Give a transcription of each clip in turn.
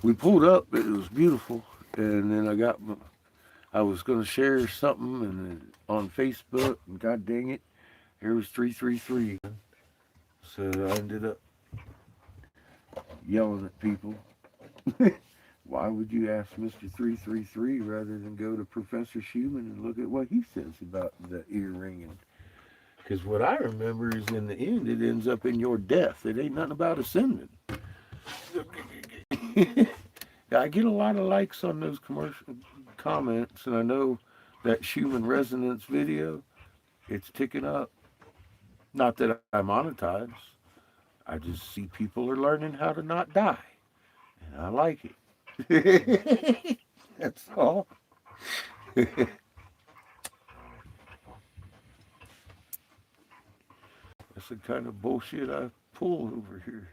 we pulled up. It was beautiful, and then I was gonna share something on Facebook, and God dang it, here was 333. So I ended up yelling at people. Why would you ask Mister 333 rather than go to Professor Schumann and look at what he says about the ear ringing? Because what I remember is in the end, it ends up in your death. It ain't nothing about ascending. I get a lot of likes on those commercial comments, and I know that Schumann resonance video, it's ticking up. Not that I monetize. I just see people are learning how to not die, and I like it. That's all. That's the kind of bullshit I pull over here.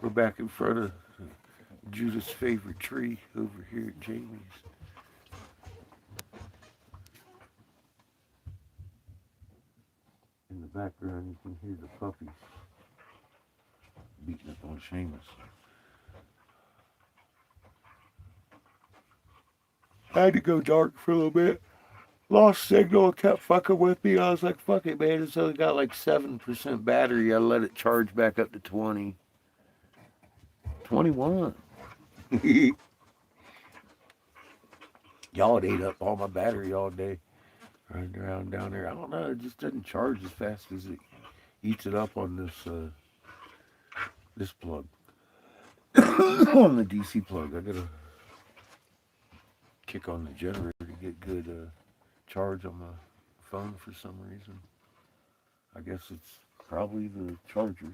We're back in front of Judah's favorite tree over here at Jamie's. In the background, you can hear the puppies beating up on Seamus. I had to go dark for a little bit. Lost signal and kept fucking with me. I was like, fuck it, man. It's only got like 7% battery. I let it charge back up to 20. 21. Y'all ate up all my battery all day. Running around down there. I don't know. It just doesn't charge as fast as it eats it up on this plug. On the DC plug. I gotta kick on the generator to get good charge on my phone for some reason. I guess it's probably the charger.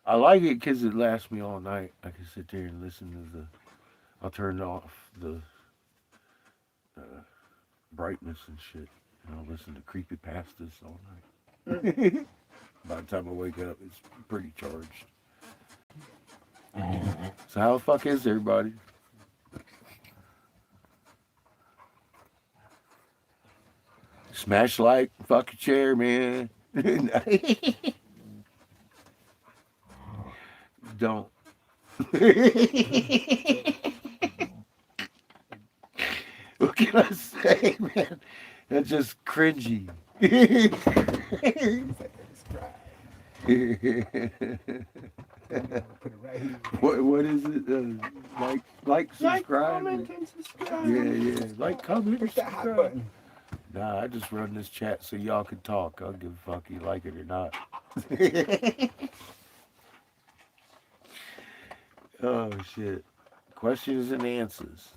I like it because it lasts me all night. I can sit there and listen to I'll turn off the uh, brightness and shit, and I'll listen to creepy pastas all night. By the time I wake up, it's pretty charged. So how the fuck is everybody? Smash like, fuck a chair, man. Don't. What can I say, man? That's just cringy. What is it? Subscribe. Comment, and subscribe. Yeah. Like, comment, Push that hot subscribe. button. Nah, I just run this chat so y'all can talk. I don't give a fuck you like it or not. Oh shit. Questions and answers.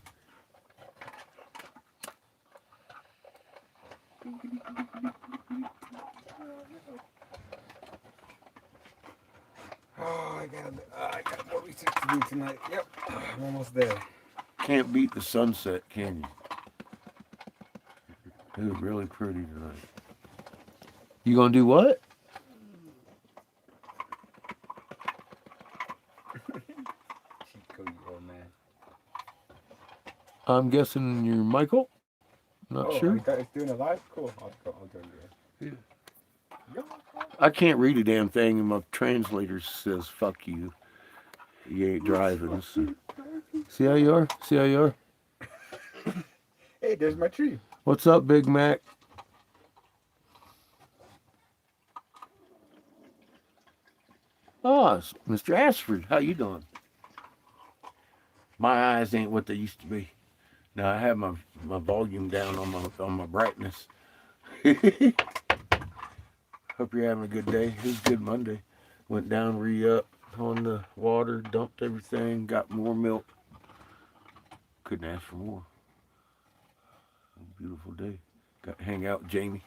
Oh, I got more research to do tonight. Yep, I'm almost there. Can't beat the sunset, can you? It was really pretty tonight. You gonna do what? Chico, you old man. I'm guessing you're Michael. Not sure. It's doing a live? Cool. I'll join you. Yeah. I can't read a damn thing, and my translator says "fuck you." You ain't driving. So. See how you are? See how you are? Hey, there's my tree. What's up, Big Mac? Oh, it's Mr. Ashford. How you doing? My eyes ain't what they used to be. Now I have my volume down on my brightness. Hope you're having a good day. It was a good Monday. Went down, re-up on the water, dumped everything, got more milk. Couldn't ask for more. A beautiful day. Got to hang out with Jamie.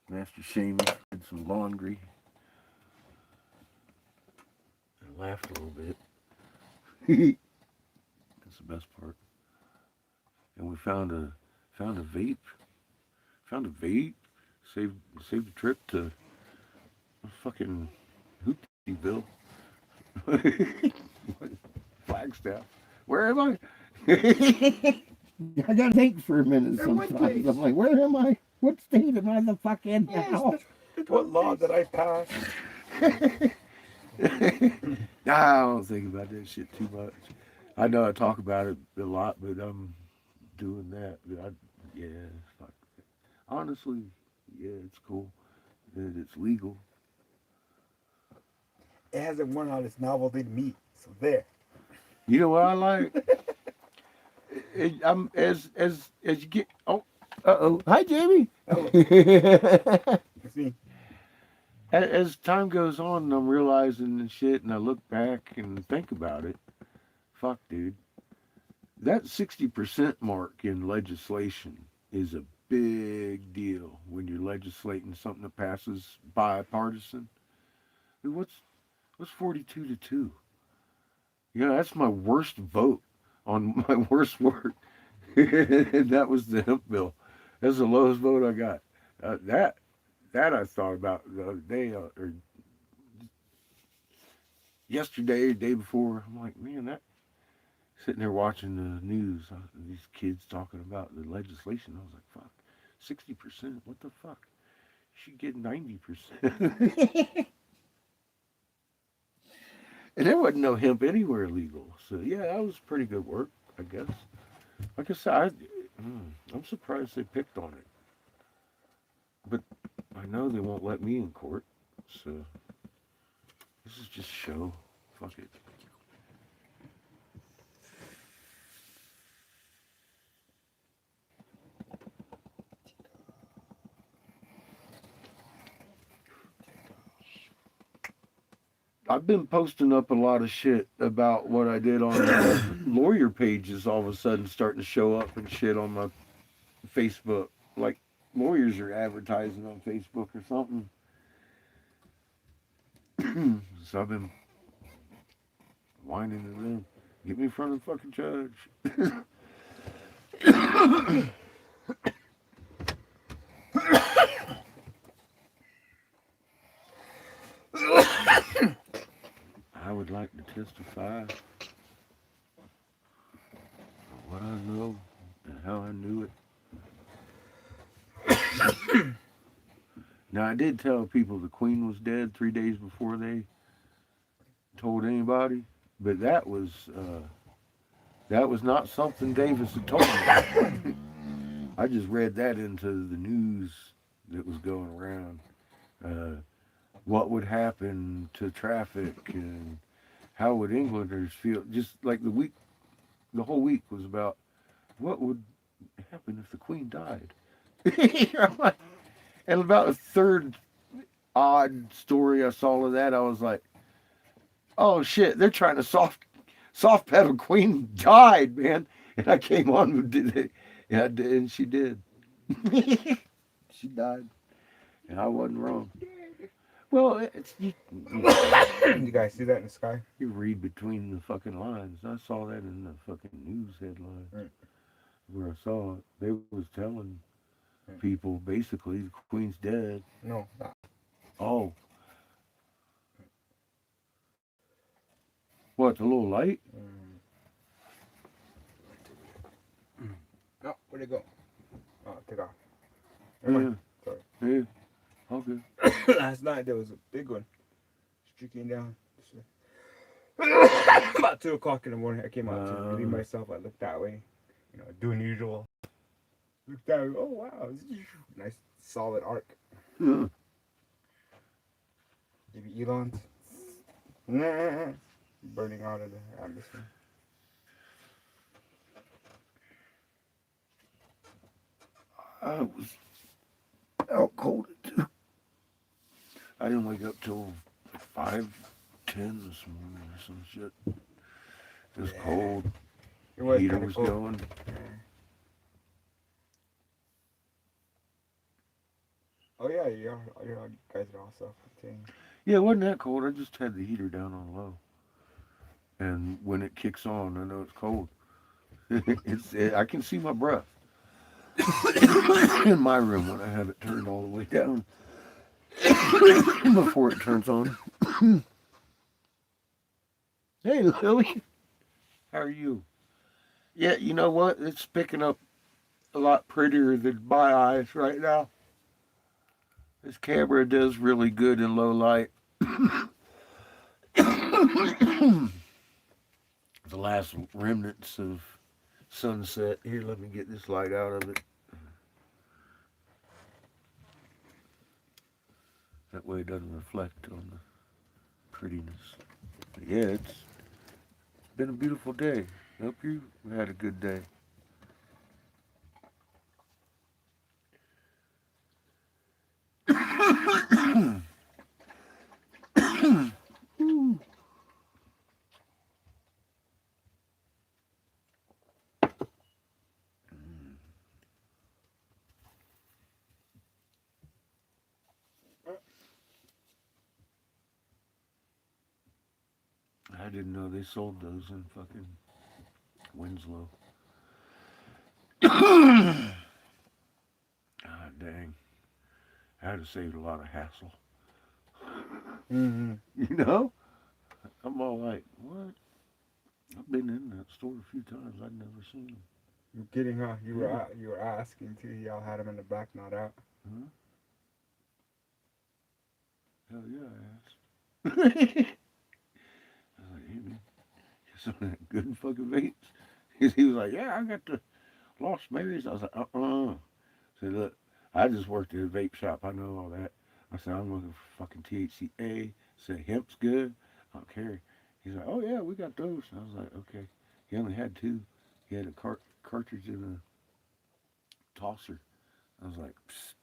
Master Seamus did some laundry. And laughed a little bit. That's the best part. And we found a vape. Found a vape. Saved the trip to fucking Hooptyville. Flagstaff. Where am I? I gotta think for a minute sometimes. I'm like, where am I? What state am I the fuck in now? It's What law did I pass? Nah, I don't think about that shit too much. I know I talk about it a lot, but I'm doing that. Yeah, fuck. Honestly, yeah, it's cool. And it's legal. It hasn't won on its novelty to me. So there. You know what I like? I'm as you get. Oh, hi, Jamie. Oh, it's me. As time goes on, and I'm realizing and shit, and I look back and think about it. Fuck, dude, that 60% mark in legislation is a big deal when you're legislating something that passes bipartisan. Dude, what's 42-2? Yeah, that's my worst vote on my worst work. And that was the hemp bill. That's the lowest vote I got. That I thought about the other day, or yesterday, the day before. I'm like, man, that sitting there watching the news, these kids talking about the legislation. I was like, fuck, 60%. What the fuck? You should get 90%. And there wasn't no hemp anywhere legal. So yeah, that was pretty good work, I guess. Like I said, I'm surprised they picked on it. But I know they won't let me in court. So this is just show. Fuck it. I've been posting up a lot of shit about what I did on lawyer pages. All of a sudden, starting to show up and shit on my Facebook. Like lawyers are advertising on Facebook or something. So I've been whining to them. Get me in front of the fucking judge. I would like to testify on what I know and how I knew it. Now I did tell people the Queen was dead 3 days before they told anybody, but that was not something Davis had told me. I just read that into the news that was going around. Uh, what would happen to traffic and how would Englanders feel? Just like the whole week was about what would happen if the Queen died. And about a third odd story I saw of that, I was like, oh shit, they're trying to soft pedal Queen died, man. And I came on and did it. Yeah, and she did. She died. And I wasn't wrong. Well, You guys see that in the sky? you read between the fucking lines. I saw that in the fucking news headlines Right. where I saw it. They was telling Right. people basically the Queen's dead. No, not. Oh, what, the little light? Oh, where'd it go? Oh, take off. Yeah. Sorry. Yeah. Okay. Last night there was a big one streaking down. About 2 o'clock in the morning, I came out to relieve myself. I looked that way, doing the usual. Looked that way. Oh wow, nice solid arc. Yeah. Maybe Elon's burning out of the atmosphere. I was out cold at 2. I didn't wake up till 5:10 this morning or some shit. It was cold. It was Heater kinda was cold. going. Oh yeah, you guys are all self-contained. Yeah, it wasn't that cold. I just had the heater down on low. And when it kicks on, I know it's cold. I can see my breath in my room when I have it turned all the way down before it turns on. Hey, Lily. How are you? Yeah, you know what? It's picking up a lot prettier than my eyes right now. This camera does really good in low light. The last remnants of sunset. Here, let me get this light out of it. That way it doesn't reflect on the prettiness. But yeah, it's been a beautiful day. Hope you had a good day. I didn't know they sold those in fucking Winslow. Ah, dang. I had to save a lot of hassle. Mm-hmm. You know? I'm all like, what? I've been in that store a few times. I'd never seen them. You're kidding, huh? Yeah. You were asking too. Y'all had them in the back, not out. Huh? Hell yeah, I asked. I was like, hey man, you some of that good fucking vapes? He was like, yeah, I got the Lost Marys. I was like, uh-uh. I said, look, I just worked at a vape shop. I know all that. I said, I'm looking for fucking THCA. I said, hemp's good. I don't care. He's like, oh yeah, we got those. I was like, okay. He only had two. He had a cartridge and a tosser. I was like, psst,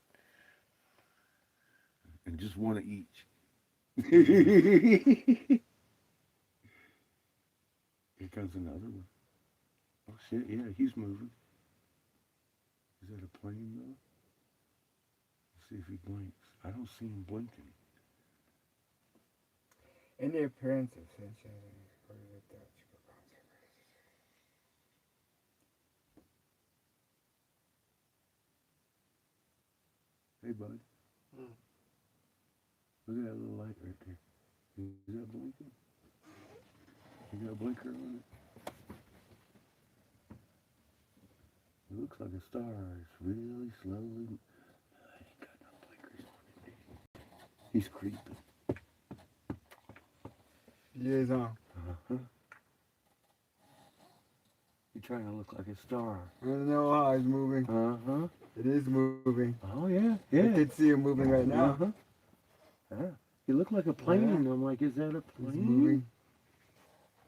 and just one of each. Here comes another one. Oh shit, yeah, he's moving. Is that a plane though? Let's see if he blinks. I don't see him blinking. In the appearance of sunshine. Hey bud, look at that little light right there. Is that blinking? You got a blinker on it? It looks like a star. It's really slowly. I ain't got no blinkers on it. He's creeping. Liaison. Uh-huh. You're trying to look like a star. I don't know how it's moving. Uh-huh. It is moving. Oh yeah, I yeah. can see it moving right now. Uh-huh. Yeah. You look like a plane. I'm like, is that a It's plane? moving.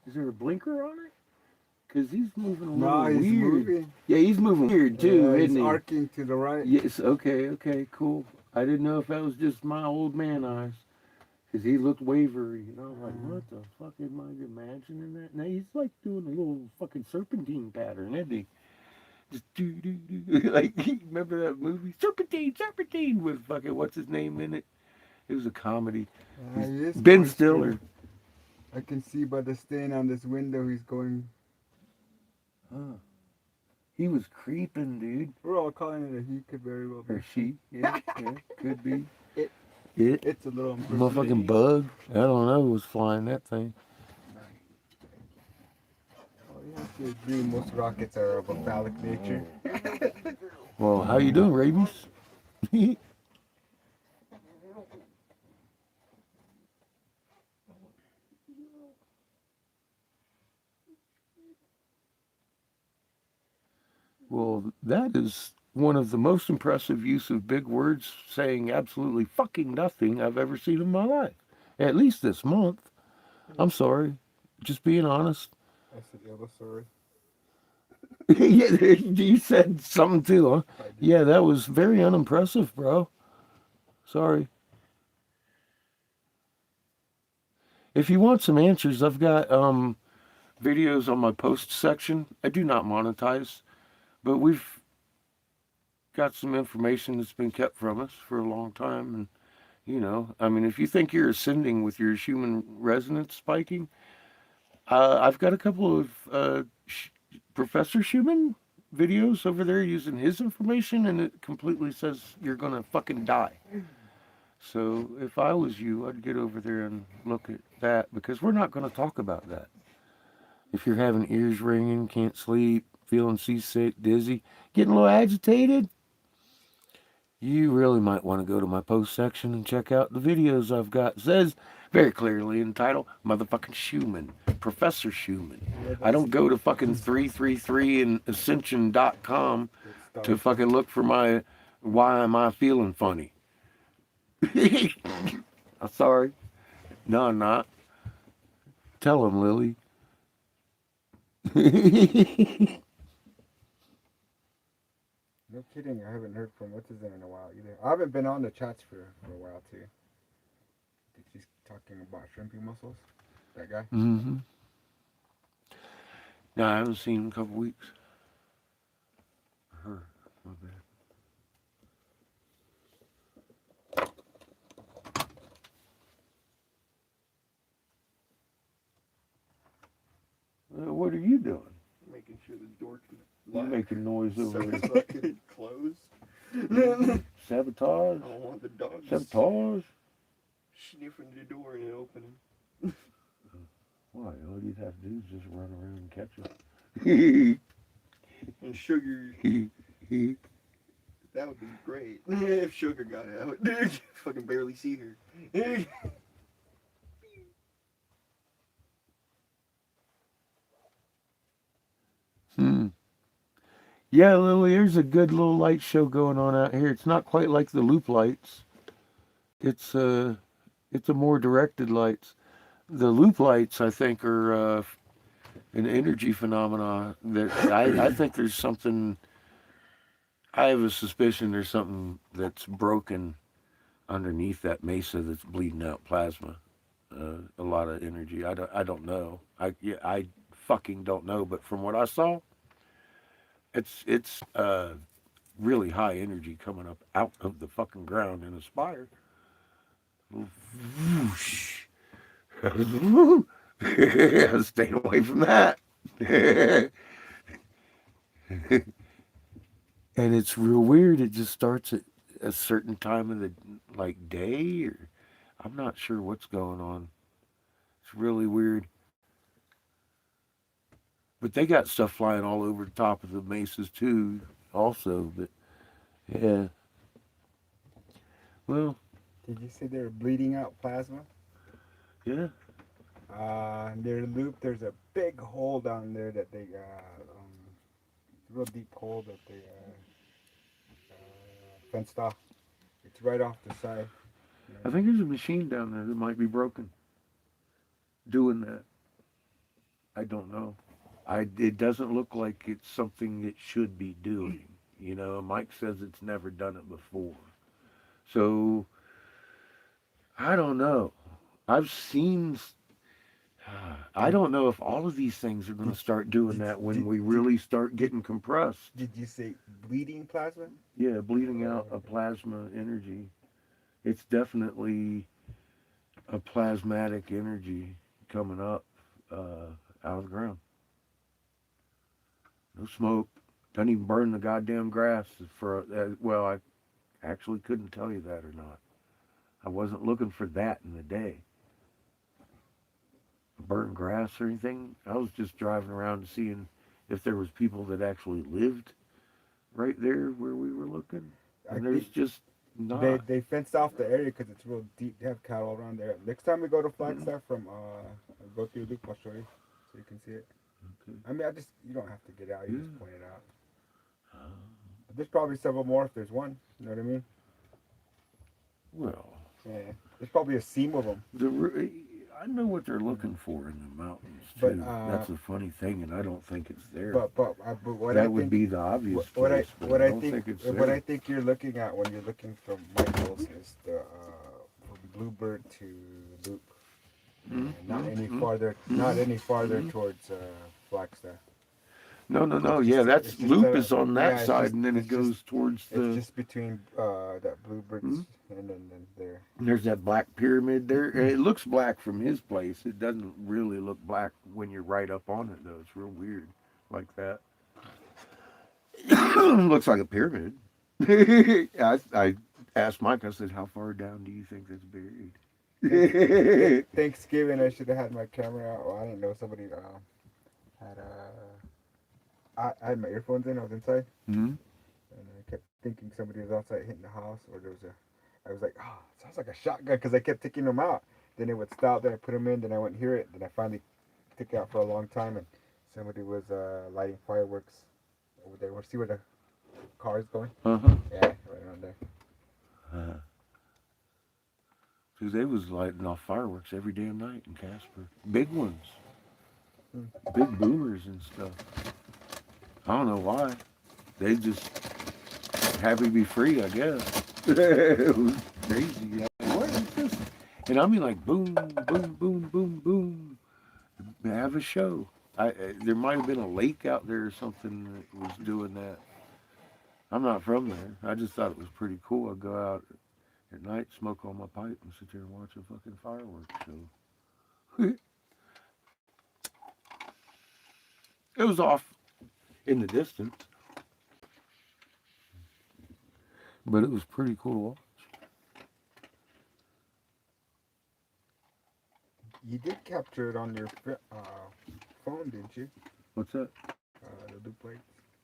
Is there a blinker on it? Because he's moving a No, little he's weird. moving. Yeah, he's moving weird too, He's isn't he? arcing to the right. Yes, okay, cool. I didn't know if that was just my old man eyes. Because he looked wavery. And I was like, what the fuck am I imagining that? Now he's like doing a little fucking serpentine pattern, isn't he? Just do do do. Like, remember that movie? Serpentine, with fucking, what's his name in it? It was a comedy. He is Ben going Stiller. through. I can see by the stain on this window he's going. Huh. He was creeping, dude. We're all calling it a he, could very well be. Or she. Yeah, could be. It. It. It's a little Motherfucking bug. I don't know who was flying that thing. Oh, you have to agree most rockets are of a phallic nature. Well, how you doing, Rabies? Well, that is one of the most impressive use of big words saying absolutely fucking nothing I've ever seen in my life. At least this month. I'm sorry. Just being honest. I said, yeah, sorry. Yeah, you said something too, huh? Yeah, that was very unimpressive, bro. Sorry. If you want some answers, I've got videos on my post section. I do not monetize, but we've got some information that's been kept from us for a long time. And, you know, I mean, if you think you're ascending with your human resonance spiking, I've got a couple of Professor Schumann videos over there using his information, and it completely says you're going to fucking die. So if I was you, I'd get over there and look at that, because we're not going to talk about that. If you're having ears ringing, can't sleep, feeling seasick, dizzy, getting a little agitated, you really might want to go to my post section and check out the videos I've got. It says very clearly in the title, Motherfucking Schumann, Professor Schumann. Yeah, I that's don't go to fucking 333 and ascension.com good to stuff. fucking look for my why am I feeling funny. I'm sorry. No, I'm not. Tell him, Lily. No kidding. I haven't heard from what's his name in a while either. I haven't been on the chats for a while too. He's talking about shrimpy muscles. That guy. Mm-hmm. No, I haven't seen him in a couple weeks. Her. My bad. What are you doing? Making sure the door can You're lock making noise so over it's there. not can close. I Sabotage? don't want the dogs Sabotage? sniffing the door and opening. Why? All you'd have to do is just run around and catch them. And Sugar, that would be great. If Sugar got out. Fucking barely see her. Hmm. Yeah, Lily, there's a good little light show going on out here. It's not quite like the loop lights. It's it's a more directed lights. The loop lights, I think, are an energy phenomena. That I think there's something. I have a suspicion there's something that's broken underneath that mesa that's bleeding out plasma. A lot of energy. I don't know. I fucking don't know. But from what I saw, it's really high energy coming up out of the fucking ground in a spire. Whoosh. Stay away from that. And it's real weird. It just starts at a certain time of the like day, or I'm not sure what's going on. It's really weird. But they got stuff flying all over the top of the mesas too, also. But yeah, well, Did you say they were bleeding out plasma? yeah. Their loop. There's a big hole down there that they real deep hole that they fenced off. It's right off the side. You I know. think there's a machine down there that might be broken doing that. I don't know. It doesn't look like it's something it should be doing. You know, Mike says it's never done it before. So I don't know. I've seen. I Did, don't know if all of these things are going did, to start doing did, that when did, we did, really start getting compressed. did you say bleeding plasma? Yeah, bleeding out a Okay. plasma energy. It's definitely a plasmatic energy coming up out of the ground. No smoke. Doesn't even burn the goddamn grass. For well, I actually couldn't tell you that or not. I wasn't looking for that in the day. Burnt grass or anything. I was just driving around seeing if there was people that actually lived right there where we were looking, I, and there's it, just not. they fenced off the area because it's real deep. They have cattle around there. Next time we go to Mm, Flagstaff from go through the loop, I'll show you so you can see it. okay. I mean, I just you don't have to get out. You Yeah. just point it out. Uh, But there's probably several more if there's one. You know what I mean? well, Yeah. There's probably a seam of them. I know what they're looking for in the mountains But too. That's a funny thing, and I don't think it's there. but what I That would think be the obvious what I place, but what I I don't think think it's what I there. think you're looking at when you're looking from Michael's is the from Bluebird to Loop, Mm, and mm, mm, not mm, any farther mm. towards Flagstaff. No, no, no. Yeah, It's that's just loop is on that yeah, side, and then it goes towards it's the. just between that Bluebirds Mm, and then there. there's that black pyramid there. It looks black from his place. It doesn't really look black when you're right up on it, though. It's real weird, like that. Looks like a pyramid. I asked Mike. I said, "How far down do you think that's buried?" Thanksgiving, I should have had my camera out. Well, I didn't know somebody had I had my earphones in. I was inside, Hmm. and I kept thinking somebody was outside hitting the house, or there was a. I was like, oh, it sounds like a shotgun because I kept taking them out. Then it would stop. Then I put them in. Then I wouldn't hear it. Then I finally took it out for a long time, and somebody was lighting fireworks over there. See where the car is going? Uh-huh. Yeah, right around there. Because they was lighting off fireworks every damn night in Casper. Big ones. Hmm. Big boomers and stuff. I don't know why. They just happy to be free, I guess. It was crazy. Like, what is this? And I mean like boom, boom, boom, boom, boom. Have a show. There might have been a lake out there or something that was doing that. I'm not from there. I just thought it was pretty cool. I'd go out at night, smoke on my pipe, and sit there and watch a fucking fireworks show. It was off in the distance, but it was pretty cool to watch. You did capture it on your phone, didn't you? What's that? The loop plates.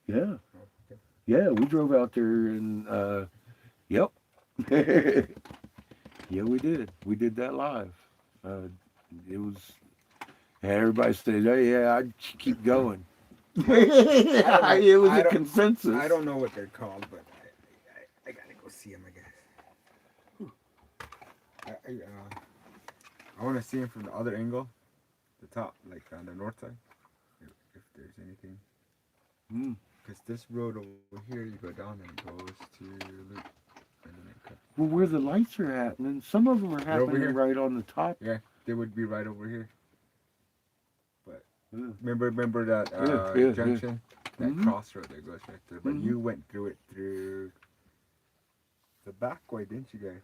Yeah. Oh, okay. Yeah, we drove out there and, yep. Yeah, we did. We did that live. It was, everybody said, oh, yeah, I'd keep going. It was a consensus. I don't know what they're called, but I gotta go see them, I guess. I want to see them from the other angle, the top, like on the north side, if there's anything. Because this road over here, you go down and it goes to loop. And then it cuts. Well, where the lights are happening, some of them are They're over happening here. right on the top. Yeah, they would be right over here. But Yeah. remember that Yeah, junction, that Mhm. crossroad that goes right there. But Mhm. you went through it through the back way, didn't you guys?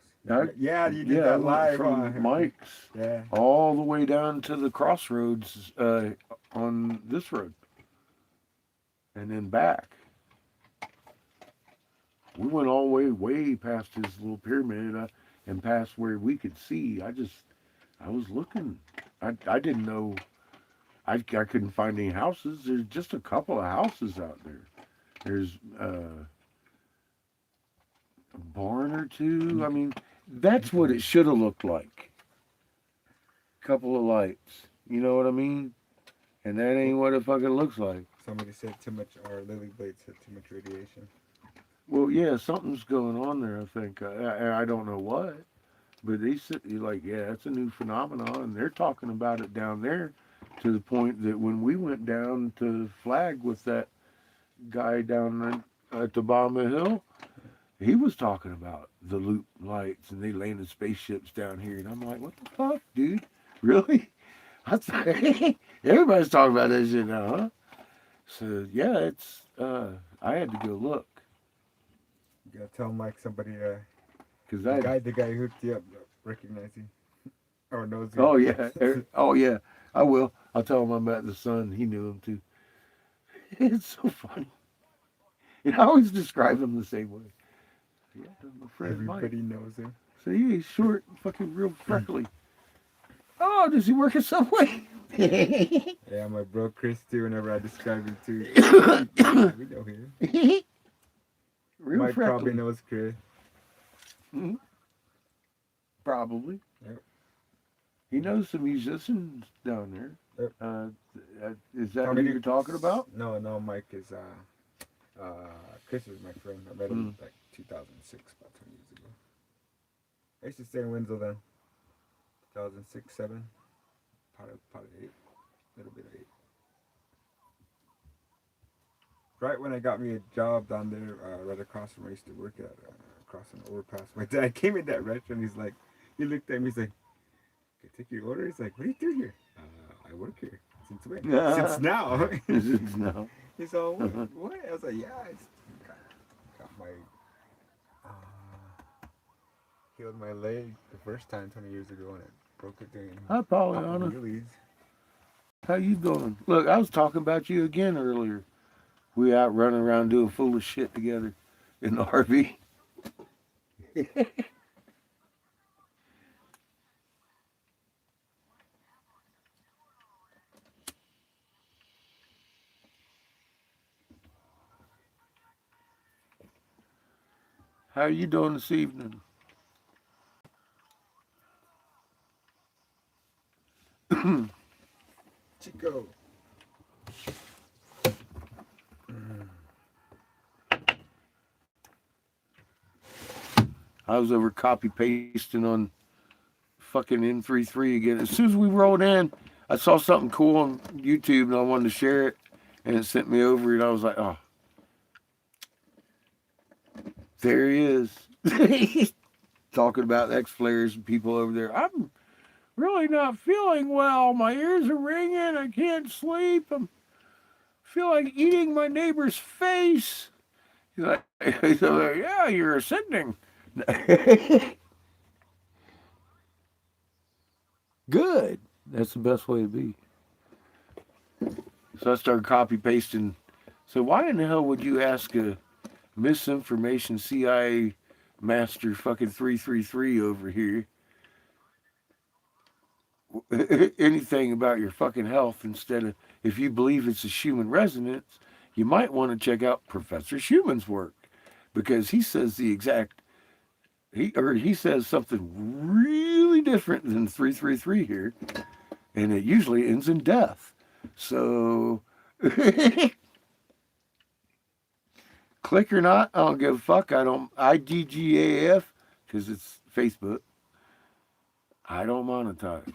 Yeah, you did I that went live from Mike's Yeah. all the way down to the crossroads on this road, and then back. We went all the way past his little pyramid and past where we could see. I was looking. I didn't know. I couldn't find any houses. There's just a couple of houses out there. There's a barn or two. I mean, that's what it should have looked like. Couple of lights. You know what I mean? And that ain't what it fucking looks like. Somebody said too much, or lily blades said too much radiation. Well, yeah, something's going on there. I think I don't know what, but they said like, yeah, it's a new phenomenon, and they're talking about it down there, to the point that when we went down to Flag with that guy down at the bottom of the hill, he was talking about the loop lights, and they landed spaceships down here, and I'm like, what the fuck, dude? Really? I thought, everybody's talking about that shit now, huh? So yeah, it's I had to go look. You gotta tell Mike somebody, Cause the guy who hooked you up, recognize you or knows you. oh yeah, oh yeah, I will. I'll tell him I met the son. He knew him too. It's so funny. And I always describe him the same way. Yeah, my friend Mike. Everybody knows him. So yeah, he's short, fucking real freckly. Oh, does he work at Subway? Yeah, my bro Chris too. Whenever I describe him too, we know him. Real Mike freckly. probably knows Chris. Mhm. Probably. Yep. He knows some musicians down there. Yep. Is that who you're talking about? No, Mike is Chris is my friend. I met him like 2006, about 20 years ago. I used to stay in Winslow then. 2006, 7, part of 8, a little bit of 8. Right when I got me a job down there, right across from where I used to work at, across an overpass. My dad came in that restaurant. He's like, he looked at me. He's like, "Can I take your order?" He's like, "What do you do here?" "I work here." "Since when?" "Since now." Since now. He's all, "What?" I was like, "Yeah, I just got my healed my leg the first time 20 years ago, and it broke it doing. Hi, Pollyanna. Wheelies. How you doing? Look, I was talking about you again earlier. We out running around doing foolish shit together in the RV. How you doing this evening? Chico. I was over copy pasting on fucking N33 again. As soon as we rolled in, I saw something cool on YouTube and I wanted to share it, and it sent me over, and I was like, oh, there he is. Talking about X flares and people over there. I'm really not feeling well. My ears are ringing. I can't sleep. I feel like eating my neighbor's face. He's like, yeah, you're ascending. Good. That's the best way to be. So I started copy pasting. So why in the hell would you ask a misinformation CIA master fucking 333 over here anything about your fucking health instead of, if you believe it's a Schumann resonance, you might want to check out Professor Schumann's work because he says the exact he says something really different than 333 here, and it usually ends in death. So click or not, I don't give a fuck. I don't IDGAF because it's Facebook. I don't monetize.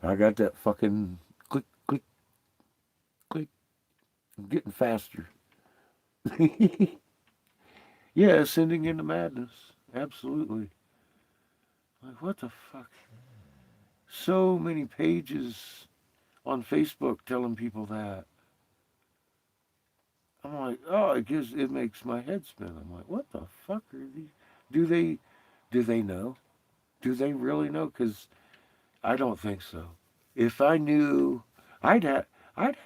I got that fucking click, click, click. I'm getting faster. Yeah, ascending into madness. Absolutely. Like, what the fuck? So many pages on Facebook telling people that. I'm like, oh, it makes my head spin. I'm like, what the fuck are these? Do they do they know? Do they really know? Because I don't think so. If I knew, I'd have, I'd,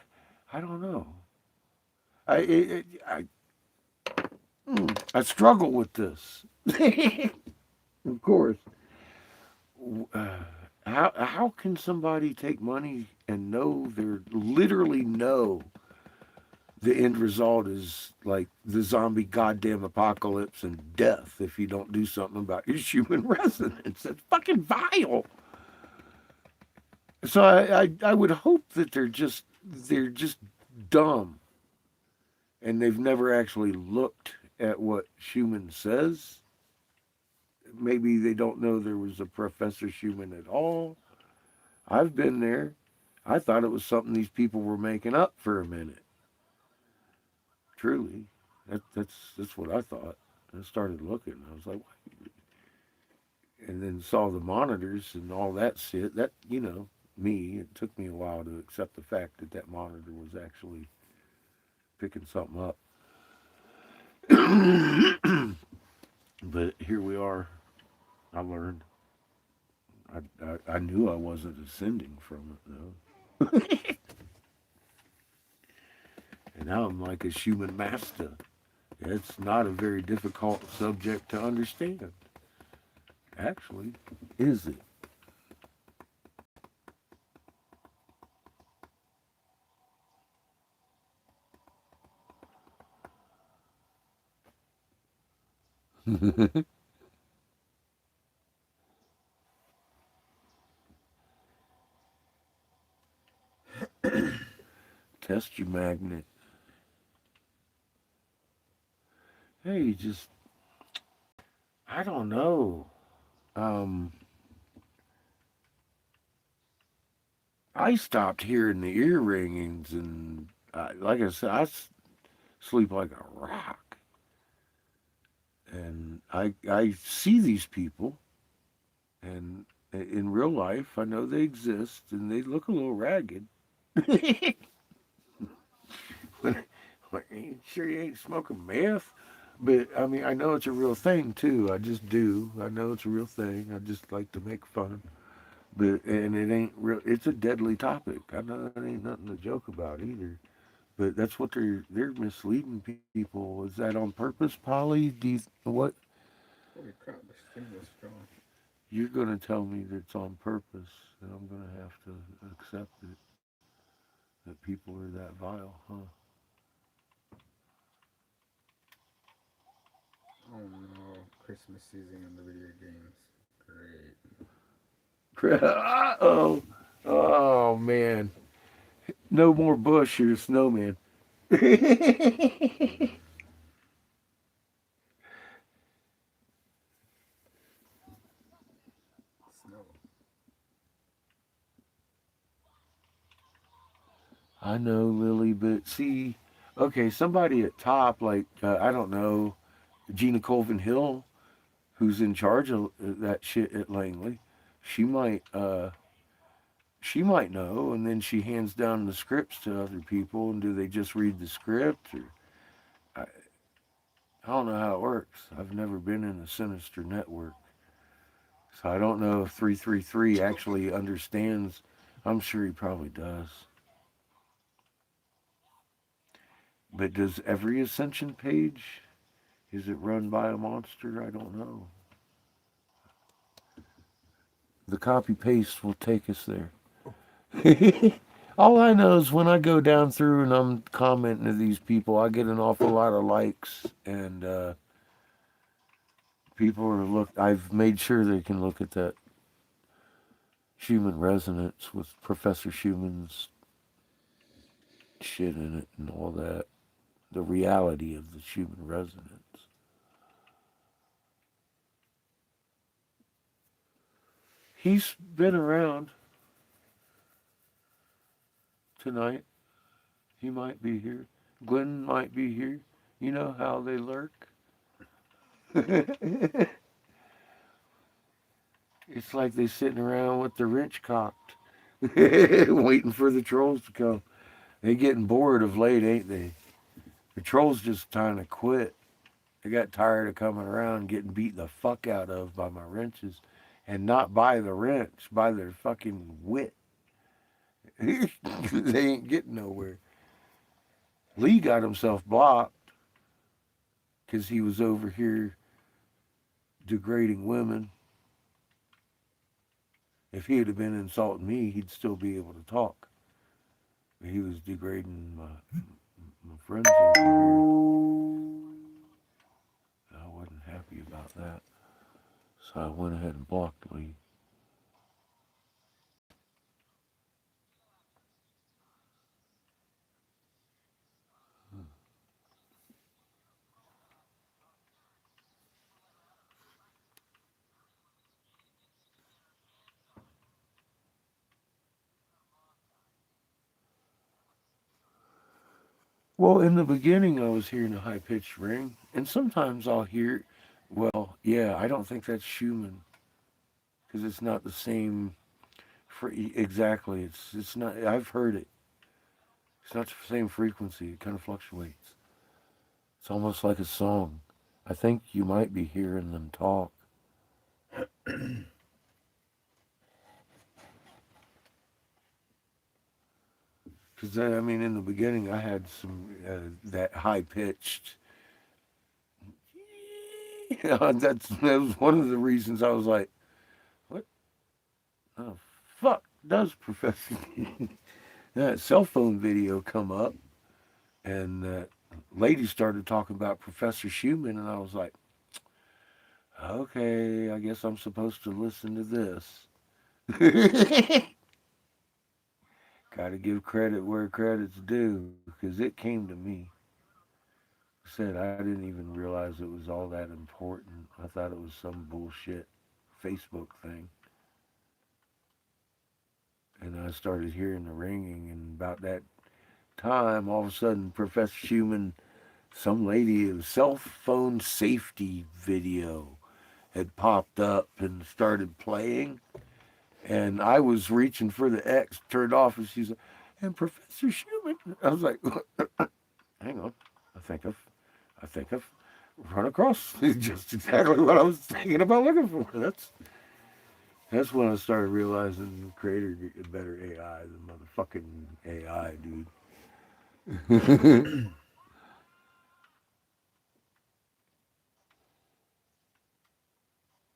I don't know. I struggle with this. Of course. Uh, how can somebody take money and know they're literally know the end result is like the zombie goddamn apocalypse and death if you don't do something about your human resonance? That's fucking vile. So I would hope that they're just dumb and they've never actually looked at what Schumann says. Maybe they don't know there was a Professor Schumann at all. I've been there. I thought it was something these people were making up for a minute. Truly, that's what I thought. I started looking. I was like, what? And then saw the monitors and all that shit. That me. It took me a while to accept the fact that that monitor was actually picking something up. But here we are. I learned. I knew I wasn't ascending from it though. And now I'm like a human master. It's not a very difficult subject to understand. Actually, is it? Test your magnet. Hey, just I don't know. Um, I stopped hearing the ear ringings, and like I said, sleep like a rock. And I see these people, and in real life, I know they exist, and they look a little ragged. Like, you sure you ain't smoking meth? But I mean, I know it's a real thing too. I just do. I know it's a real thing. I just like to make fun. But and it ain't real. It's a deadly topic. I know it ain't nothing to joke about either. But that's what they're misleading people. Is that on purpose, Polly? What Holy crap, this thing was strong. you're gonna tell me that it's on purpose, and I'm gonna have to accept it. That people are that vile, huh? Oh no, Christmas season in the video games. Great. Oh, oh man. No more bush, you're a snowman. Snow. I know, Lily, but see, okay, somebody at top, like, I don't know, Gina Colvin Hill, who's in charge of that shit at Langley, she might, uh, she might know, and then she hands down the scripts to other people, and do they just read the script, or I, I don't know how it works. I've never been in a Sinister network, so I don't know if 333 actually understands. I'm sure he probably does. But does every Ascension page, is it run by a monster? I don't know. The copy paste will take us there. All I know is when I go down through and I'm commenting to these people, I get an awful lot of likes, and people are look. I've made sure they can look at that human resonance with Professor Schumann's shit in it and all that. The reality of the human resonance. He's been around tonight. He might be here. Glenn might be here. You know how they lurk. It's like they sitting around with the wrench cocked, waiting for the trolls to come. They getting bored of late, ain't they? The trolls just trying to quit. They got tired of coming around getting beat the fuck out of by my wrenches, and not by the wrench, by their fucking wit. They ain't getting nowhere. Lee got himself blocked because he was over here degrading women. If he had been insulting me, he'd still be able to talk. But he was degrading my friends over here. I wasn't happy about that. So I went ahead and blocked Lee. Well, in the beginning, I was hearing a high pitched ring, and sometimes I'll hear, well, yeah, I don't think that's Schumann because it's not the same. Exactly, it's not. I've heard it. It's not the same frequency. It kind of fluctuates. It's almost like a song. I think you might be hearing them talk. Because I mean, in the beginning, I had some that high pitched. That was one of the reasons I was like, "What the fuck does Professor?" That cell phone video come up, and lady started talking about Professor Schumann, and I was like, "Okay, I guess I'm supposed to listen to this." Got to give credit where credit's due, because it came to me. Said I didn't even realize it was all that important. I thought it was some bullshit Facebook thing. And I started hearing the ringing, and about that time, all of a sudden, Professor Schumann, some lady, a cell phone safety video had popped up and started playing. And I was reaching for the X, turned off, and she's like, and Professor Schumann. I was like, hang on, I think I've I think I've run across just exactly what I was thinking about looking for. That's when I started realizing the creator get better AI than motherfucking AI, dude.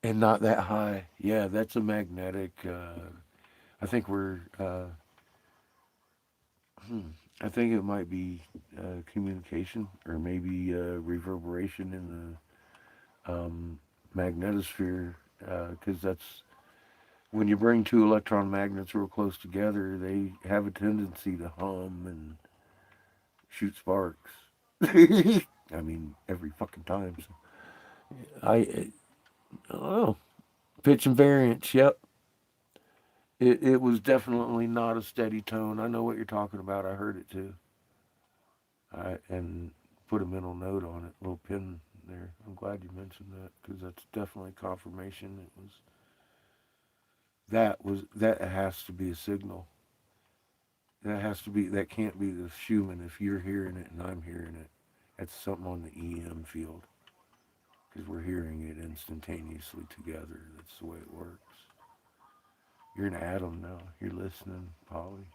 And not that high. Yeah, that's a magnetic. I think we're. Hmm, I think it might be communication or maybe reverberation in um, magnetosphere, because that's when you bring two electron magnets real close together, they have a tendency to hum and shoot sparks. I mean, every fucking time. So I don't know. Pitch and variance. Yep. It was definitely not a steady tone. I know what you're talking about. I heard it too. I and put a mental note on it, little pin there. I'm glad you mentioned that because that's definitely confirmation. That has to be a signal. That has to be that can't be the Schumann if you're hearing it and I'm hearing it. That's something on the EM field because we're hearing it instantaneously together. That's the way it works. You're an atom now. You're listening, Polly.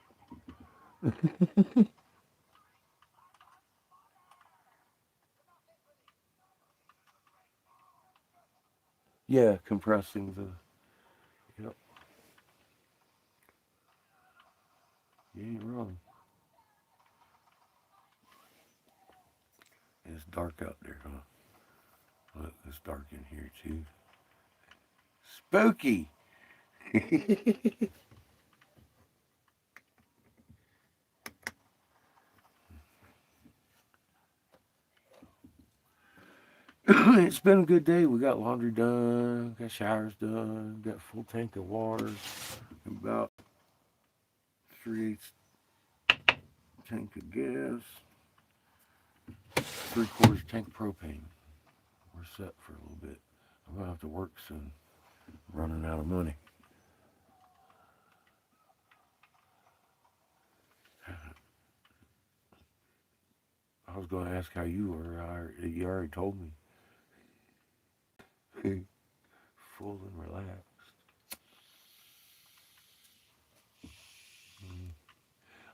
Yeah, compressing the. Yep, you ain't wrong. It's dark out there, huh? Look, it's dark in here too. Spooky. It's been a good day. We got laundry done, got showers done, got a full tank of water, about 3/8 tank of gas, 3/4 tank of propane. We're set for a little bit. I'm gonna have to work soon. I'm running out of money. I was gonna ask how you were. You already told me. Full and relaxed. Mm.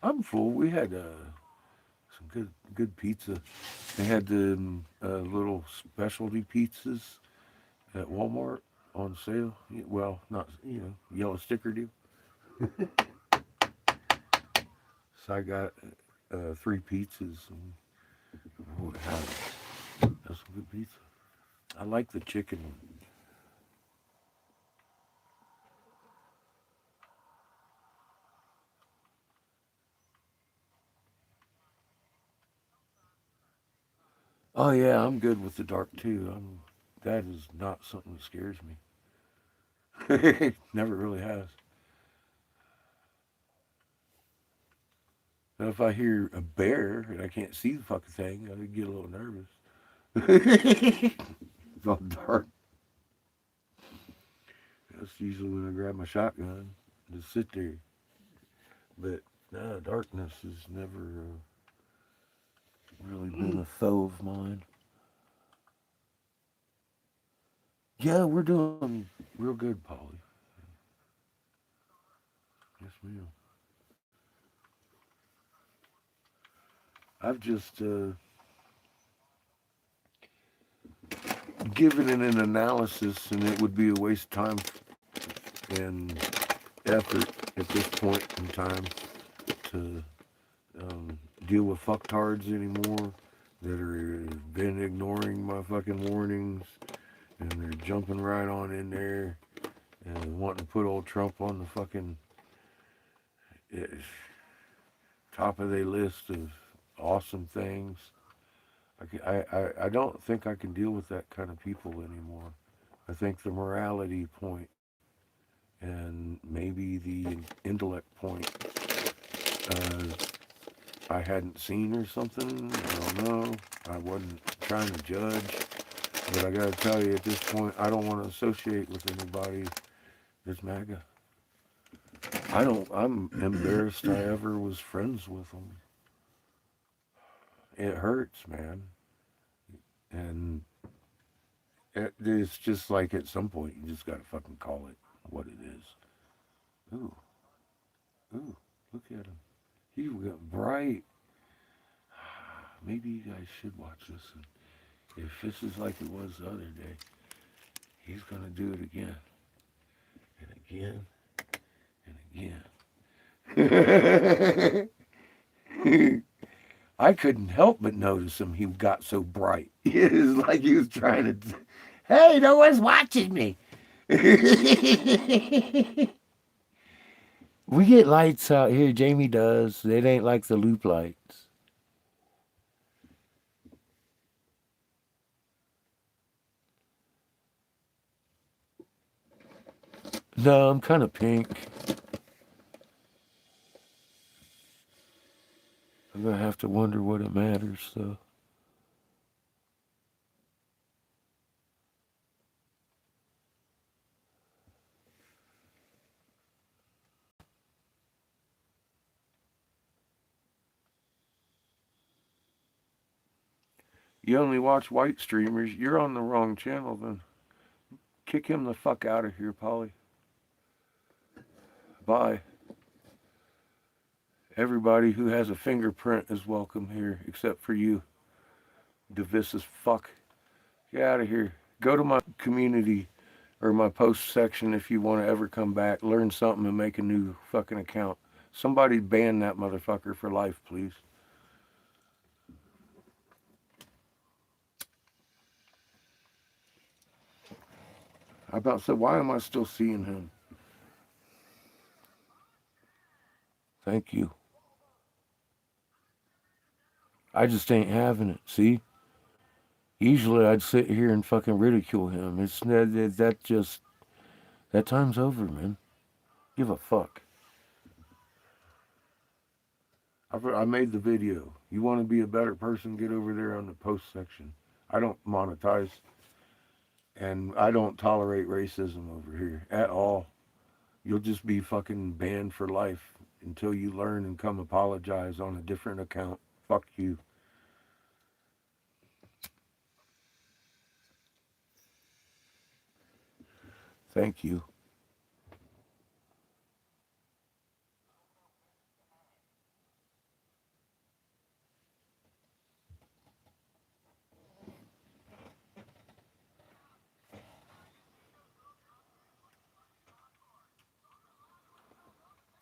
I'm full. We had some good pizza. They had the little specialty pizzas at Walmart on sale. Well, not yellow sticker deal. So I got 3 pizzas and oh, that's some good pizza. I like the chicken one. Oh yeah, I'm good with the dark too. That is not something that scares me. Never really has. But if I hear a bear and I can't see the fucking thing, I get a little nervous. It's all dark. That's usually when I grab my shotgun and just sit there. But no, darkness has never really been a foe of mine. Yeah, we're doing real good, Polly. Yes, ma'am. I've just given it an analysis, and it would be a waste of time and effort at this point in time to deal with fucktards anymore that are been ignoring my fucking warnings and they're jumping right on in there and wanting to put old Trump on the fucking uh, top of their list of awesome things. I don't think I can deal with that kind of people anymore. I think the morality point and maybe the intellect point uh, I hadn't seen or something. I don't know. I wasn't trying to judge, but I gotta tell you, at this point, I don't want to associate with anybody that's MAGA. I don't. I'm embarrassed I ever was friends with them. It hurts, man, and it's just like at some point you just gotta fucking call it what it is. Ooh, ooh, look at him. He got bright. Maybe you guys should watch this. And if this is like it was the other day, he's gonna do it again and again and again. I couldn't help but notice him. He got so bright. It was like he was trying to Hey, no one's watching me. We get lights out here. Jamie does. It ain't like the loop lights. No, I'm kind of pink. I'm gonna have to wonder what it matters, though. You only watch white streamers. You're on the wrong channel, then. Kick him the fuck out of here, Polly. Bye. Everybody who has a fingerprint is welcome here, except for you, divisive fuck. Get out of here. Go to my community or my post section if you want to ever come back, learn something, and make a new fucking account. Somebody ban that motherfucker for life, please. I about said, why am I still seeing him? Thank you. I just ain't having it, see? Usually I'd sit here and fucking ridicule him. It's that just, that time's over, man. Give a fuck. I made the video. You want to be a better person, get over there on the post section. I don't monetize, and I don't tolerate racism over here at all. You'll just be fucking banned for life until you learn and come apologize on a different account. Fuck you. Thank you.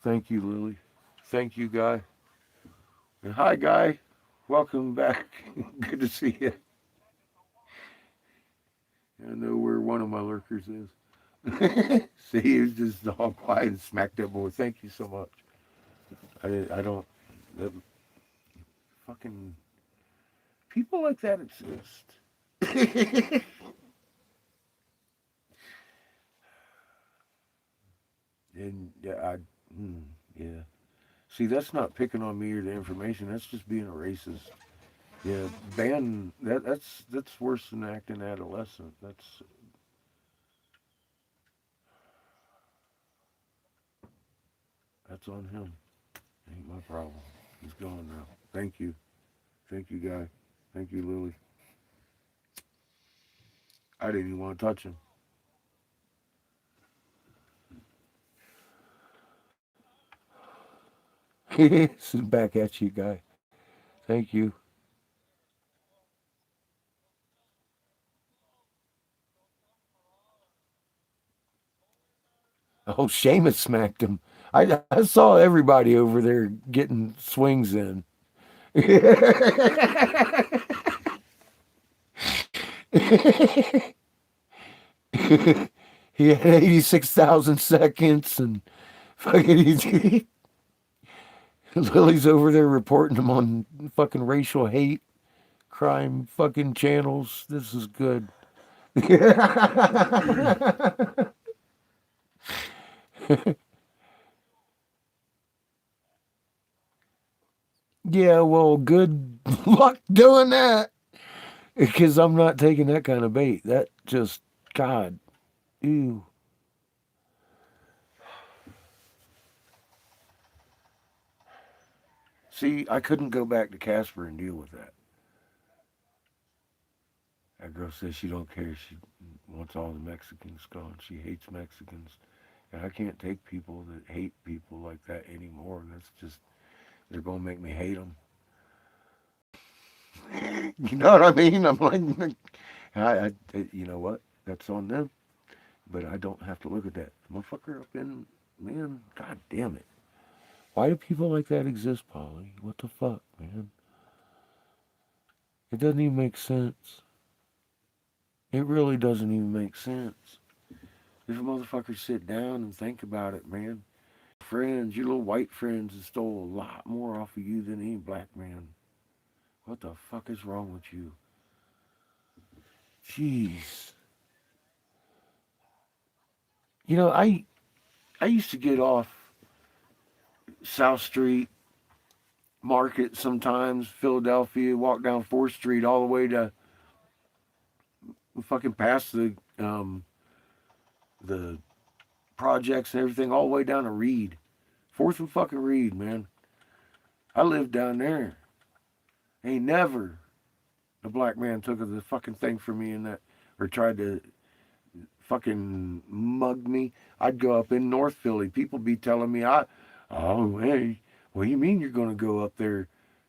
Thank you, Lily. Thank you, Guy. And hi, Guy. Welcome back. Good to see you. I know where one of my lurkers is. See, he was just all quiet and smacked that boy. Thank you so much. I don't. That, fucking people like that exist. And yeah, yeah. See, that's not picking on me or the information. That's just being a racist. Yeah, ban that. That's worse than acting adolescent. That's on him. Ain't my problem. He's gone now. Thank you, Guy. Thank you, Lily. I didn't even want to touch him. This is back at you, Guy. Thank you. Oh, Seamus smacked him. I saw everybody over there getting swings in. He had 86,000 seconds and fucking Lily's over there reporting him on fucking racial hate crime fucking channels. This is good. Yeah, well, good luck doing that. Because I'm not taking that kind of bait. That just, God, ew. See, I couldn't go back to Casper and deal with that. That girl says she don't care. She wants all the Mexicans gone. She hates Mexicans. And I can't take people that hate people like that anymore. That's just, they're going to make me hate them. You know what I mean? I'm like, you know what? That's on them. But I don't have to look at that. Motherfucker up in, man, God damn it. Why do people like that exist, Polly? What the fuck, man? It doesn't even make sense. It really doesn't even make sense. If a motherfucker sit down and think about it, man, friends, your little white friends have stole a lot more off of you than any black man. What the fuck is wrong with you? Jeez. You know, I used to get off South Street Market sometimes, Philadelphia, walk down 4th Street all the way to fucking past the projects and everything, all the way down to Reed. 4th and fucking Reed, man. I lived down there. Ain't never a black man took the fucking thing from me in that, or tried to fucking mug me. I'd go up in North Philly. People be telling me, oh, hey, what do you mean you're going to go up there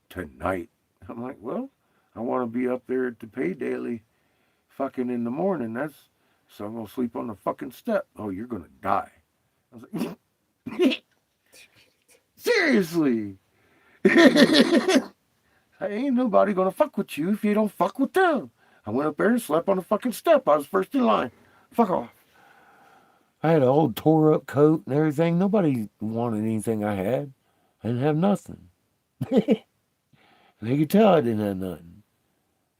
tonight? I'm like, well, I want to be up there at the pay daily fucking in the morning. So I'm going to sleep on the fucking step. Oh, you're going to die. I was like, seriously. Ain't nobody going to fuck with you if you don't fuck with them. I went up there and slept on the fucking step. I was first in line. Fuck off. I had an old tore up coat and everything. Nobody wanted anything I had. I didn't have nothing. They could tell I didn't have nothing.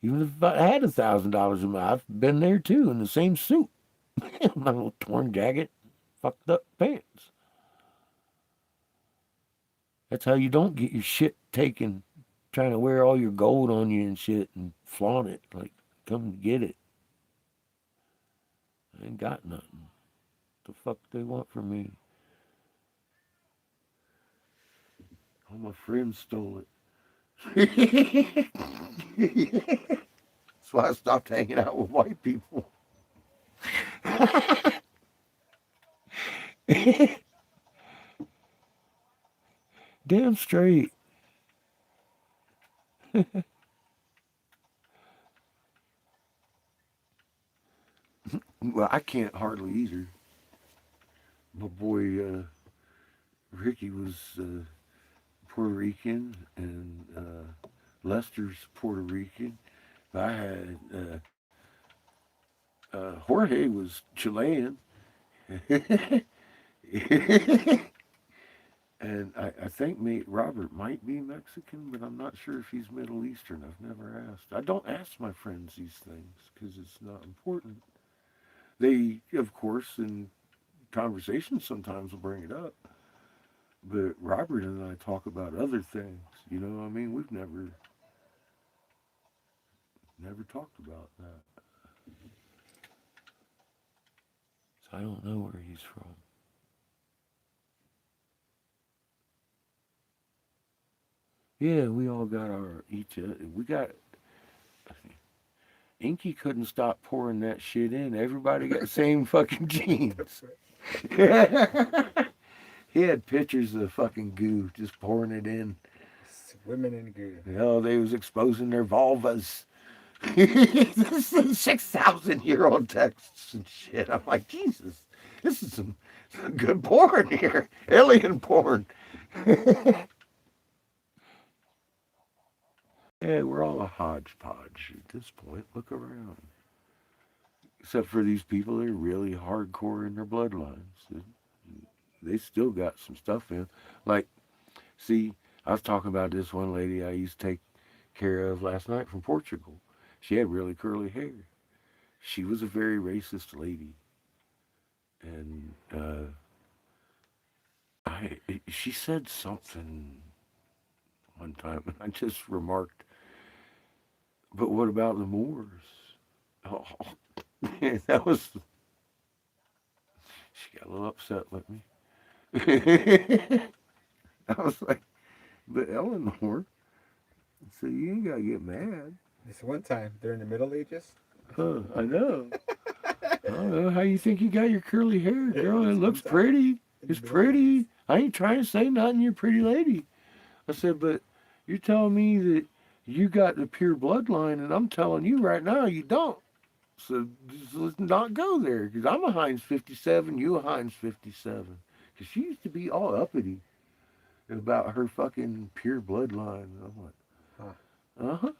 Even if I had $1,000 in my, I've been there too in the same suit. My little torn jacket, fucked up pants. That's how you don't get your shit taken. Trying to wear all your gold on you and shit and flaunt it. Like, come get it. I ain't got nothing. The fuck they want from me? All my friends stole it. That's why I stopped hanging out with white people. Damn straight. Well, I can't hardly either. My boy Ricky was Puerto Rican, and Lester's Puerto Rican. I had Jorge was Chilean. And I think Robert might be Mexican, but I'm not sure if he's Middle Eastern. I've never asked. I don't ask my friends these things because it's not important. They, of course, in conversation sometimes will bring it up. But Robert and I talk about other things. You know what I mean? We've never talked about that. So I don't know where he's from. Yeah, we all got our each. We got Inky couldn't stop pouring that shit in. Everybody got the same fucking jeans. He had pictures of fucking goo, just pouring it in. Swimming in goo. Oh, they was exposing their vulvas. 6,000-year-old texts and shit. I'm like, Jesus, this is some good porn here. Alien porn. Yeah, we're all a hodgepodge at this point. Look around. Except for these people that are really hardcore in their bloodlines. They still got some stuff in. Like, see, I was talking about this one lady I used to take care of last night from Portugal. She had really curly hair. She was a very racist lady. And she said something one time, and I just remarked, but what about the Moors? Oh, that was. She got a little upset with me. I was like, but Eleanor, so you ain't gotta get mad. This one time during the Middle Ages. Huh, I know. I don't know how you think you got your curly hair, girl. It looks pretty. It's pretty. I ain't trying to say nothing. You're a pretty lady. I said, but you're telling me that you got the pure bloodline, and I'm telling you right now you don't. So just let's not go there, because I'm a Heinz 57, you a Heinz 57. Because she used to be all uppity about her fucking pure bloodline. And I'm like, uh-huh.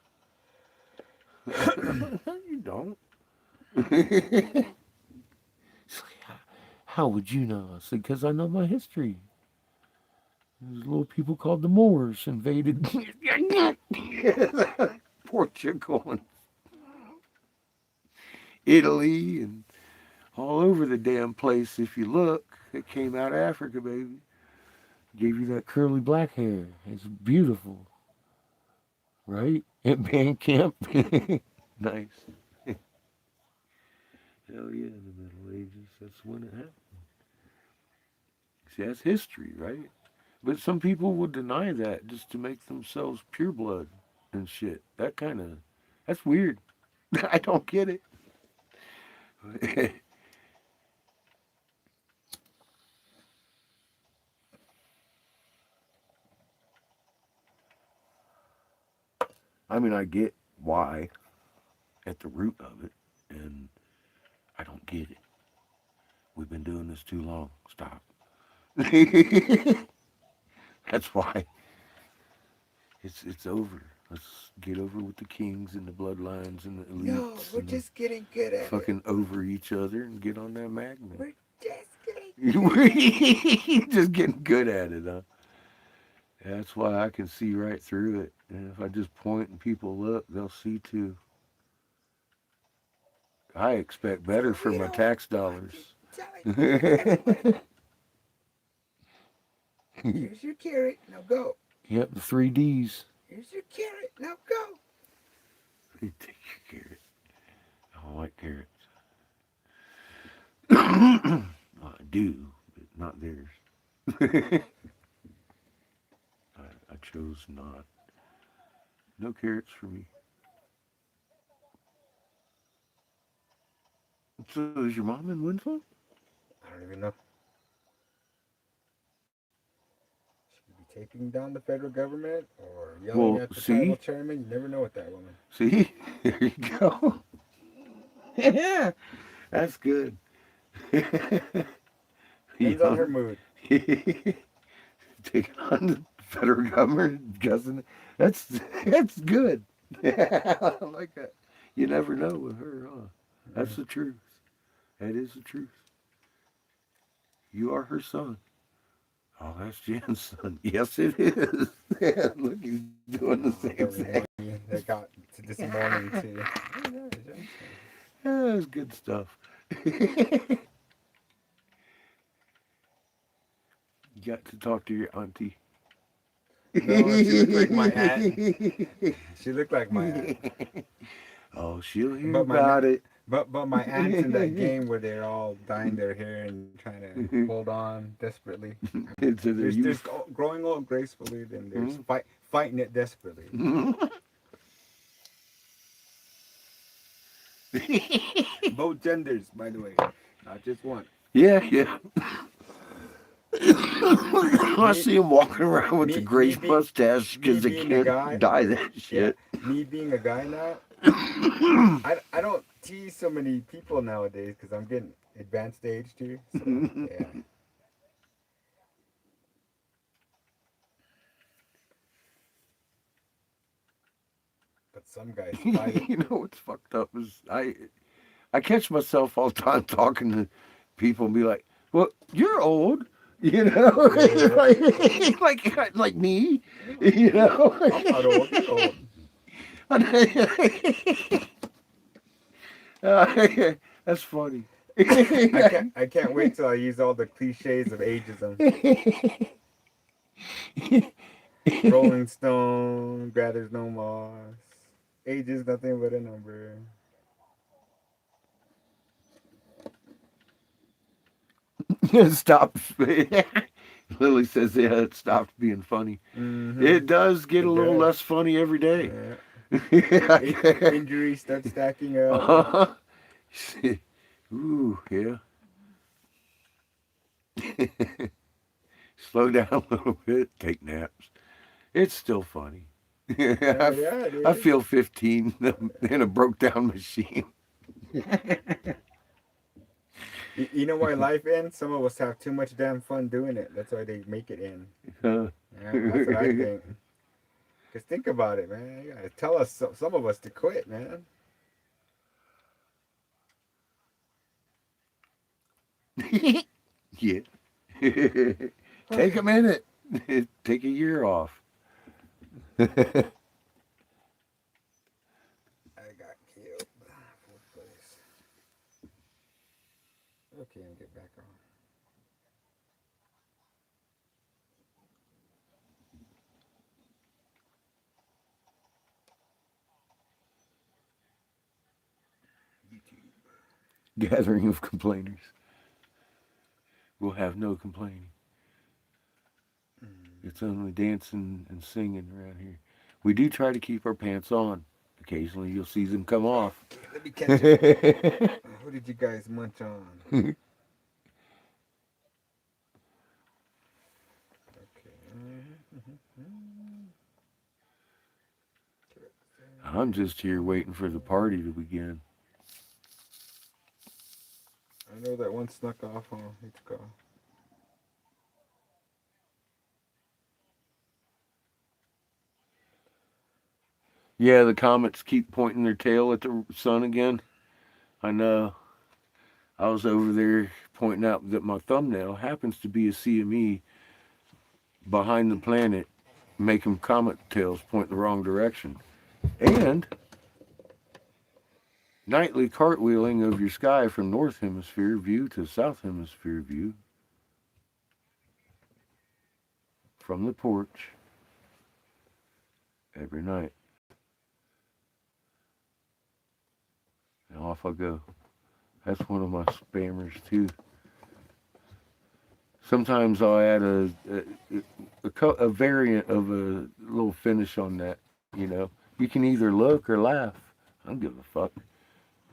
You don't. It's like, how would you know? I said, because I know my history. These little people called the Moors invaded Portugal and Italy and all over the damn place. If you look, it came out of Africa, baby. Gave you that curly black hair. It's beautiful, right? At band camp. Nice. Hell yeah, in the Middle Ages. That's when it happened. See, that's history, right? But some people would deny that just to make themselves pureblood and shit. That's weird. I don't get it. I mean, I get why at the root of it, and I don't get it. We've been doing this too long. Stop. That's why it's over. Let's get over with the kings and the bloodlines and the No, elites we're and just getting good at it. fucking over each other and get on that magnet. We're just getting You're just getting good at it, huh? That's why I can see right through it. And if I just point and people look, they'll see too. I expect better for my tax dollars. Here's your carrot. Now go. Yep, the 3Ds. Here's your carrot. Now go. You take your carrot. I don't like carrots. Well, I do, but not theirs. I chose not. No carrots for me. So is your mom in Winslow? I don't even know. She could be taking down the federal government or yelling Well, at the see? tribal chairman. You never know with that woman. See? There you go. Yeah, that's good. Depends on her mood. Taking on the federal government, guessing that's good. I like that. You never know with her, huh? That's the truth. That is the truth. You are her son. Oh, that's Jan's son. Yes, it is. Look, he's doing the same thing. That got to this morning too. Yeah, that's good stuff. You got to talk to your auntie. No, she looked like my aunt. She looked like my aunt. Oh, she'll hear But my about it. But my aunt's in that game where they're all dyeing their hair and trying to hold on desperately. Into their There's youth. growing old gracefully, then there's fighting it desperately. Both genders, by the way, not just one. Yeah, yeah. I see him walking around with the gray mustache because they being a guy, can't dye that shit. Yeah, me being a guy now, I don't tease so many people nowadays because I'm getting advanced age too. So, yeah. But some guys fight it. You know what's fucked up is I catch myself all the time talking to people and be like, "Well, you're old." You know, Yeah. like me, you know. I'm not old. You're old. That's funny. I can't wait till I use all the cliches of ageism. Rolling Stone, gathers no moss. Age is nothing but a number. Stop. Lily says, "Yeah, it stopped being funny." Mm-hmm. It does get It a little does. less funny every day. Yeah. Injuries start stacking up. Ooh, yeah. Slow down a little bit. Take naps. It's still funny. Yeah, it I is. feel 15 in a broke down machine. You know why life ends? Some of us have too much damn fun doing it. That's why they make it end. Yeah, that's what I think. Because think about it, man. You gotta tell us, some of us, to quit, man. Yeah. Take a minute. Take a year off. I got killed. Fourth place. Okay, I'll get back on. YouTube. Gathering of complainers. We'll have no complaining. It's only dancing and singing around here. We do try to keep our pants on. Occasionally you'll see them come off. Okay, let me catch it. Who did you guys munch on? Okay. I'm just here waiting for the party to begin. I know that one snuck off. Oh, he took off. Yeah, the comets keep pointing their tail at the sun again. I know. I was over there pointing out that my thumbnail happens to be a CME behind the planet, making comet tails point the wrong direction. And nightly cartwheeling of your sky from north hemisphere view to south hemisphere view from the porch every night. And off I go. That's one of my spammers too. Sometimes I'll add a variant of a little finish on that. You know, you can either look or laugh. I don't give a fuck.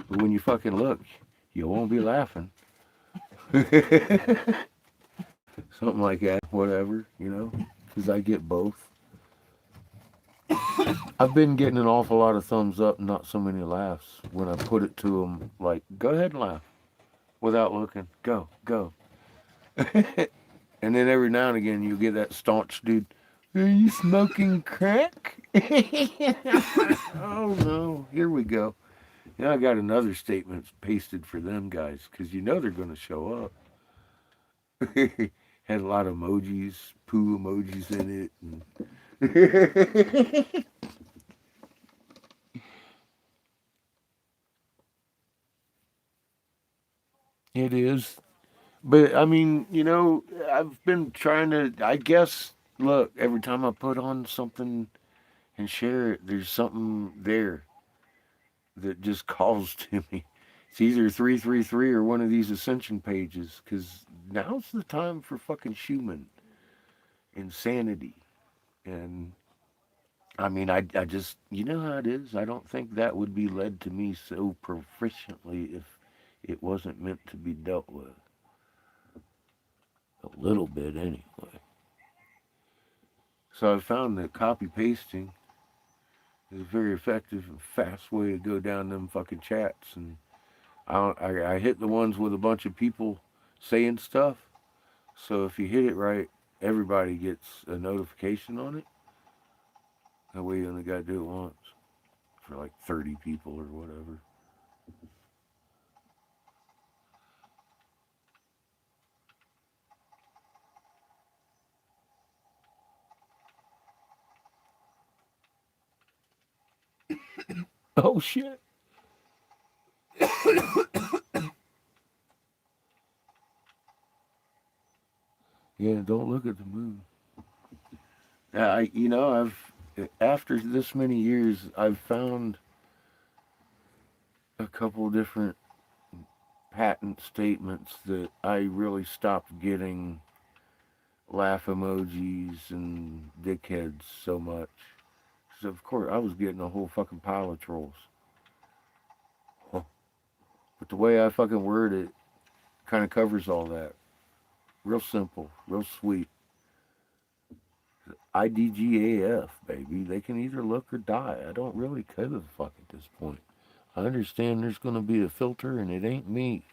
But when you fucking look, you won't be laughing. Something like that, whatever, you know, because I get both. I've been getting an awful lot of thumbs up, not so many laughs when I put it to them, like, go ahead and laugh without looking. Go, go. And then every now and again, you get that staunch dude, are you smoking crack? Oh no, here we go. Now I got another statement pasted for them guys because you know they're going to show up. Had a lot of emojis, poo emojis in it. And it is. But I mean, you know, I've been trying to, I guess, look, every time I put on something and share it, there's something there that just calls to me. It's either 333 or one of these ascension pages because now's the time for fucking Schumann insanity. And I mean, I just, you know how it is. I don't think that would be led to me so proficiently if it wasn't meant to be dealt with. A little bit, anyway. So I found that copy pasting is a very effective and fast way to go down them fucking chats. And I hit the ones with a bunch of people saying stuff. So if you hit it right, everybody gets a notification on it. That way you only got to do it once for like 30 people or whatever. Oh shit. Yeah, don't look at the moon. I've after this many years, I've found a couple different patent statements that I really stopped getting laugh emojis and dickheads so much. So of course I was getting a whole fucking pile of trolls. Huh. But the way I fucking word it kind of covers all that. Real simple, real sweet. IDGAF, baby. They can either look or die. I don't really give a fuck at this point. I understand there's going to be a filter and it ain't me.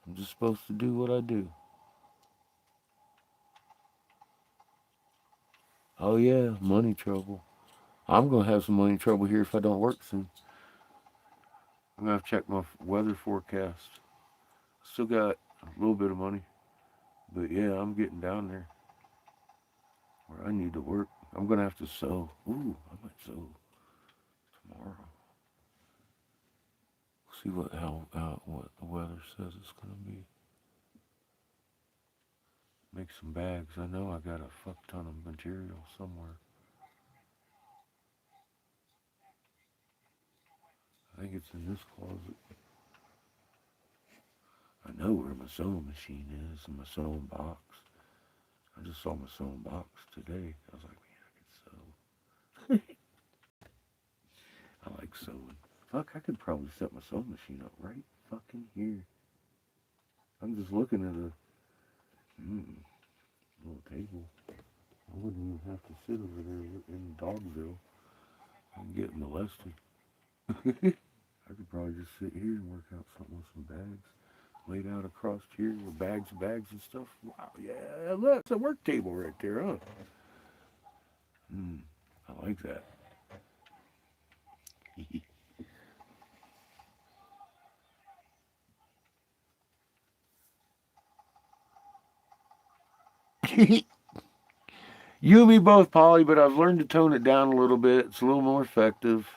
I'm just supposed to do what I do. Oh yeah, money trouble. I'm going to have some money trouble here if I don't work soon. I'm going to have to check my weather forecast. Still got a little bit of money. But yeah, I'm getting down there where I need to work. I'm gonna have to sew. Ooh, I might sew tomorrow. See what the weather says it's gonna be. Make some bags. I know I got a fuck ton of material somewhere. I think it's in this closet. I know where my sewing machine is and my sewing box. I just saw my sewing box today. I was like, man, I could sew. I like sewing. Fuck, I could probably set my sewing machine up right fucking here. I'm just looking at a little table. I wouldn't even have to sit over there in Dogville and get molested. I could probably just sit here and work out something with some bags laid out across here with bags and stuff. Wow, yeah, look, it's a work table right there, huh? I like that. You and me both, Polly, but I've learned to tone it down a little bit. It's a little more effective.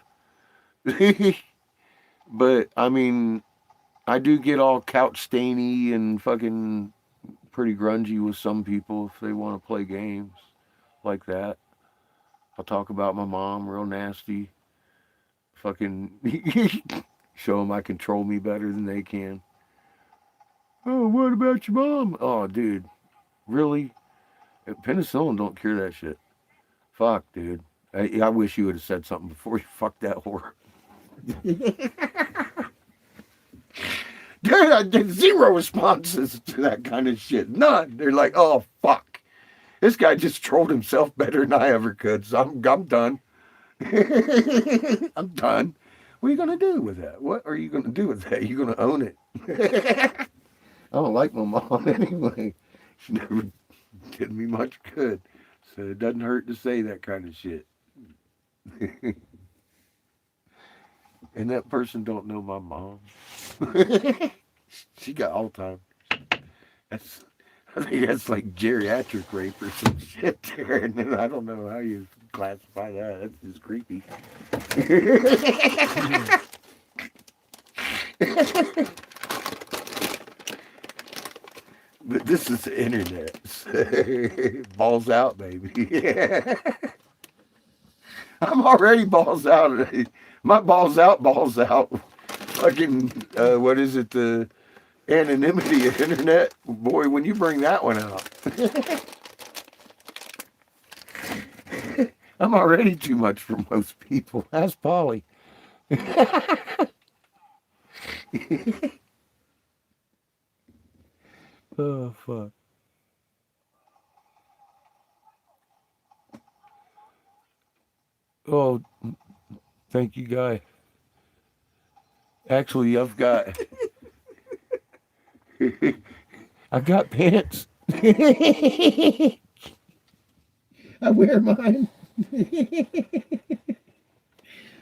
But, I mean, I do get all couch stainy and fucking pretty grungy with some people if they want to play games like that. I'll talk about my mom real nasty. Fucking show them I control me better than they can. Oh, what about your mom? Oh, dude. Really? Penicillin don't cure that shit. Fuck, dude. I wish you would have said something before you fucked that whore. Dude, I did zero responses to that kind of shit. None. They're like, oh, fuck. This guy just trolled himself better than I ever could, so I'm done. I'm done. What are you going to do with that? What are you going to do with that? You're going to own it. I don't like my mom anyway. She never did me much good. So it doesn't hurt to say that kind of shit. And that person don't know my mom. She got Alzheimer's. I think that's like geriatric rape or some shit there. And then I don't know how you classify that. That's just creepy. But this is the internet. Balls out, baby. I'm already balls out. My balls out. Fucking, what is it? The anonymity of internet. Boy, when you bring that one out. I'm already too much for most people. Ask Polly. Oh, fuck. Oh, thank you, guy. Actually, I've got pants. I wear mine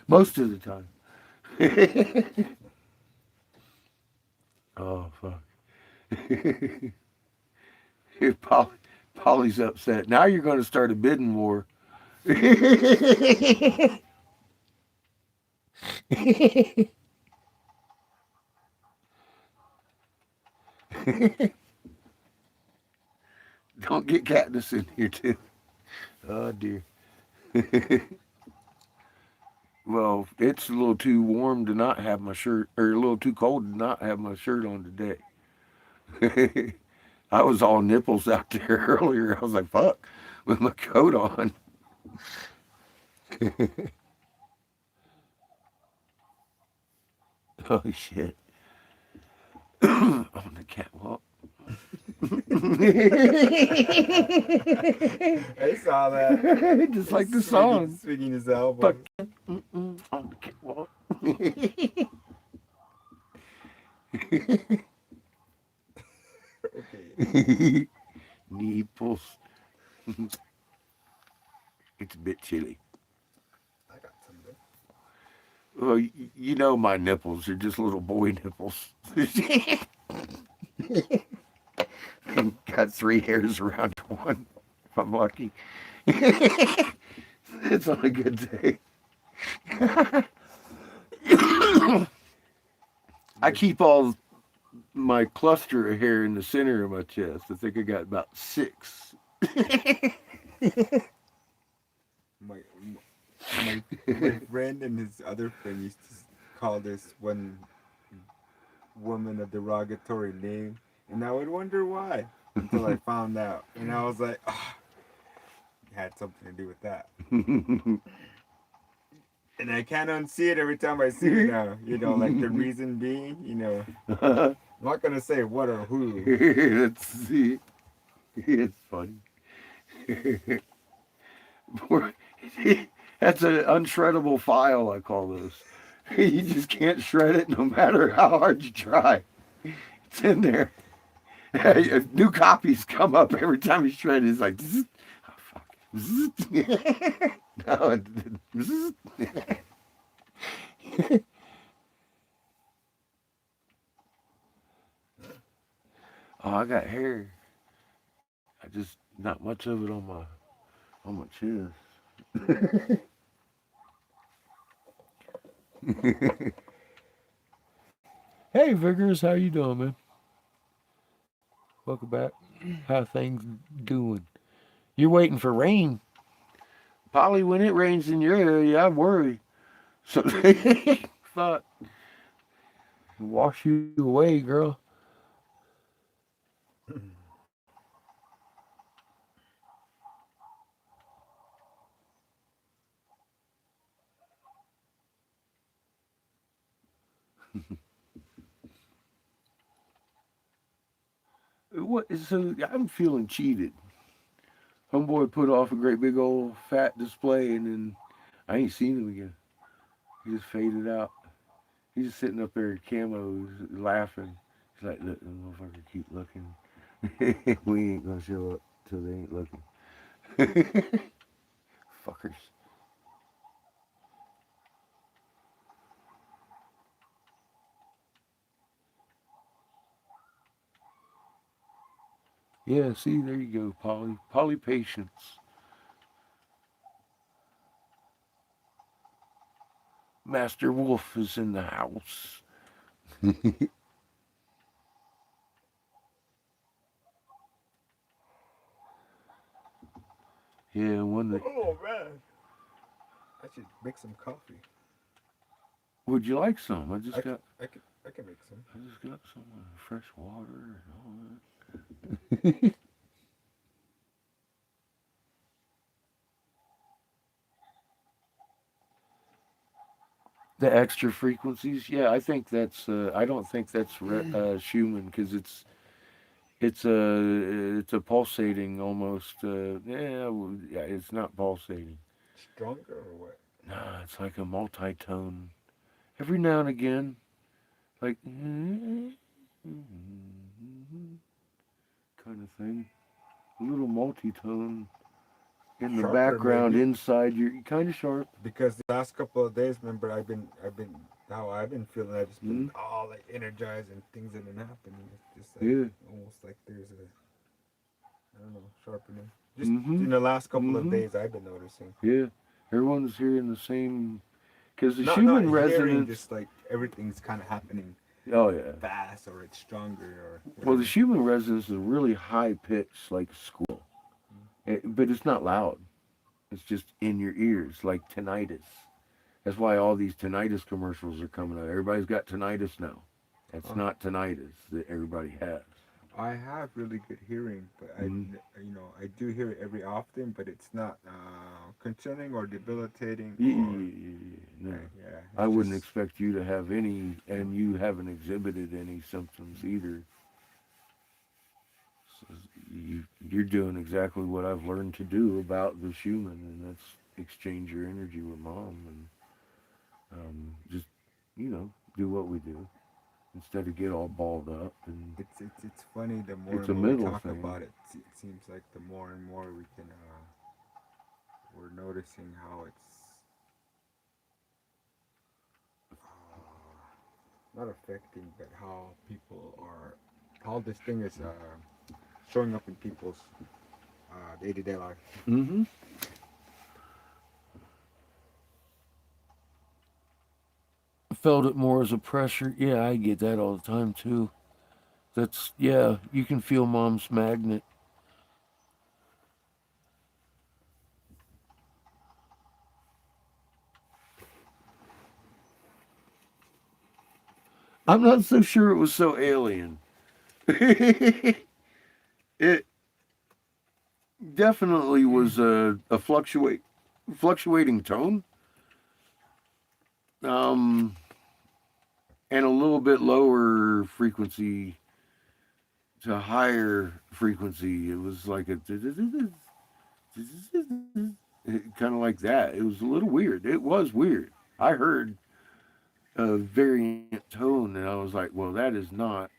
most of the time. Oh, fuck. Polly's upset. Now you're going to start a bidding war. Don't get Katniss in here, too. Oh, dear. Well, it's a little too warm to not have my shirt, or a little too cold to not have my shirt on today. I was all nipples out there earlier. I was like, fuck, with my coat on. Oh, shit. On the catwalk. I saw that. Just like the song. Swinging his elbow. Fuck. On the catwalk. Okay. Nipples. It's a bit chilly. I got some there. Well, you know my nipples are just little boy nipples. Got 3 hairs around one, if I'm lucky. It's on a good day. I keep all my cluster of hair in the center of my chest. I think I got about 6. My my friend and his other friend used to call this one woman a derogatory name, and I would wonder why until I found out, and I was like, oh, it had something to do with that, and I can't unsee it every time I see it now. You know, like the reason being, you know, I'm not gonna say what or who. Let's see. It's funny. That's an unshreddable file, I call this. You just can't shred it no matter how hard you try. It's in there. New copies come up every time you shred it. It's like, zzz, oh, fuck. Zzz. No, zzz. Oh, I got hair. I just not much of it on my chest. Hey, Vigorous, how you doing, man? Welcome back. How things doing? You're waiting for rain. Polly, when it rains in your area, I worry. So, fuck. Wash you away, girl. What? So I'm feeling cheated. Homeboy put off a great big old fat display, and then I ain't seen him again. He just faded out. He's just sitting up there in camo, laughing. He's like, "Look, the motherfucker keep looking. We ain't gonna show up till they ain't looking." Fuckers. Yeah, see, there you go, Polly. Polly patience. Master Wolf is in the house. Yeah, one that. Oh man, I should make some coffee. Would you like some? I can make some. I just got some fresh water and all that. The extra frequencies, yeah, I think that's. I don't think that's Schumann because it's a pulsating almost. Yeah, it's not pulsating. Stronger or what? Nah, it's like a multi-tone. Every now and again, like kind of thing. A little multi-tone in the Sharper background maybe. inside. You're kind of sharp. Because the last couple of days, remember, how I've been feeling. I've just been Mm, all like energized and things have been happening. It's just like yeah. almost like there's a, I don't know, sharpening. Just Mm-hmm. in the last couple of Mm-hmm. days, I've been noticing. Yeah. Everyone's hearing the same. Because the Not Schumann hearing, resonance. just like everything's kind of happening Oh yeah. fast or it's stronger or Well, the whatever. Schumann resonance is a really high pitch, like squeal, but it's not loud. It's just in your ears, like tinnitus. That's why all these tinnitus commercials are coming out. Everybody's got tinnitus now. That's Huh. not tinnitus that everybody has. I have really good hearing, but Mm-hmm. I do hear it every often, but it's not concerning or debilitating Yeah, or no. yeah, I it's wouldn't just expect you to have any, and you haven't exhibited any symptoms either. So you're doing exactly what I've learned to do about the Schumann, and that's exchange your energy with mom and just, do what we do instead of get all balled up. And it's funny. The more it's and a more we mental talk thing. about it, it seems like the more and more we can we're noticing how it's not affecting, but how people are how this thing is showing up in people's day-to-day life. Mm-hmm. Felt it more as a pressure. Yeah, I get that all the time too. That's yeah. You can feel mom's magnet. I'm not so sure it was so alien. It definitely was a fluctuating tone, um, and a little bit lower frequency to higher frequency. It was like a kind of like that. It was a little weird. It was weird. I heard a variant tone, and I was like, well, that is not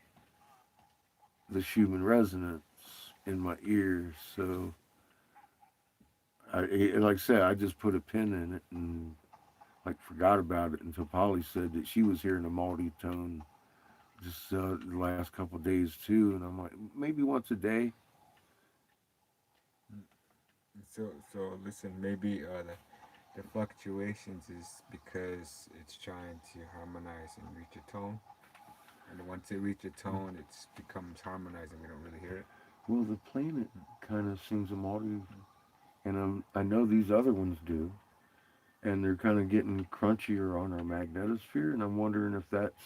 the Schumann resonance in my ear. So, like I said, I just put a pin in it and like forgot about it until Polly said that she was hearing a multi-tone just the last couple of days too, and I'm like, maybe once a day. So listen, maybe the fluctuations is because it's trying to harmonize and reach a tone, and once it reaches a tone, it becomes harmonized, and we don't really hear it. Well, the planet kind of sings a multi, and I know these other ones do, and they're kind of getting crunchier on our magnetosphere, and I'm wondering if that's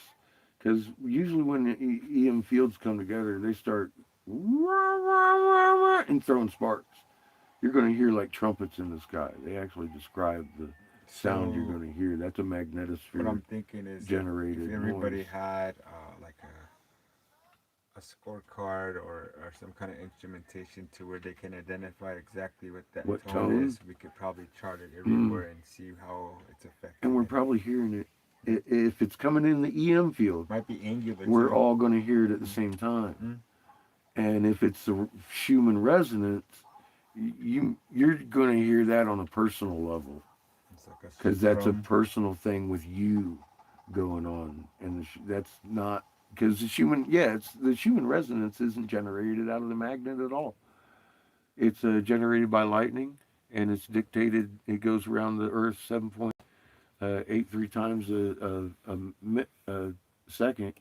because usually when EM fields come together, they start and throwing sparks. You're going to hear like trumpets in the sky. They actually describe the sound you're So going to hear. That's a what magnetosphere I'm thinking is if generated everybody noise. had like a scorecard or some kind of instrumentation to where they can identify exactly what that What tone tone? is, we could probably chart it Mm. everywhere and see how it's And affecting we're it. probably hearing it. If it's coming in the EM field, Might be angular we're too. all going to hear it at the Mm. same time. Mm. And if it's the Schumann resonance, you're going to hear that on a personal level It's like a because that's a strum. personal thing with you going on, and that's not because the Schumann. Yeah, it's the Schumann resonance isn't generated out of the magnet at all. It's generated by lightning, and it's dictated. It goes around the Earth 7.83 times a second.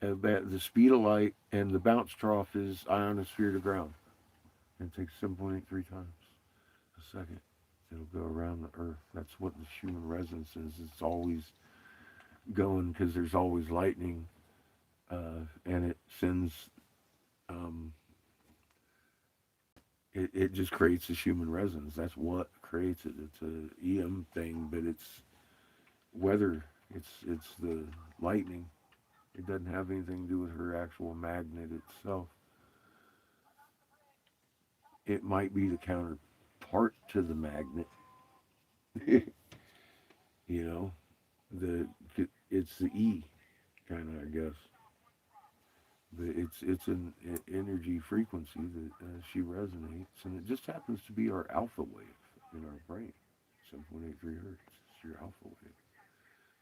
The speed of light and the bounce trough is ionosphere to ground. It takes 7.83 times a second. It'll go around the Earth. That's what the Schumann resonance is. It's always going because there's always lightning, and it sends. Um, it just creates a Schumann resonance. That's what creates it. It's a EM thing, but it's weather. It's the lightning. It doesn't have anything to do with her actual magnet itself. It might be the counterpart to the magnet. you know, the it's the E kind of, I guess. But it's an energy frequency that she resonates, and it just happens to be our alpha wave in our brain, 7.83 hertz. It's your alpha wave.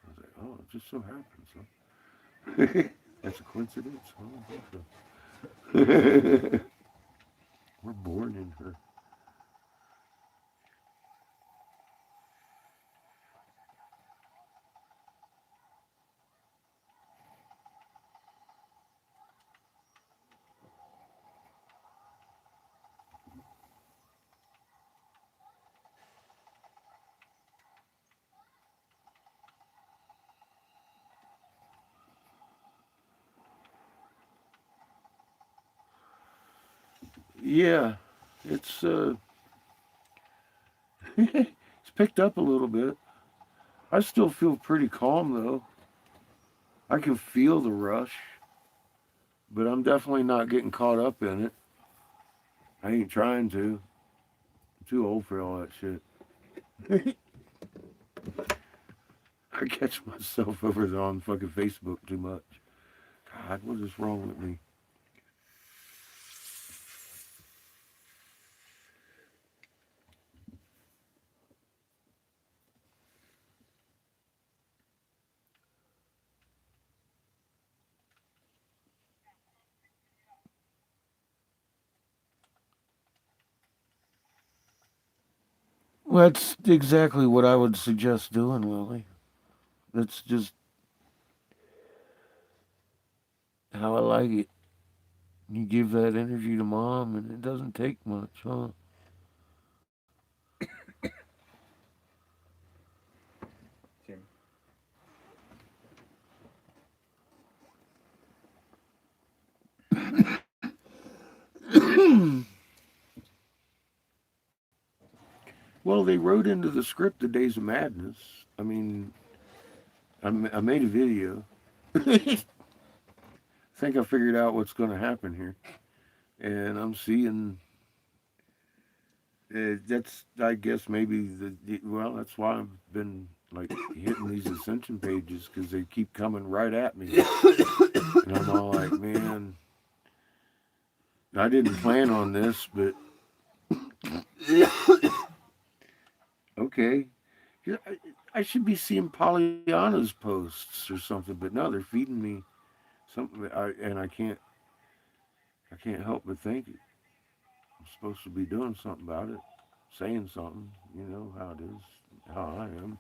I was like, oh, it just so happens, huh? That's a coincidence. I don't think so. We're born in her. Yeah, it's it's picked up a little bit. I still feel pretty calm though. I can feel the rush, but I'm definitely not getting caught up in it. I ain't trying to. I'm too old for all that shit. I catch myself over there on fucking Facebook too much. God, what is wrong with me? That's exactly what I would suggest doing, Willie. That's just how I like it. You give that energy to mom, and it doesn't take much, huh? Jim. Well, they wrote into the script the Days of Madness. I mean, I made a video. I think I figured out what's going to happen here, and I'm seeing. That's, I guess, maybe well. That's why I've been like hitting these ascension pages because they keep coming right at me, and I'm all like, man, I didn't plan on this, but okay. Yeah, I should be seeing Pollyanna's posts or something, but no, they're feeding me something, and I can't help but think I'm supposed to be doing something about it, saying something. You know how it is, how I am.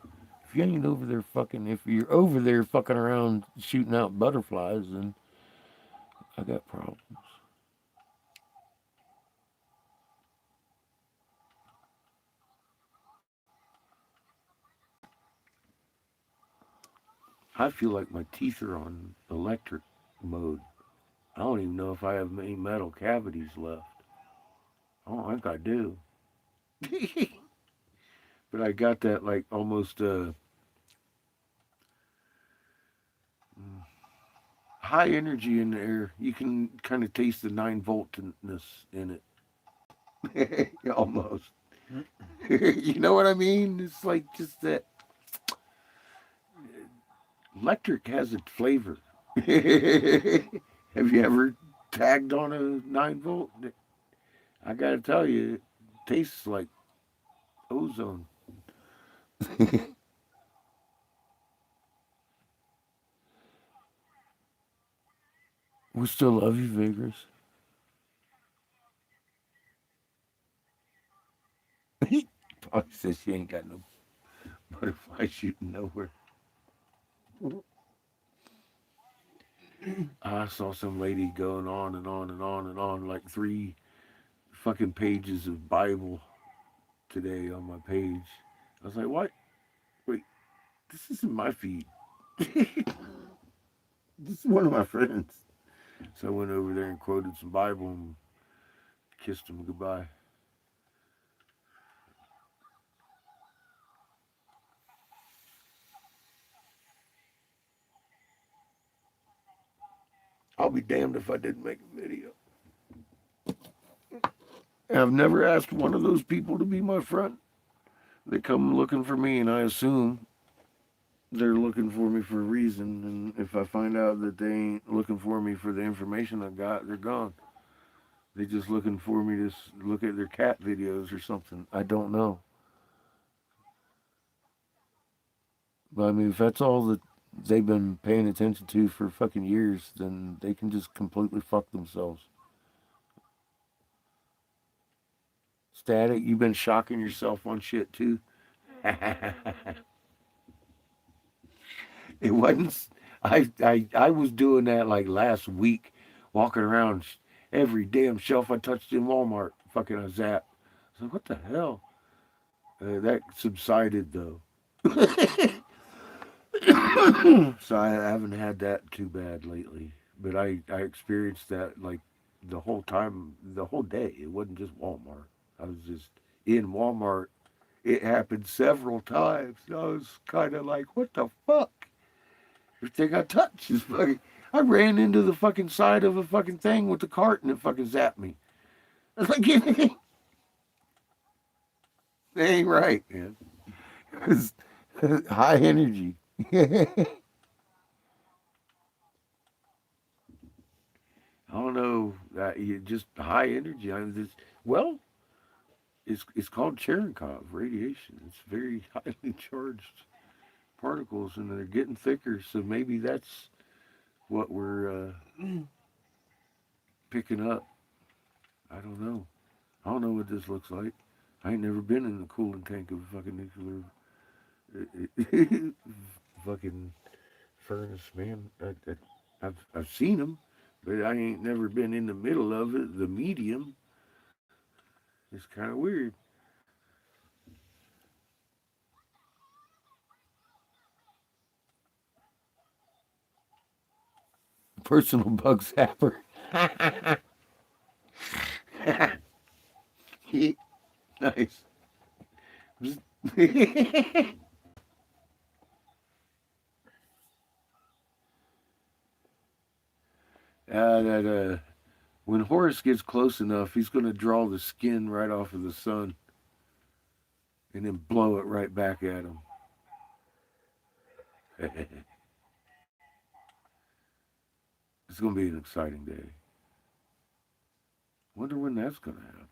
If you ain't over there fucking, if you're over there fucking around shooting out butterflies, then I got problems. I feel like my teeth are on electric mode. I don't even know if I have any metal cavities left. I don't think I do. But I got that like almost high energy in the air. You can kind of taste the 9 voltness in it. Almost. You know what I mean? It's like just that electric has a flavor. Have you ever tagged on a 9 volt? I gotta tell you, it tastes like ozone. We still love you, Vigorous. Polly says she ain't got no butterfly shooting nowhere. I saw some lady going on and on and on and on, like 3 fucking pages of Bible today on my page. I was like, what? Wait, this isn't my feed. This is one of my friends. So I went over there and quoted some Bible and kissed him goodbye. I'll be damned if I didn't make a video. I've never asked one of those people to be my friend. They come looking for me, and I assume they're looking for me for a reason. And if I find out that they ain't looking for me for the information I got, they're gone. They just looking for me to look at their cat videos or something. I don't know. But I mean, if that's all that they've been paying attention to for fucking years, then they can just completely fuck themselves. Static, you've been shocking yourself on shit too. It wasn't. I was doing that like last week, walking around every damn shelf I touched in Walmart. Fucking a zap. I was like, what the hell? That subsided though. So I haven't had that too bad lately. But I experienced that like the whole time, the whole day. It wasn't just Walmart. I was just in Walmart. It happened several times. I was kind of like, what the fuck? Everything I touch is fucking. I ran into the fucking side of a fucking thing with the cart and it fucking zapped me. I was like, it ain't right, man. It's high energy. I don't know. Just high energy. Well, it's called Cherenkov radiation. It's very highly charged particles, and they're getting thicker. So maybe that's what we're picking up. I don't know. I don't know what this looks like. I ain't never been in the cooling tank of a fucking nuclear fucking furnace, man. I've seen them, but I ain't never been in the middle of it. The medium is kind of weird. Personal bug zapper. Nice. That when Horace gets close enough, he's going to draw the skin right off of the sun and then blow it right back at him. It's going to be an exciting day. Wonder when that's going to happen.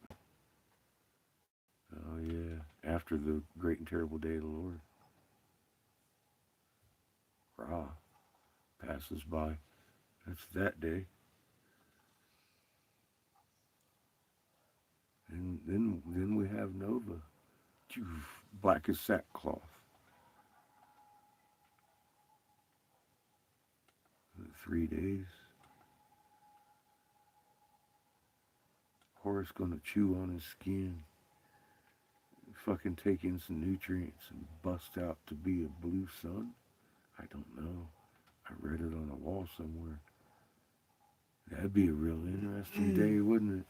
Oh yeah, after the great and terrible day of the Lord. Ra passes by. That's that day. And then we have Nova. Black as sackcloth. 3 days. Horace gonna chew on his skin, fucking take in some nutrients and bust out to be a blue sun? I don't know. I read it on a wall somewhere. That'd be a real interesting day, wouldn't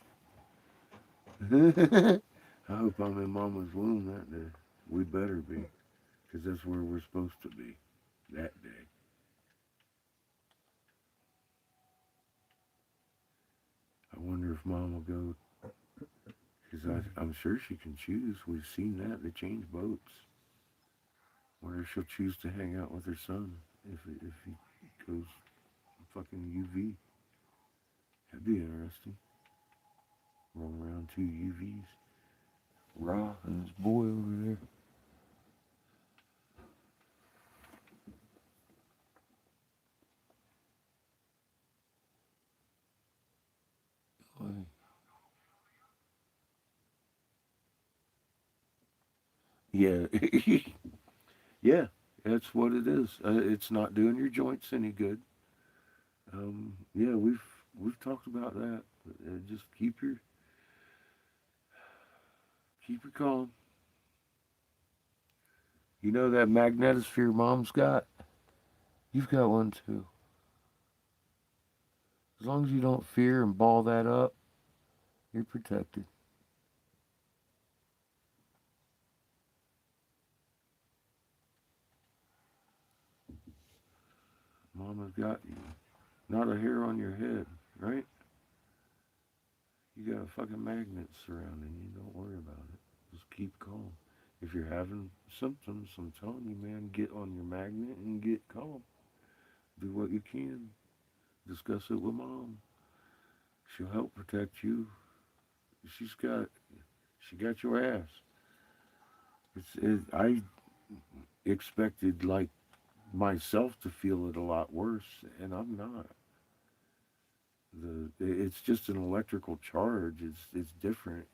it? I hope I'm in Mama's womb that day. We better be, because that's where we're supposed to be that day. I wonder if Mom will go, because I'm sure she can choose. We've seen that. They change boats. Wonder if she'll choose to hang out with her son if he goes fucking UV. That'd be interesting. Roll around two UVs. Ra and his boy over there. Yeah, yeah, that's what it is. It's not doing your joints any good. Yeah, we've talked about that. Just keep your calm. You know that magnetosphere Mom's got. You've got one too. As long as you don't fear and ball that up, you're protected. Mama's got you. Not a hair on your head, right? You got a fucking magnet surrounding you. Don't worry about it. Just keep calm. If you're having symptoms, I'm telling you, man, get on your magnet and get calm. Do what you can. Discuss it with Mom. She'll help protect you. She's got, she got your ass. I expected like myself to feel it a lot worse, and I'm not. It's just an electrical charge. It's different.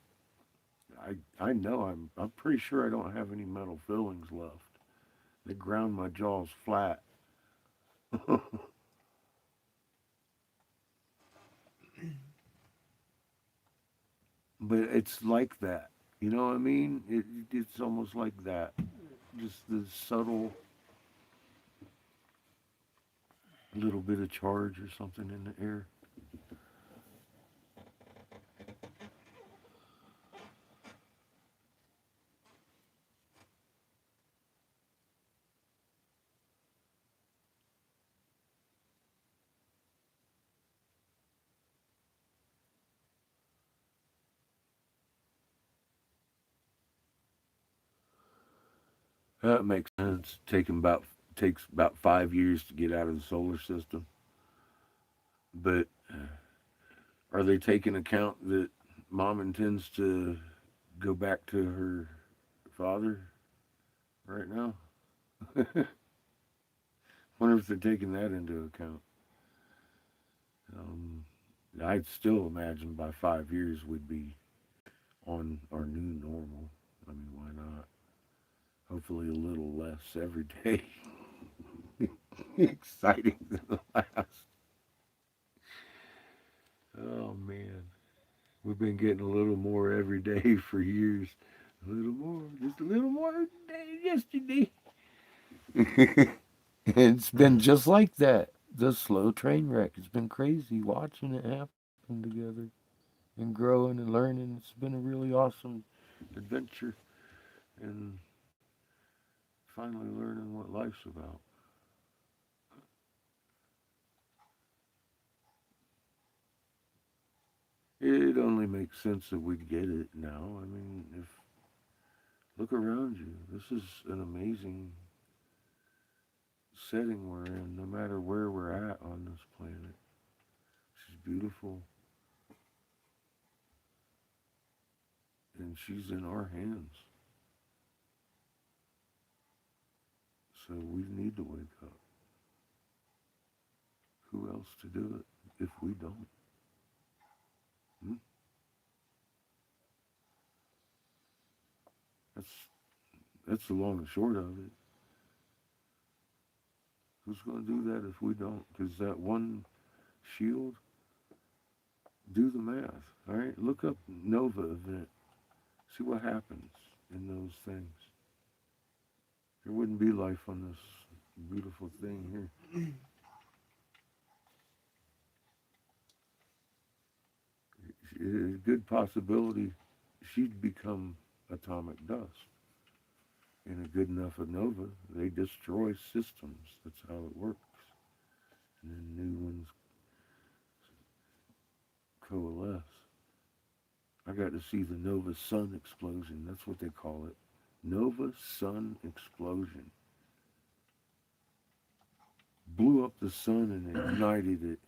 I know I'm pretty sure I don't have any metal fillings left. They ground my jaws flat. But it's like that. You know what I mean? It's almost like that. Just the subtle little bit of charge or something in the air. That makes sense. Takes about 5 years to get out of the solar system. But are they taking account that Mom intends to go back to her father right now? Wonder if they're taking that into account. Um, I'd still imagine by 5 years we'd be on our new normal. I mean, why not? Hopefully, a little less every day. Exciting than the last. Oh man, we've been getting a little more every day for years. A little more, just a little more day yesterday. It's been just like that. The slow train wreck. It's been crazy watching it happen together and growing and learning. It's been a really awesome adventure and finally learning what life's about. It only makes sense that we get it now. I mean, if look around you, this is an amazing setting we're in, no matter where we're at on this planet. She's beautiful, and she's in our hands. So we need to wake up. Who else to do it if we don't? Hmm? That's that's the long and short of it. Who's going to do that if we don't? Because that one shield, do the math. All right, look up Nova event. See what happens in those things. There wouldn't be life on this beautiful thing here. A good possibility she'd become atomic dust. In a good enough a nova, they destroy systems. That's how it works. And then new ones coalesce. I got to see the nova sun explosion. That's what they call it. Nova sun explosion. Blew up the sun and ignited it.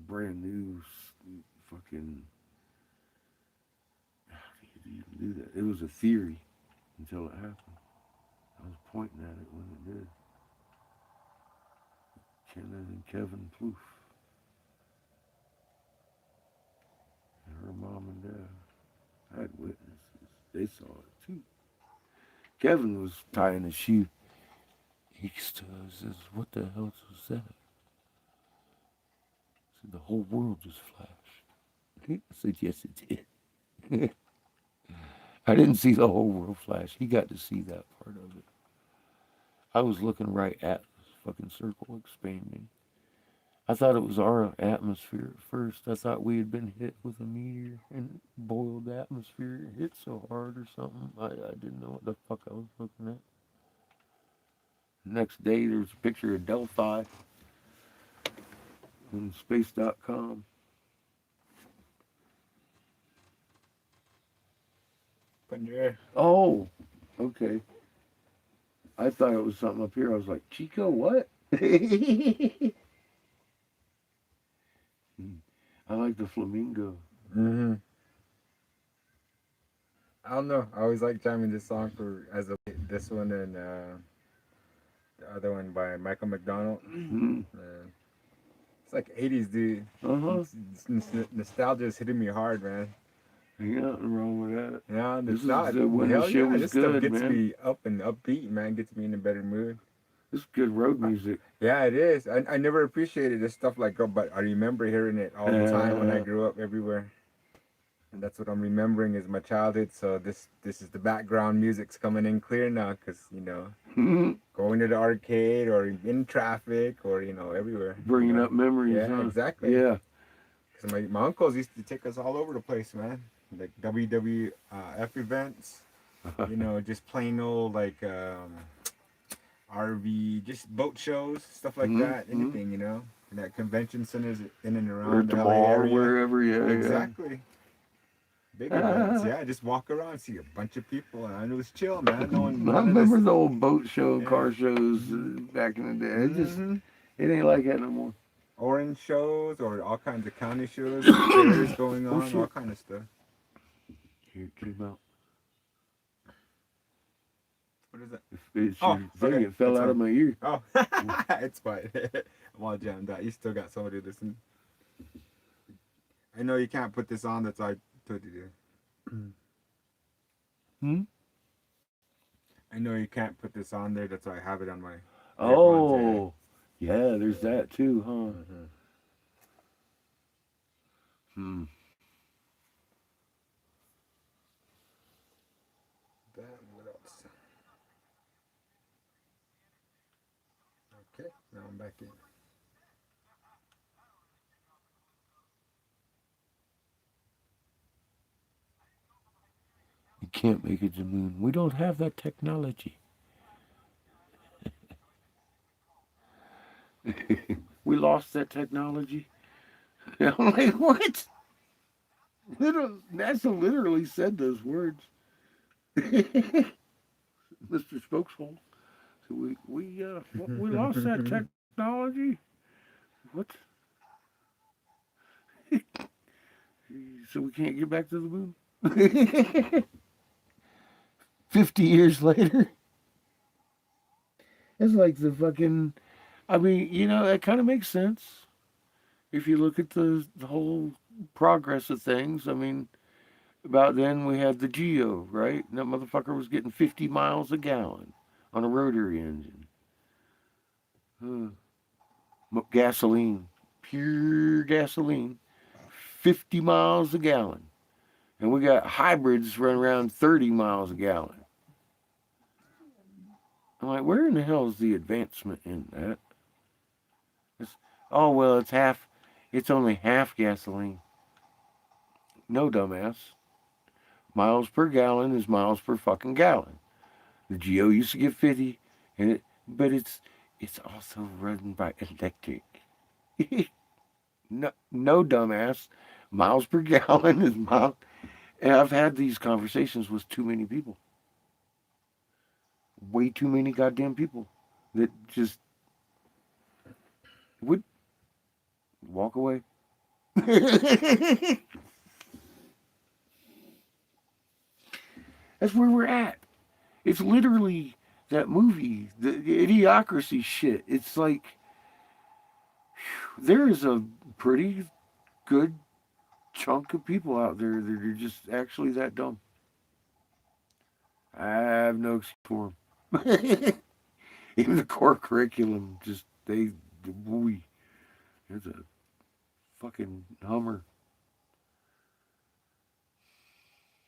Brand new fucking. How do you even do that? It was a theory until it happened. I was pointing at it when it did. Kenneth and Kevin Plouffe. And her mom and dad. I had witnesses. They saw it too. Kevin was tying a shoe. He says, "What the hell was that?" I said, "The whole world just flashed." I said, "Yes, it did." I didn't see the whole world flash. He got to see that part of it. I was looking right at this fucking circle expanding. I thought it was our atmosphere at first. I thought we had been hit with a meteor and boiled the atmosphere. It hit so hard or something. I didn't know what the fuck I was looking at. Next day, there's a picture of Delphi on space.com. Oh, okay. I thought it was something up here. I was like, Chico, what? I like the flamingo. Mm-hmm. I don't know. I always like jamming this song for as a this one and the other one by Michael McDonald. Mm. It's like 80s, dude. Uh-huh. Nostalgia is hitting me hard, man. Ain't nothing wrong with that. Yeah, This it's is not. when the Hell shit yeah, was this stuff good, gets man. me up and upbeat, man. Gets me in a better mood. This is good road music. Yeah, it is. I never appreciated this stuff like, but I remember hearing it all the time when I grew up everywhere. And that's what I'm remembering is my childhood. So this is the background music's coming in clear now, cause going to the arcade or in traffic or everywhere. Bringing up memories, Yeah, huh? exactly. Yeah. Cause my uncles used to take us all over the place, man. Like WWF events. Just plain old like RV, just boat shows, stuff like that. Anything, And that convention centers in and Or around at the LA mall, area. wherever, yeah. Exactly. Big events, yeah. Just walk around, see a bunch of people, and it was chill, man. No one. I remember the old boat show, Yeah. car shows back in the day. It ain't like that no more. Orange shows or all kinds of county shows, fairs going Oh, on, shit. all kind of stuff. Here it came out. What is that? It's Oh, your thing. okay. It fell That's out of my ear. Oh, it's fine. I'm all jammed out. You still got somebody to listen. I know you can't put this on that's like Told you, dude. Hmm? I know you can't put this on there. That's why I have it on my earphones here. Oh, yeah, there's that too, huh? Mm-hmm. Hmm. Then what else? Okay, now I'm back in. You can't make it to the moon. We don't have that technology. We lost that technology. I'm like, what? NASA literally said those words. Mr. Spokeshole. So we lost that technology. What? So we can't get back to the moon? 50 years later? It's like the fucking. I mean, that kind of makes sense. If you look at the whole progress of things, I mean, about then we had the Geo, right? And that motherfucker was getting 50 miles a gallon on a rotary engine. Huh. Gasoline, pure gasoline, 50 miles a gallon. And we got hybrids run around 30 miles a gallon. I'm like, where in the hell is the advancement in that? It's, oh, well, it's only half gasoline. No, dumbass. Miles per gallon is miles per fucking gallon. The Geo used to get 50, but it's also run by electric. No, dumbass. Miles per gallon is miles. And I've had these conversations with too many people. Way too many goddamn people that just would walk away. That's where we're at. It's literally that movie, the idiocracy shit. It's like there is a pretty good chunk of people out there that are just actually that dumb. I have no excuse for them. Even the core curriculum, just we. It's a fucking Hummer.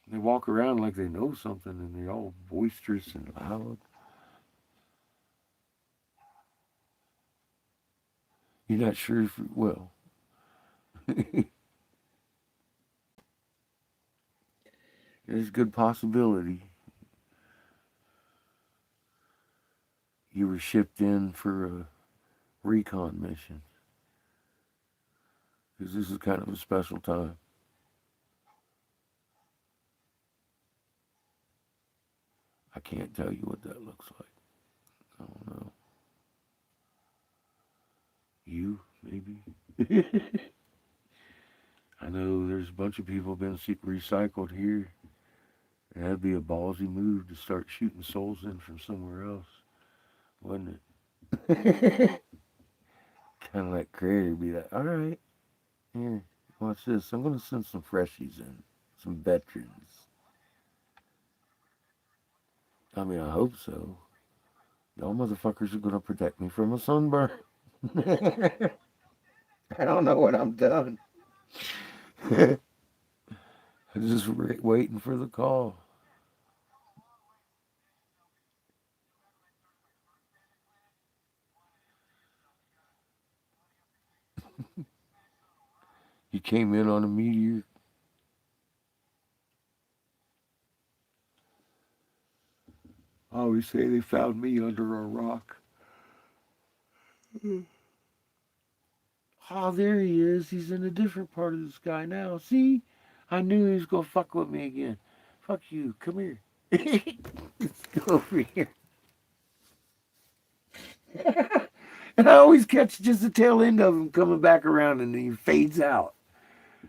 They walk around like they know something, and they're all boisterous and loud. You're not sure if well. There's a good possibility you were shipped in for a recon mission, because this is kind of a special time. I can't tell you what that looks like. I don't know. You, maybe? I know there's a bunch of people been recycled here. That'd be a ballsy move to start shooting souls in from somewhere else, wouldn't it? Kind of like Creator be like, all right, here, watch this. I'm going to send some freshies in, some veterans. I mean, I hope so. Y'all motherfuckers are going to protect me from a sunburn. I don't know what I'm doing. I'm just waiting for the call. He came in on a meteor. I always say they found me under a rock. Oh, there he is. He's in a different part of the sky now. See? I knew he was going to fuck with me again. Fuck you. Come here. Let's go over here. And I always catch just the tail end of him coming back around and he fades out.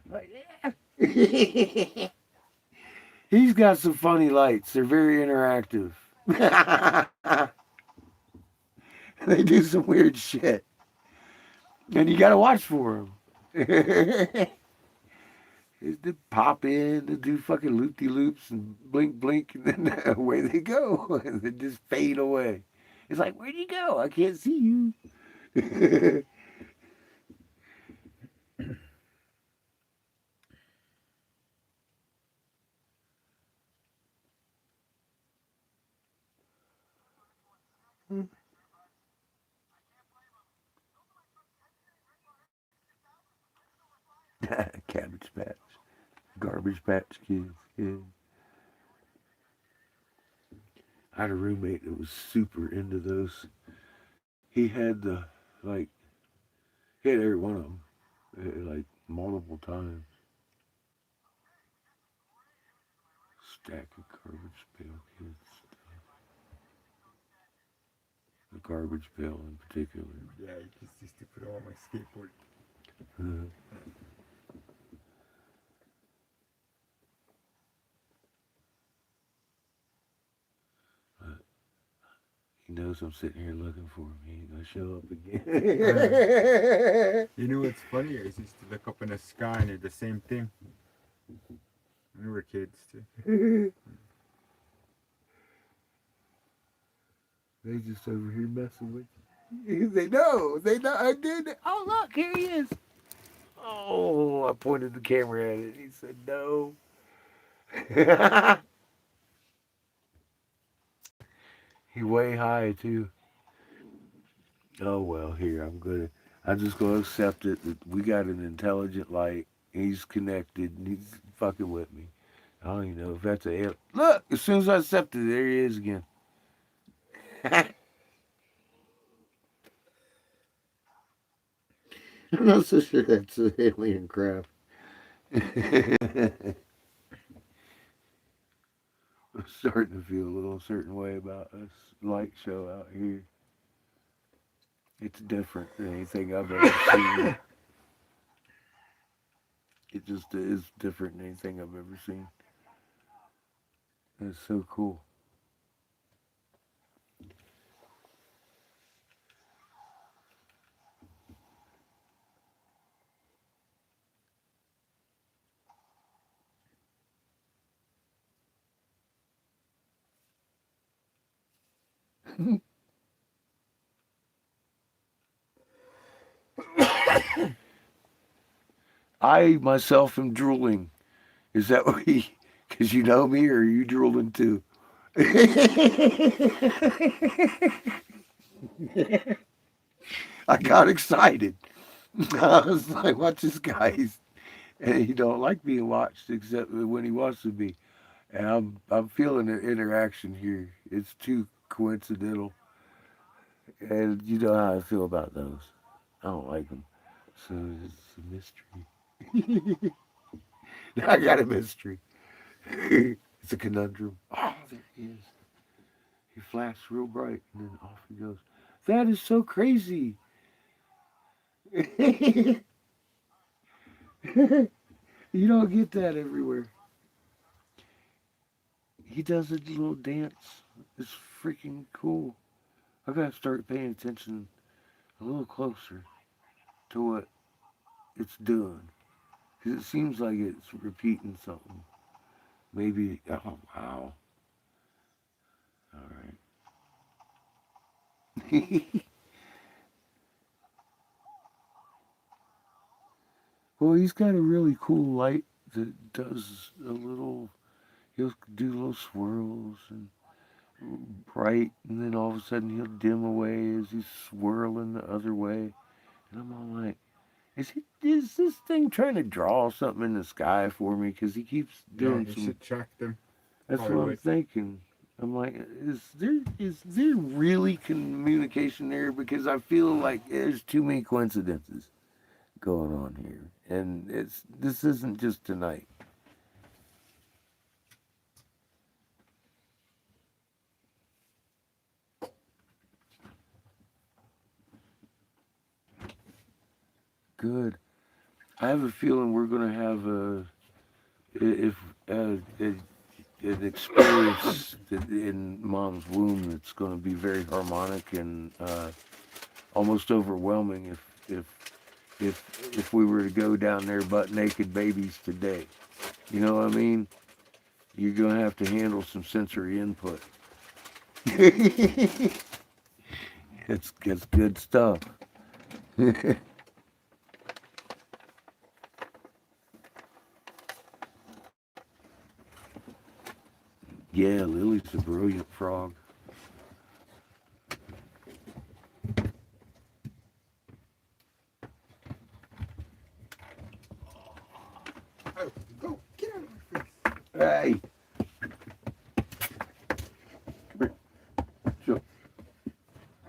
Like, yeah. He's got some funny lights. They're very interactive. They do some weird shit. And you got to watch for them. is to pop in to do fucking loop-de-loops and blink, blink, and then away they go. And they just fade away. It's like, where'd you go? I can't see you. Cabbage Patch. Garbage Patch Kids. Yeah. I had a roommate that was super into those. He had like, he had every one of them, like multiple times. Stack of Garbage Pail Kids. The Garbage Pail in particular. Yeah, I just used to put it on my skateboard. Uh, he knows I'm sitting here looking for him. He ain't gonna show up again. You know what's funny? I used to look up in the sky and it's the same thing. We were kids too. They just over here messing with you. They know. They know. I did it. Oh, look, here he is. Oh, I pointed the camera at it. He said no. He way high too. Oh well, here I'm just gonna accept it that we got an intelligent light. He's connected. And he's fucking with me. I don't even know if that's a alien. Look, as soon as I accept it, there he is again. I'm not so sure that's an alien crap. I'm starting to feel a little certain way about this light show out here. It's different than anything I've ever seen. It just is different than anything I've ever seen. It's so cool. I myself am drooling. Is that what he? Because you know me, or are you drooling too? I got excited. I was like, "Watch this, guys!" And he don't like being watched except when he wants to be. And I'm feeling an interaction here. It's too coincidental, and you know how I feel about those. I don't like them, so it's a mystery. I got a mystery. It's a conundrum. Oh, there he is. He flashed real bright, and then off he goes. That is so crazy. You don't get that everywhere. He does a little dance. It's freaking cool. I gotta start paying attention a little closer to what it's doing. Because it seems like it's repeating something. Maybe, oh wow. Alright. Well, he's got a really cool light that does a little, he'll do little swirls and bright, and then all of a sudden he'll dim away as he's swirling the other way. And I'm all like, is this thing trying to draw something in the sky for me? Because he keeps Yeah, doing you some. should track them. That's Probably what I'm would. thinking. I'm like, is there really communication there? Because I feel like there's too many coincidences going on here, and this isn't just tonight. Good. I have a feeling we're gonna have if an experience in mom's womb that's going to be very harmonic and almost overwhelming if if we were to go down there butt naked babies today. You know what I mean? You're gonna have to handle some sensory input. It's good stuff. Yeah, Lily's a brilliant frog. Oh, go get out of my face. Hey, come here. Sure.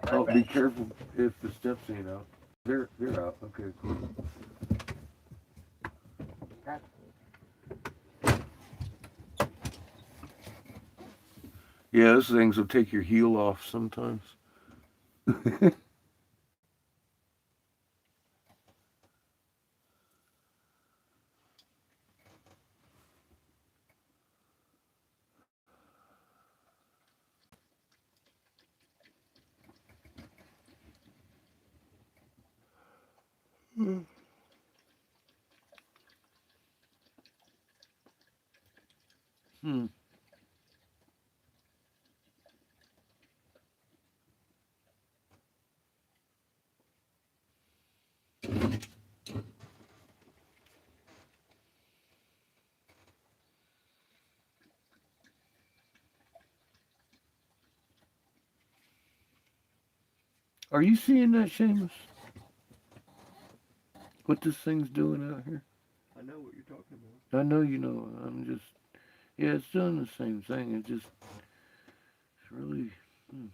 Right Oh, back. be careful if the steps ain't out. They're out. Okay, cool. Yeah, those things will take your heel off sometimes. Hmm. Are you seeing that, Seamus? What this thing's doing out here? I know what you're talking about. I know you know. I'm just, yeah, it's doing the same thing. It's really. Hmm.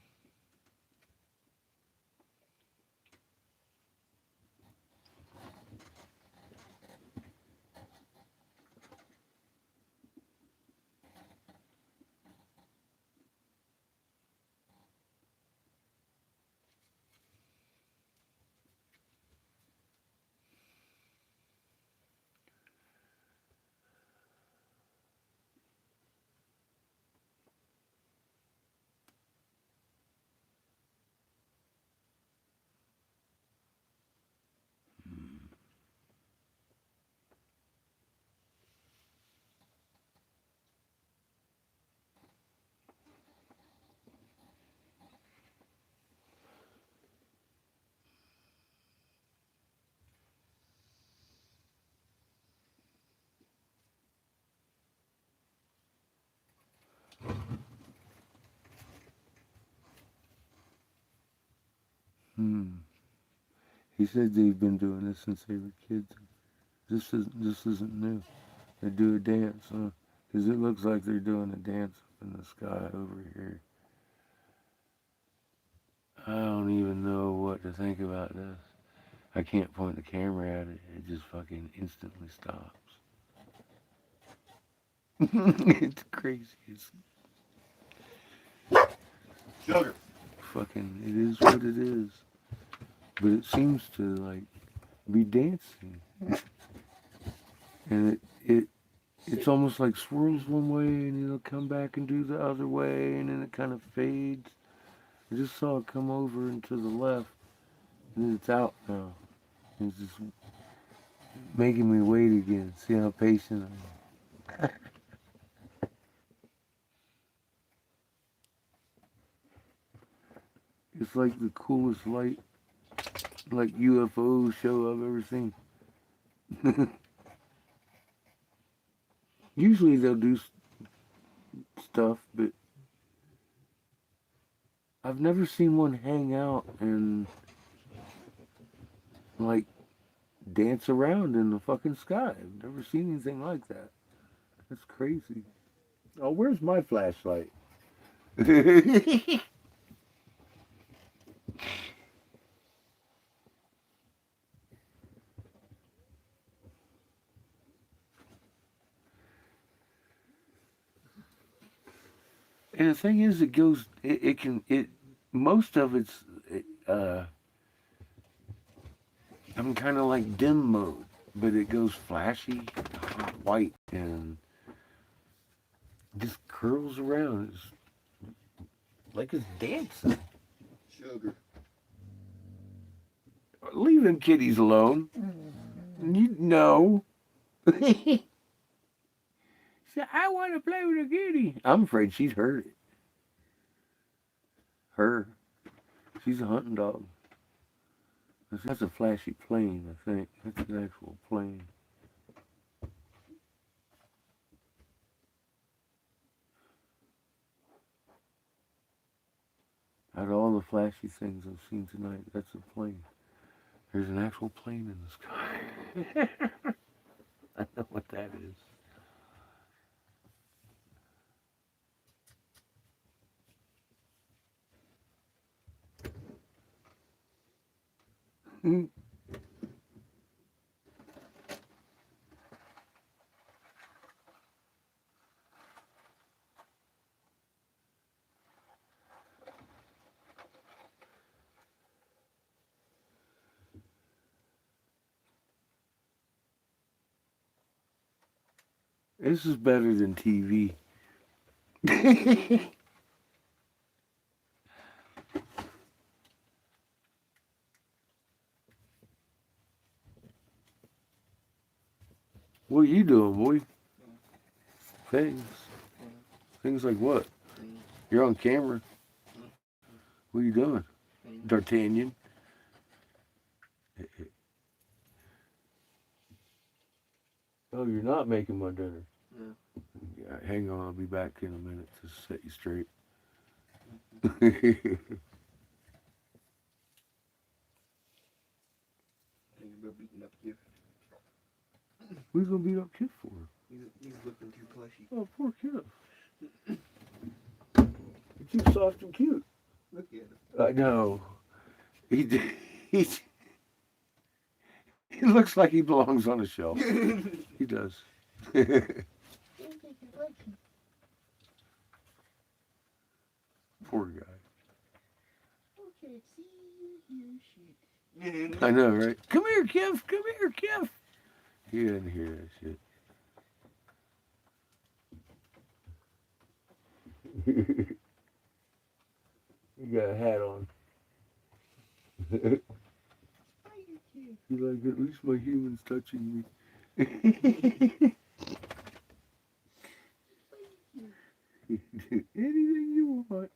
Hmm. He said they've been doing this since they were kids. This isn't new. They do a dance, huh? Because it looks like they're doing a dance up in the sky over here. I don't even know what to think about this. I can't point the camera at it. It just fucking instantly stops. It's crazy. It's Sugar. fucking. It is what it is. But it seems to like be dancing, and it's almost like swirls one way and it'll come back and do the other way and then it kind of fades. I just saw it come over and to the left and it's out now. It's just making me wait again. See how patient I am. It's like the coolest light, like UFO show I've ever seen. Usually they'll do stuff, but I've never seen one hang out and like dance around in the fucking sky. I've never seen anything like that. That's crazy. Oh, where's my flashlight? And the thing is, most of it's, uh, I'm kind of like dim mode, but it goes flashy, hot white, and just curls around. It's like it's dancing. Sugar. Leave them kitties alone. You know. Say, I want to play with a kitty. I'm afraid she's heard it. Her. She's a hunting dog. That's a flashy plane, I think. That's an actual plane. Out of all the flashy things I've seen tonight, that's a plane. There's an actual plane in the sky. I know what that is. This is better than TV. What are you doing, boy? Things. Things like what? You're on camera. What are you doing? D'Artagnan. Oh, you're not making my dinner. No. Yeah, hang on, I'll be back in a minute to set you straight. Think about beating up Kip. What are you gonna beat up Kip for? He's looking too plushy. Oh, poor Kip. You're too soft and cute. Look at him. I know. He he looks like he belongs on a shelf. He does. Poor guy. I know, right? Come here, Kev. Come here, Kev. He didn't hear that shit. You got a hat on. You like, at least my human's touching me. Anything you want.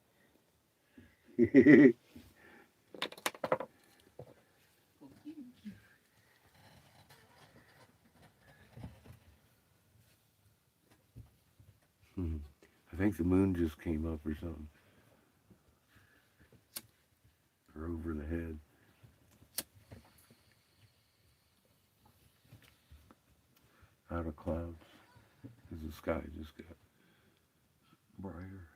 I think the moon just came up or something. Or over the head. Out of clouds. Because the sky just got brighter.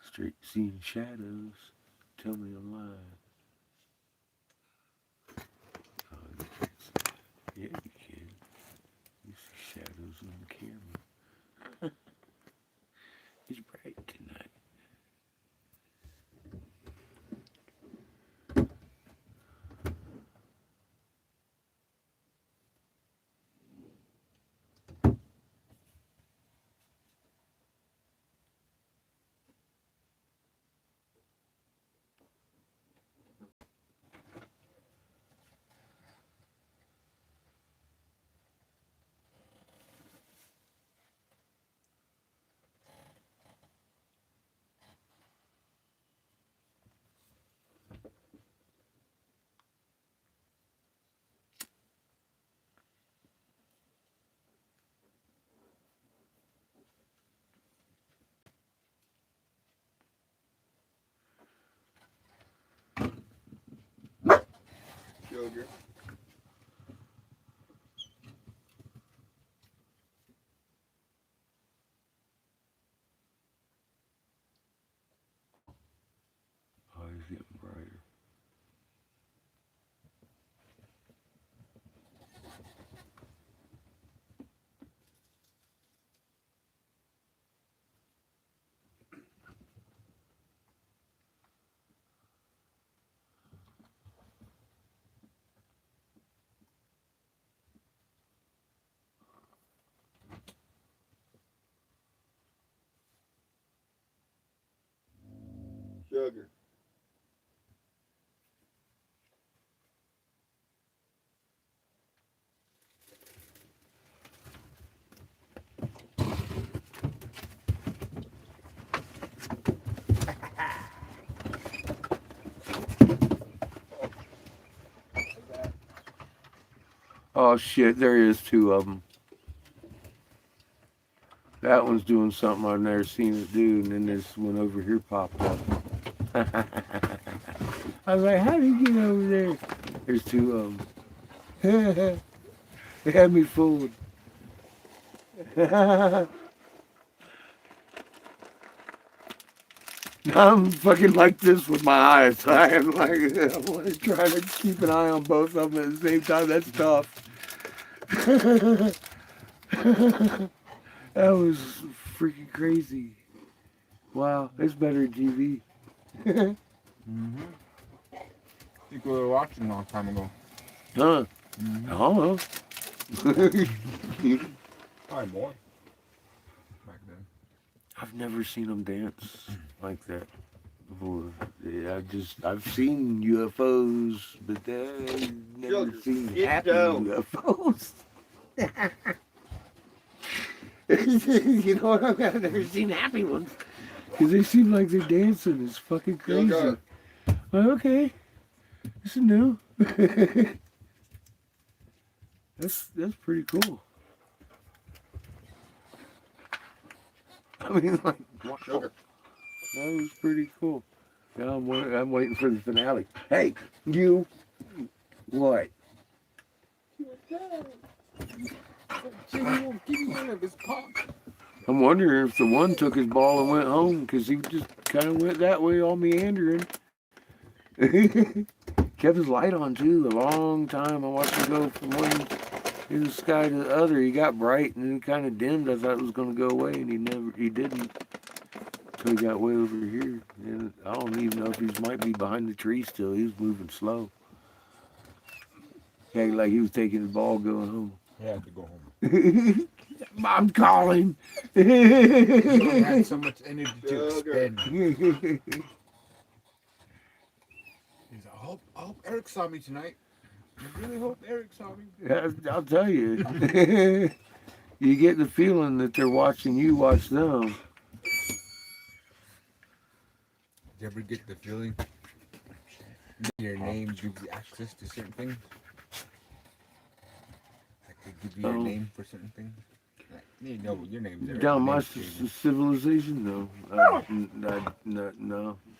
Straight seeing shadows. Tell me I'm lying. Oh, you can't see that. Yeah, you can. You see shadows on the camera. It's bright tonight. Sugar. Oh, he's getting brighter. Oh shit, there is two of them. That one's doing something I've never seen it do, and then this one over here popped up. I was like, how did he get over there? There's two of them. They had me fooled. I'm fucking like this with my eyes. I am like, I want to try to keep an eye on both of them at the same time. That's tough. That was freaking crazy. Wow, it's better than TV. Mm-hmm. I think we were watching a long time ago. Huh? Mm-hmm. I don't know. Probably more. Back then. I've never seen them dance like that before. Yeah, I've seen UFOs, but I've never Sugar, seen get happy down. UFOs. You know what I mean? I've never seen happy ones. Because they seem like they're dancing. It's fucking crazy. Sugar. Well, okay. This is new. That's pretty cool. I mean, like, wow. Sugar. That was pretty cool. Yeah, I'm waiting for the finale. Hey, you. What? Jimmy won't give me one of his pop. I'm wondering if the one took his ball and went home because he just kind of went that way, all meandering. Kept his light on too a long time. I watched him go from one in the sky to the other. He got bright and then kind of dimmed. I thought it was going to go away, and he didn't. Until he got way over here. And I don't even know if he might be behind the tree still. He was moving slow. Yeah, like he was taking his ball going home. He had to go home. I'm calling. He only had so much energy to expend. He's like, I hope Eric saw me tonight. I really hope Eric saw me. I'll tell you. You get the feeling that they're watching you watch them. Did you ever get the feeling that your name gives you access to certain things? Like they give you your name for certain things? Like, you know your name's Eric. Down your my name's Jamie. civilization, no. No. Not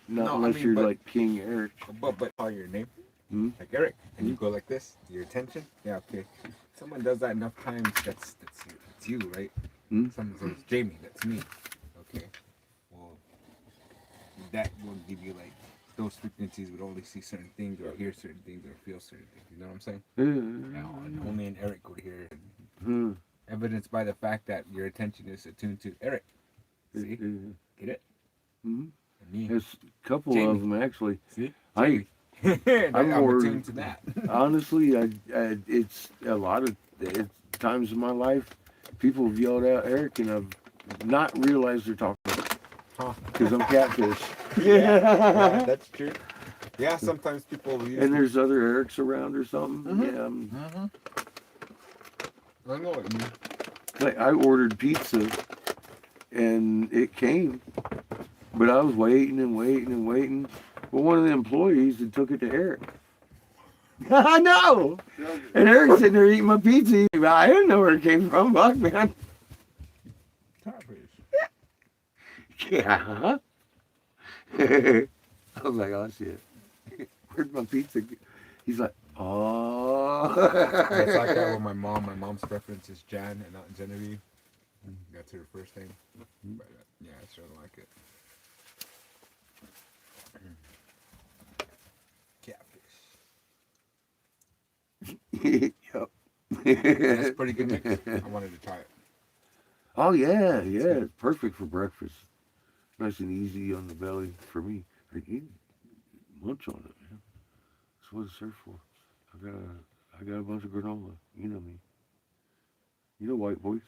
No, I unless mean, you're but- like King Eric. But call your name, Hmm? like Eric, and you go like this, your attention. Yeah, okay. Someone does that enough times, that's you, right? Hmm? Someone says Jamie, that's me. Okay. Well, that will give you like those frequencies would only see certain things, or hear certain things, or feel certain things. You know what I'm saying? Now, and only an Eric would hear. Hmm. Evidenced by the fact that your attention is attuned to Eric. See, get it? Hmm. And me. There's a couple Jamie. of them actually. See, I I'm more- attuned to that. honestly, it's a lot of times in my life, people have yelled out Eric, and I've not realized they're talking Huh. because I'm catfish. Yeah, that's true. Yeah, sometimes people use. And there's other Erics around or something. Mhm. Yeah, I know what you mean. like I ordered pizza, and it came, but I was waiting and waiting and waiting. Well, one of the employees had took it to Eric. I know. And Eric's sitting there eating my pizza. I didn't know where it came from. Fuck, man. Catfish. Yeah. I was like, oh shit. Where's my pizza? He's like, oh. It's like that with my mom. My mom's preference is Jan and not Genevieve. That's her first name. But, yeah, I sure don't like it. Catfish. Yep. That's pretty good mix. I wanted to try it. Oh yeah, yeah. It's perfect for breakfast. Nice and easy on the belly for me. I eat munch on it, man. That's what it's there for. I got a bunch of granola. You know me. You know white boys.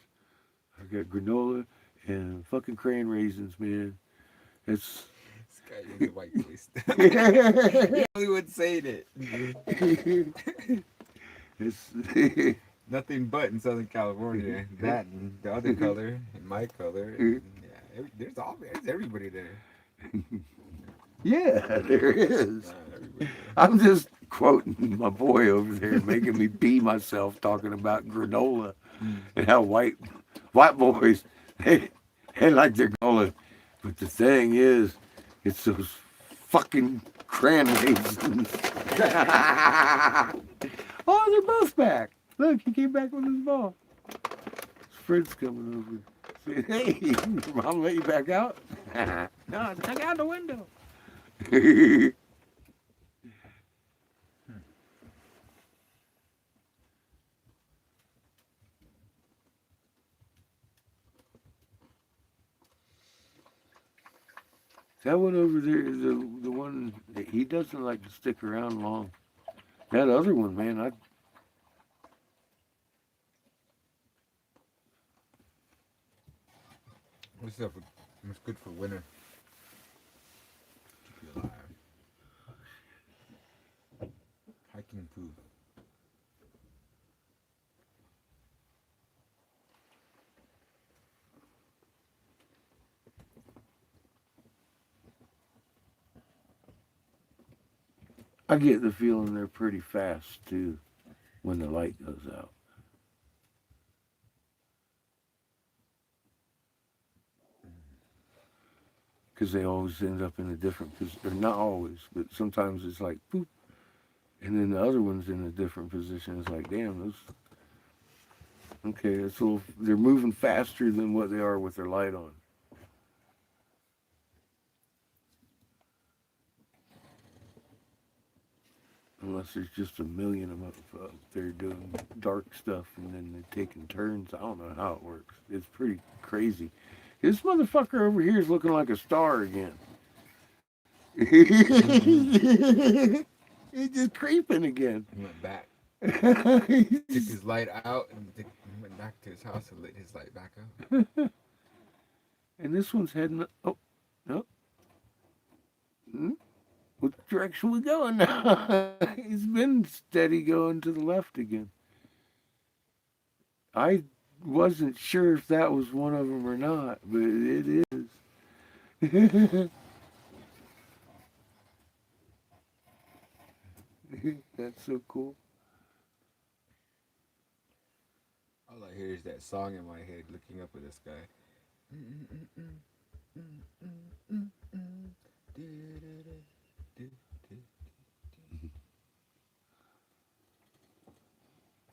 I got granola and fucking crayon raisins, man. It's This guy is a white voice. Hollywood saying it. it's Nothing but in Southern California. That and the other color and my color. And, yeah, there's everybody there. yeah, there is. Everybody there. I'm just quoting my boy over there, making me pee myself, talking about granola and how white boys they like their granola, but the thing is, it's those fucking cran raisins. Oh, they're both back. Look, he came back with his ball. His friend's coming over. Saying, hey, your mom let you back out? No, check out the window. That one over there is the one that he doesn't like to stick around long. That other one, man, What's up? What's good for winter? Keep you alive. Hiking food. I get the feeling they're pretty fast too when the light goes out. Because they always end up in a different position, or not always, but sometimes it's like boop, and then the other one's in a different position. It's like, damn, those. Okay, it's a little, they're moving faster than what they are with their light on. Unless there's just a million of them up there doing dark stuff and then they're taking turns. I don't know how it works. It's pretty crazy. This motherfucker over here is looking like a star again. He's just creeping again. He went back. And Took his light out and he went back to his house and lit his light back up. this one's heading up. Oh, no. Hmm? What direction we going now? He's been steady going to the left again. I wasn't sure if that was one of them or not, but it is. That's so cool. All I hear is that song in my head, looking up at the sky.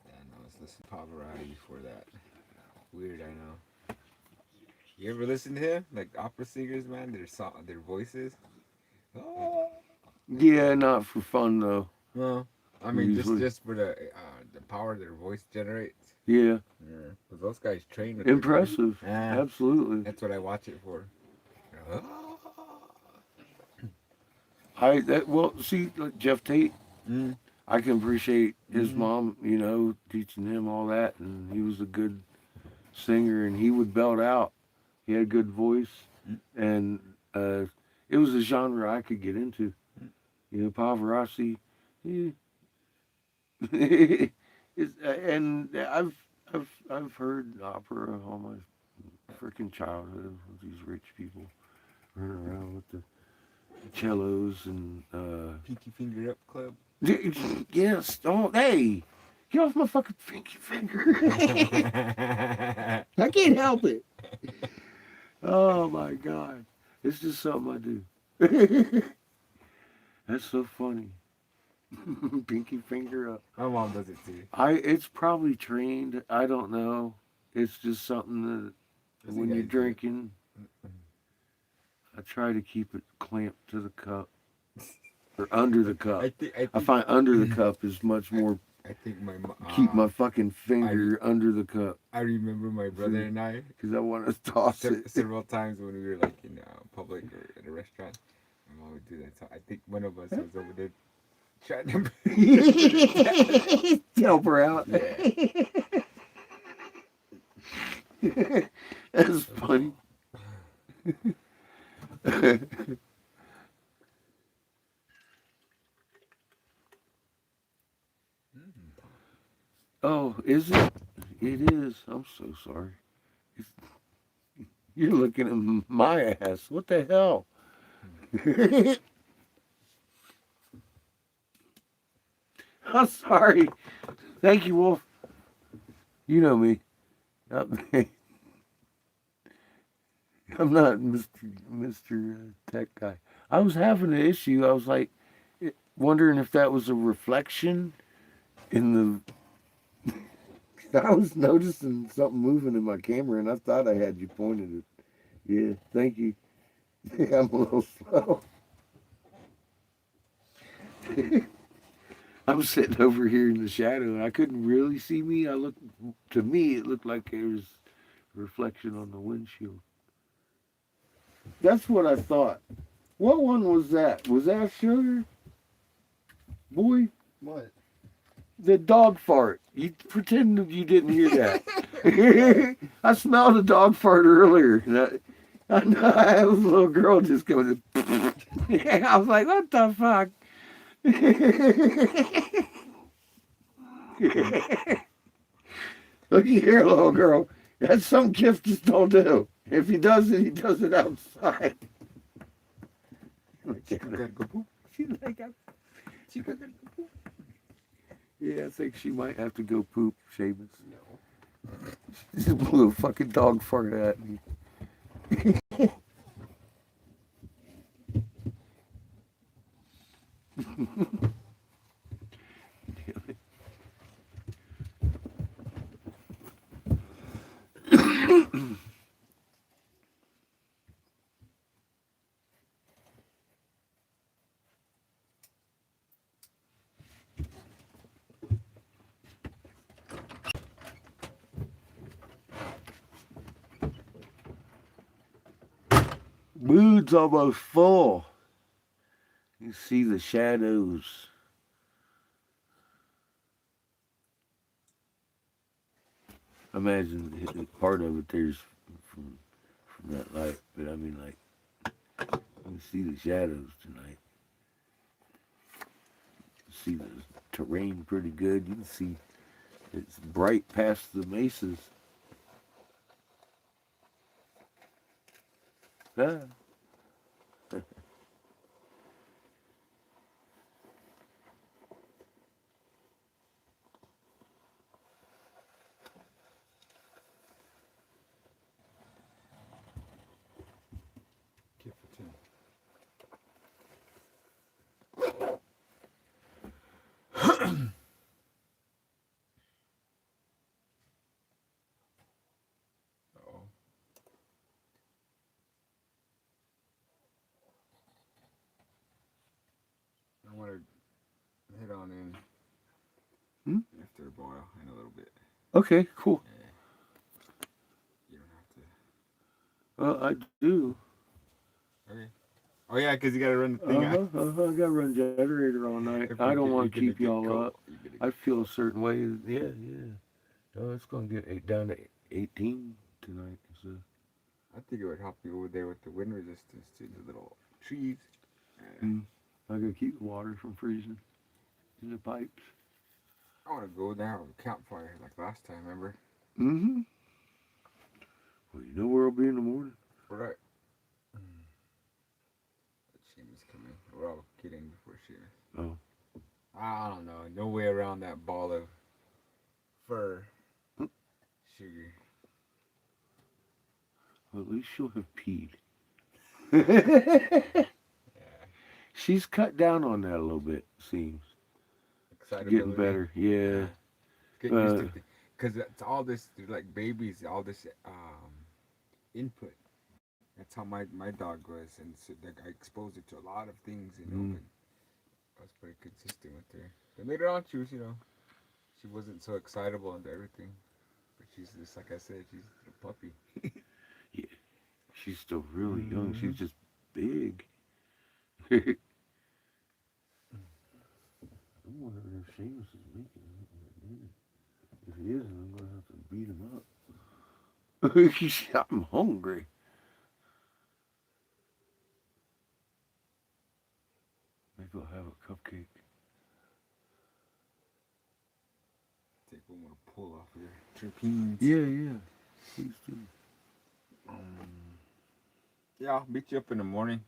Yeah, no, let's listen to Pavarotti before that. Weird, I know. You ever listen to him? Like opera singers, man, their voices. Oh. Yeah, not for fun though. No, I mean Usually. just for the power their voice generates. Yeah, Yeah, because those guys train with impressive. Yeah. Absolutely. That's what I watch it for. Well, see, like Jeff Tate. Mm. I can appreciate his Mhm. mom, teaching him all that, and he was a good singer, and he would belt out. He had a good voice, and it was a genre I could get into. Pavarotti. Yeah. And I've heard opera all my freaking childhood with these rich people running around with the cellos and Pinky Finger Up Club. yes. Oh, hey, get off my fucking pinky finger. I can't help it. Oh my god, it's just something I do. That's so funny. Pinky finger up. My mom does it too. It's probably trained. I don't know. It's just something that That's when the you're guys do. drinking, I try to keep it clamped to the cup or under the cup. I find under the cup is much more. I think my mom. Keep my fucking finger under the cup I remember my brother and I because I want to toss it. several times when we were like in public or at a restaurant. My mom would do that. So I think one of us was over there trying to Help her out. Yeah. That's funny. Oh, is it? It is. I'm so sorry. It's, you're looking at my ass. What the hell? I'm sorry. Thank you, Wolf. You know me. I'm I'm not Mr. Tech guy. I was having an issue. I was like wondering if that was a reflection in the. I was noticing something moving in my camera, and I thought I had you pointed it. Yeah, thank you. I'm a little slow. I'm sitting over here in the shadow, and I couldn't really see me. To me, it looked like there was a reflection on the windshield. That's what I thought. What one was that? Was that Sugar? Boy, What? the dog fart. You pretended you didn't hear that. I smelled a dog fart earlier. I know I was a little girl just going. I was like, what the fuck? Looky here, little girl. That's some gift just don't do. If he does it, he does it outside. Chica gotta go poop. She's like, Chica gotta go poop. Yeah, I think she might have to go poop, Seamus. No. She just blew a fucking dog fart at me. Mood's almost full. You see the shadows. Imagine part of it there's from that light, but I mean like you can see the shadows tonight. You see the terrain pretty good. You can see it's bright past the mesas. Ah. Keep it in. Uh-oh. I want to head on in Hmm? after a boil in a little bit. Okay, cool. You don't have to. Well, I do. Okay. Oh yeah, because you gotta run the thing. I gotta run generator all night. If I you don't get- want to you're gonna keep get y'all cold. up. You're gonna I get- feel a certain way. Yeah, yeah. No, it's gonna get down to 18 tonight. So I think it would help you over there with the wind resistance to the little trees. I gotta keep the water from freezing in the pipes. I want to go there with a campfire like last time, remember? Mm-hmm. Well, you know where I'll be in the morning. Right. Seamus coming. We're all kidding before Seamus. Oh. I don't know. No way around that ball of fur. Sugar. Well, at least she'll have peed. Yeah. She's cut down on that a little bit, seems. Getting better, yeah. Getting used to it. Because it's all this, like babies, all this input. That's how my dog was. And so like, I exposed it to a lot of things, you know. But I was pretty consistent with her. But later on, she was, she wasn't so excitable and everything. But she's just, like I said, she's a puppy. Yeah. She's still really young. She's just big. I wonder if Seamus is making it. If he isn't, I'm going to have to beat him up. I'm hungry. Maybe I'll have a cupcake. Take one more pull off of your terpenes. Yeah. Please do. Yeah, I'll beat you up in the morning.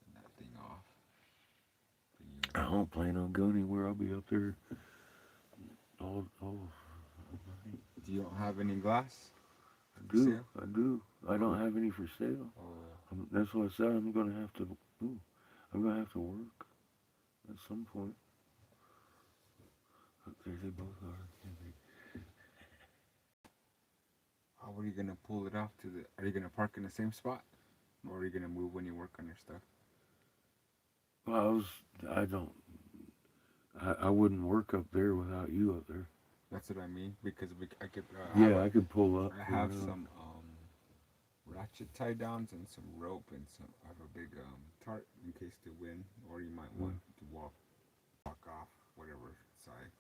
Send that thing off. don't plan on going anywhere. I'll be up there all Do you don't have any glass? I do. Sale? I do. I don't have any for sale. Oh. That's what I said. I'm gonna have to. I'm gonna have to work at some point. There they both are. How are you gonna pull it off to the? Are you gonna park in the same spot, or are you gonna move when you work on your stuff? Well, I don't. I wouldn't work up there without you up there. That's what I mean because I could. Yeah, I could pull up. I have some ratchet tie downs and some rope and some. I have a big tarp in case the wind, or you might want to walk off whatever side.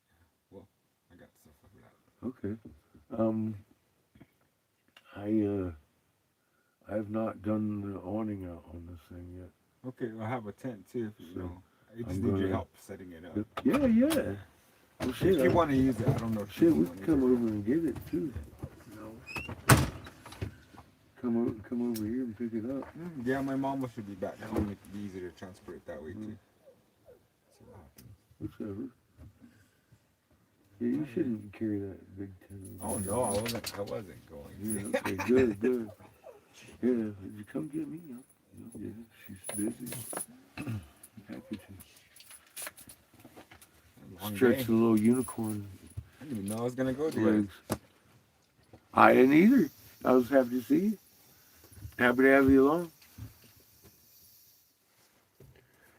Yeah. Well, I got stuff like that. Okay. I have not done the awning out on this thing yet. Okay, I have a tent too. If you So, know, I just I'm need your gonna- help setting it up. Yeah, yeah. Well, shit, If you want to use it, I don't know. If shit, you we wanna can come use over and get it too. You know, come over here and pick it up. it. Yeah, my mom should be back home. It'd be easier to transport it that way too. See what happens. Whatever. Yeah, you shouldn't carry that big tent. Oh no, I wasn't going. Yeah, okay, good, good. Yeah, did you come get me? Yeah, she's busy. Happy to. Long Stretch day. the little unicorn I didn't even know I was gonna go there. legs. I didn't either. I was happy to see you. Happy to have you along.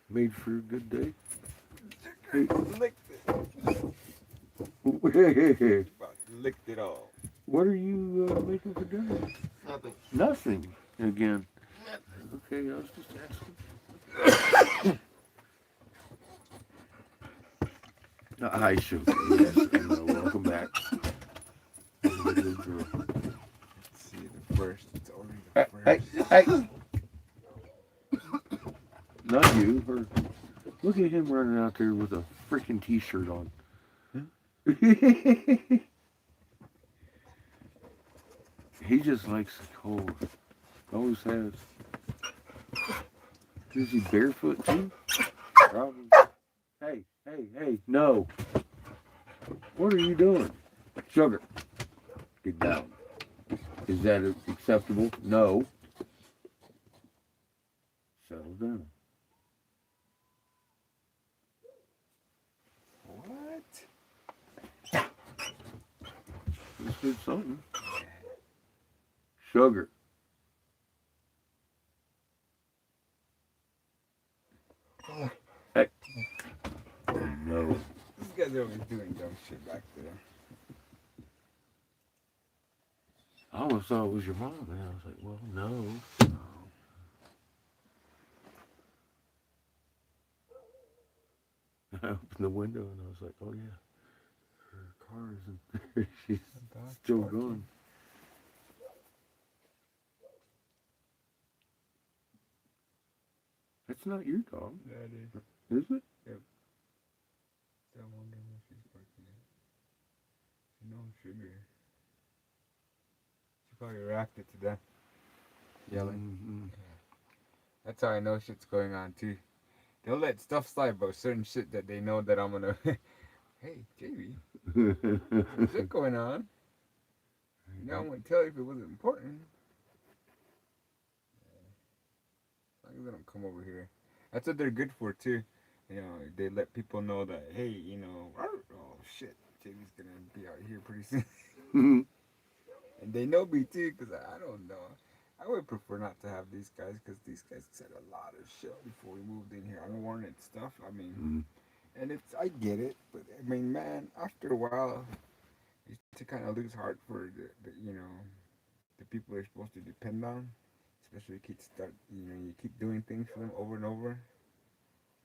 Made for a good day. Hey. Licked it all. What are you making for dinner? Nothing. Nothing. Again. Okay, I was just asking. Hi, Sugar. Yes, welcome back. Good girl. Let's see the first. It's already the Hey, first. hey. Not you. Her. Look at him running out there with a freaking t-shirt on. He just likes the cold. Always has. Is he barefoot too? Probably. Hey, no. What are you doing? Sugar. Get down. Is that acceptable? No. Settle down. What? This is something. Sugar. Hey. No. These guys are always doing dumb shit back there. I always thought it was your mom, and I was like, well, no. I opened the window and I was like, oh yeah, her car isn't there. She's still going. That's not your dog, That is. is it? Still wondering where she's parking it. No sugar. She probably reacted to that. Yelling. Mm-hmm. That's how I know shit's going on too. They'll let stuff slide about certain shit that they know that I'm gonna. Hey, JB, there's shit going on. You know, I wouldn't tell you if it wasn't important. As long as they don't come over here. That's what they're good for too. You know, they let people know that, hey, you know, oh shit, JB's gonna be out here pretty soon. And they know me too, because I don't know. I would prefer not to have these guys, because these guys said a lot of shit before we moved in here. Unwarranted stuff. I mean, and I get it, but I mean, man, after a while, you to kind of lose heart for the you know, the people you're supposed to depend on. Especially you keep doing things for them over and over.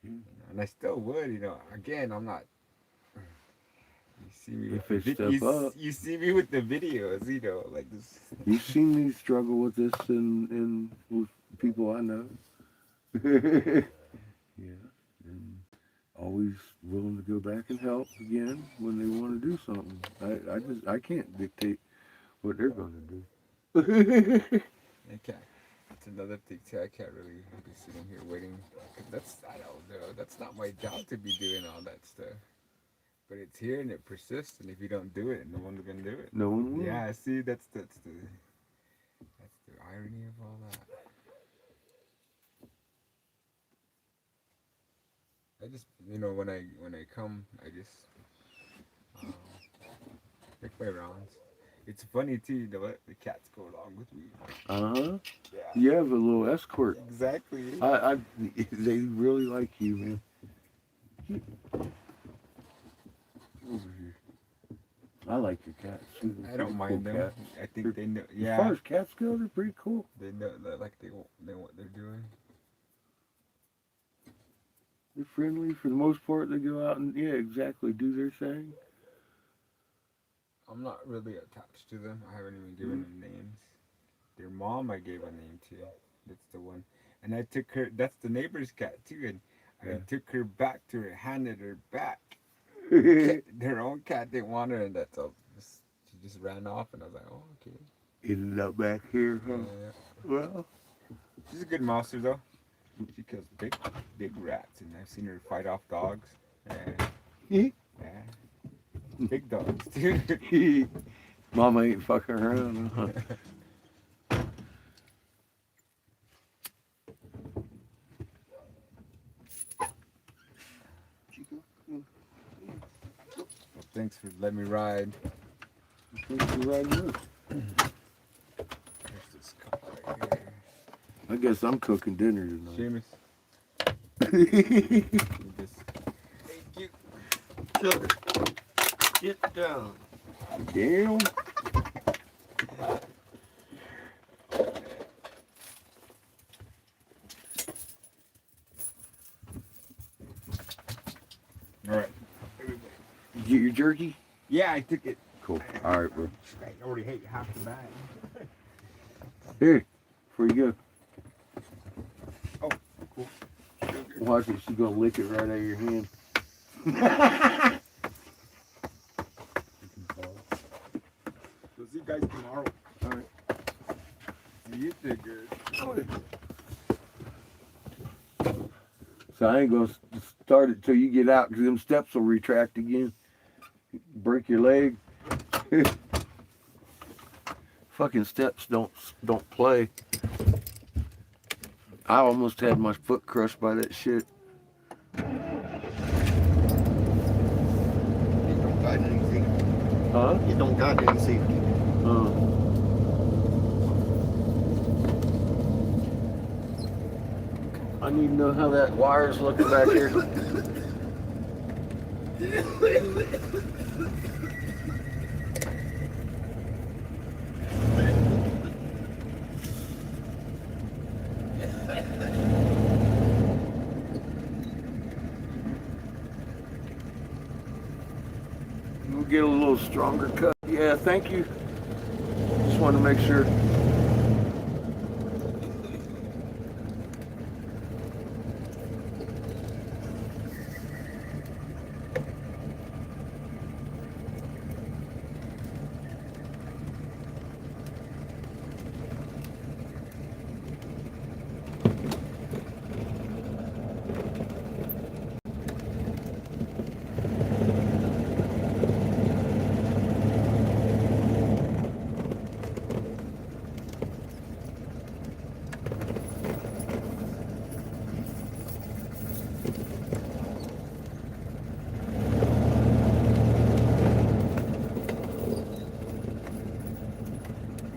You know, and I still would, you know. Again, I'm not. You see me If with they step up. you see me with the videos, you know, like this. You've seen me struggle with this in with people I know. Yeah, and always willing to go back and help again when they want to do something. I can't dictate what they're going to do. Okay. That's another thing too. I can't really be sitting here waiting. 'Cause I don't know. That's not my job to be doing all that stuff. But it's here and it persists. And if you don't do it, no one's gonna do it. No one will. Yeah. See, that's the irony of all that. I just, when I come, I just um, make my rounds. It's funny too, the cats go along with me. Uh-huh. Yeah. You have a little escort. Exactly. They really like you, man. Over here. I like your cats too. They're I don't pretty mind cool them. cats. I think they know. As Yeah. far as cats go, they're pretty cool. They know, like they know what they're doing. They're friendly for the most part. They go out and exactly, do their thing. I'm not really attached to them. I haven't even given them names. Their mom, I gave a name to. That's the one. And I took her. That's the neighbor's cat too. And I took her back to her, handed her back. Their own cat didn't want her, and that's all. She just ran off, and I was like, oh, okay. Ended up back here, huh? Well, She's a good mouser though. She kills big rats, and I've seen her fight off dogs. Yeah. Big dogs, dude. Mama ain't fucking around, huh? Well, thanks for letting me ride. Thanks for riding with. There's this cup right here. I guess I'm cooking dinner tonight. Seamus. Thank you. Sugar, get down. Damn. All right. You get your jerky? Yeah, I took it. Cool. All right, bro. I already hate half the bag. Here, before you go. Oh, cool. Sugar. Watch it. She's gonna lick it right out of your hand. We'll see you guys tomorrow. All right. You did good. So I ain't gonna start it till you get out, because them steps will retract again. Break your leg. Fucking steps don't play. I almost had my foot crushed by that shit. You don't got anything. Huh? You don't got any safety. I need to know how that wire's looking back here. We'll get a little stronger cut. Yeah, thank you. Just want to make sure.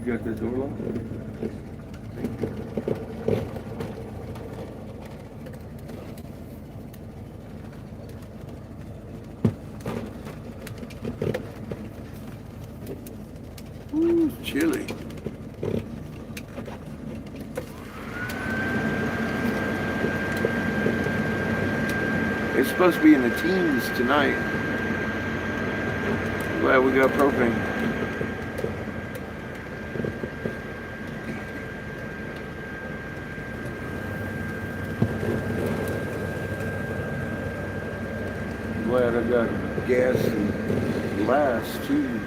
You got the door locked? Ooh, it's chilly. It's supposed to be in the teens tonight. Glad we got propane. Glad I got gas and glass too.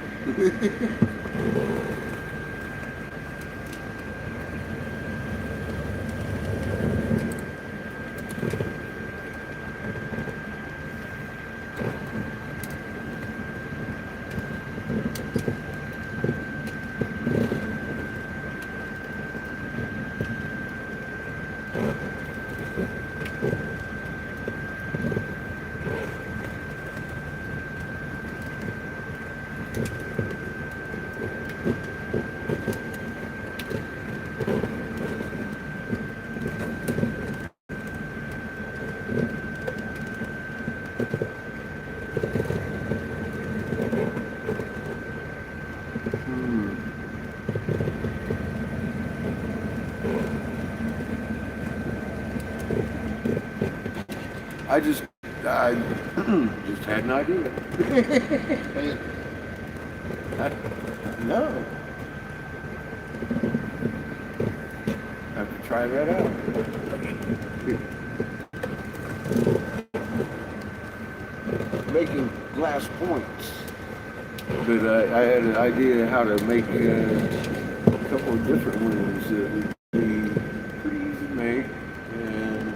I just had an idea. No. Have to try that out. Making glass points. But I had an idea how to make a couple of different ones that would be pretty easy to make and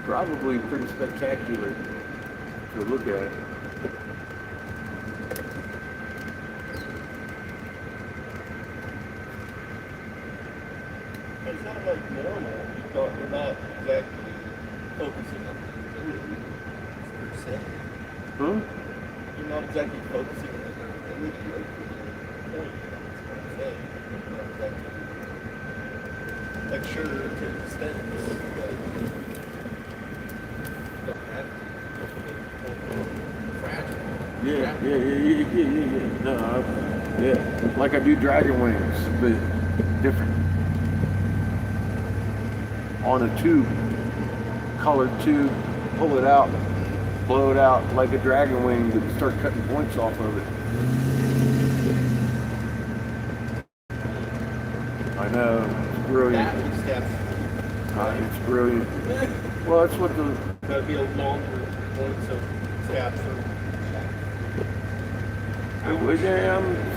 probably pretty spectacular to look at. It's not like normal. You're not exactly focusing on the ability per se. Huh? You're not exactly focusing on the ability or the point per se. You're not exactly, like, sure, to an extent, but you don't have to. Fragile. Yeah. No, yeah. Like I do dragon wings, but different. On a tube, colored tube, pull it out, blow it out like a dragon wing, but start cutting points off of it. I know, it's brilliant. That steps. It's brilliant. Well, that's what the... That'd be a longer point, so steps or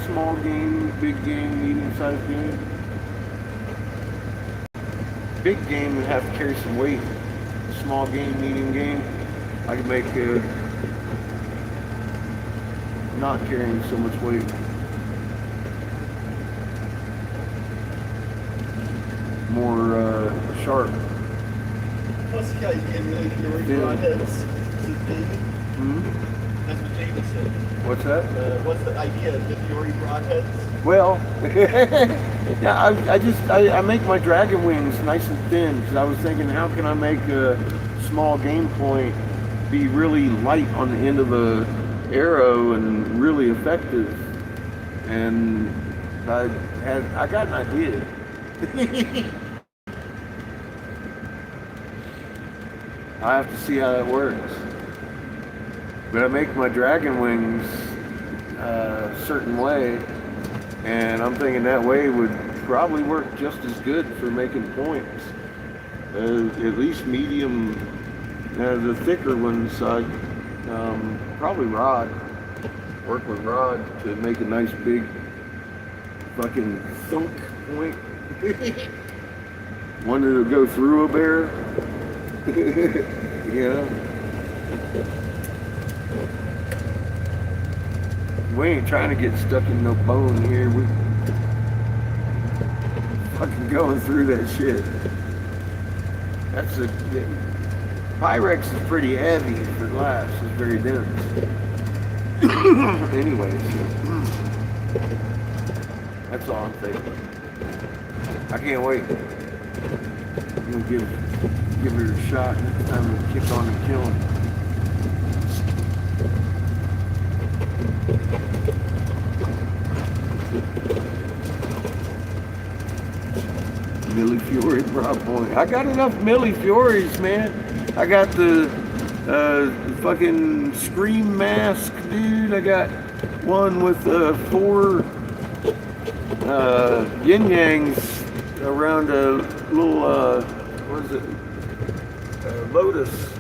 small game, big game, medium-sized game. Big game would have to carry some weight. Small game, medium game, I can make not carrying so much weight. More sharp. plus you guys get really fury broadheads. Hmm? That's what David said. What's that? What's the idea of the fury broadheads? Well, yeah, I make my dragon wings nice and thin because I was thinking, how can I make a small game point be really light on the end of the arrow and really effective? And I got an idea. I have to see how that works. But I make my dragon wings a certain way, and I'm thinking that way would probably work just as good for making points. At least medium, the thicker ones, probably rod. Work with rod to make a nice big fucking thunk point. One that'll go through a bear. You know? We ain't trying to get stuck in no bone here. We fucking going through that shit. Pyrex is pretty heavy for glass. It's very dense. Anyway, so, that's all I'm thinking. I can't wait. I'm gonna give her a shot next time we kick on and kill him. Millie Fury Broad Point. I got enough Millie Furies, man. I got the fucking Scream mask, dude. I got one with 4 yin yangs around a little what is it? Lotus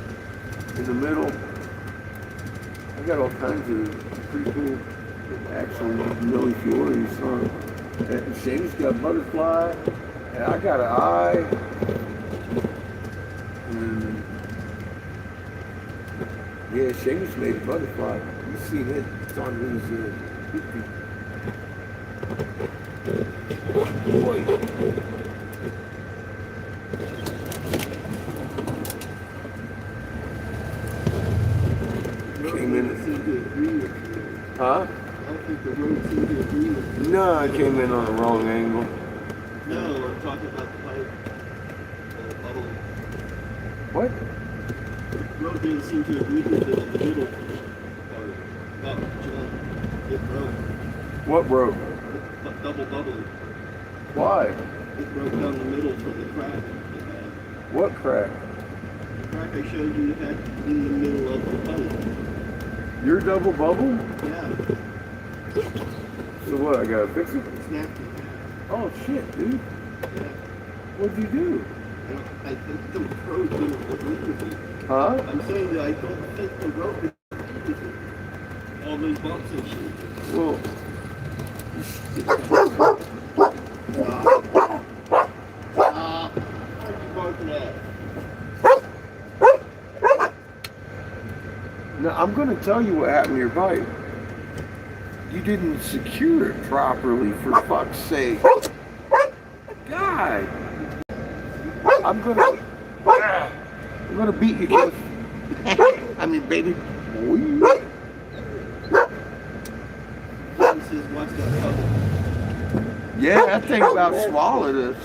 in the middle. I got all kinds of pretty cool, actual Millie Furies. Shane's got butterfly. And I got an eye. And yeah, Shane's made a butterfly. You've seen it. It's on his boy. Came in. Huh? I don't think the road seemed to agree with you. No, I came in on the wrong angle. No, I'm talking about the pipe. Bubble. What? The road didn't seem to agree with the middle part. About John. It broke. What broke? Double bubbling. Why? It broke down the middle from the crack. What crack? The crack crack I showed you had in the middle of the pipe. Your double bubble? Yeah, So what, I gotta fix it? snapped it. Oh shit, dude. Yeah. What'd you do? I think the road didn't agree with me. Huh? I'm saying that I don't think the road agreed with me. All those bumps and shit. Well, What are you barking at? now I'm gonna tell you what happened to your bike. You didn't secure it properly, for fuck's sake. God. I'm gonna beat you, Cliff. I mean, baby. Boy. This is what's that cover. Yeah, that thing about swallowed us.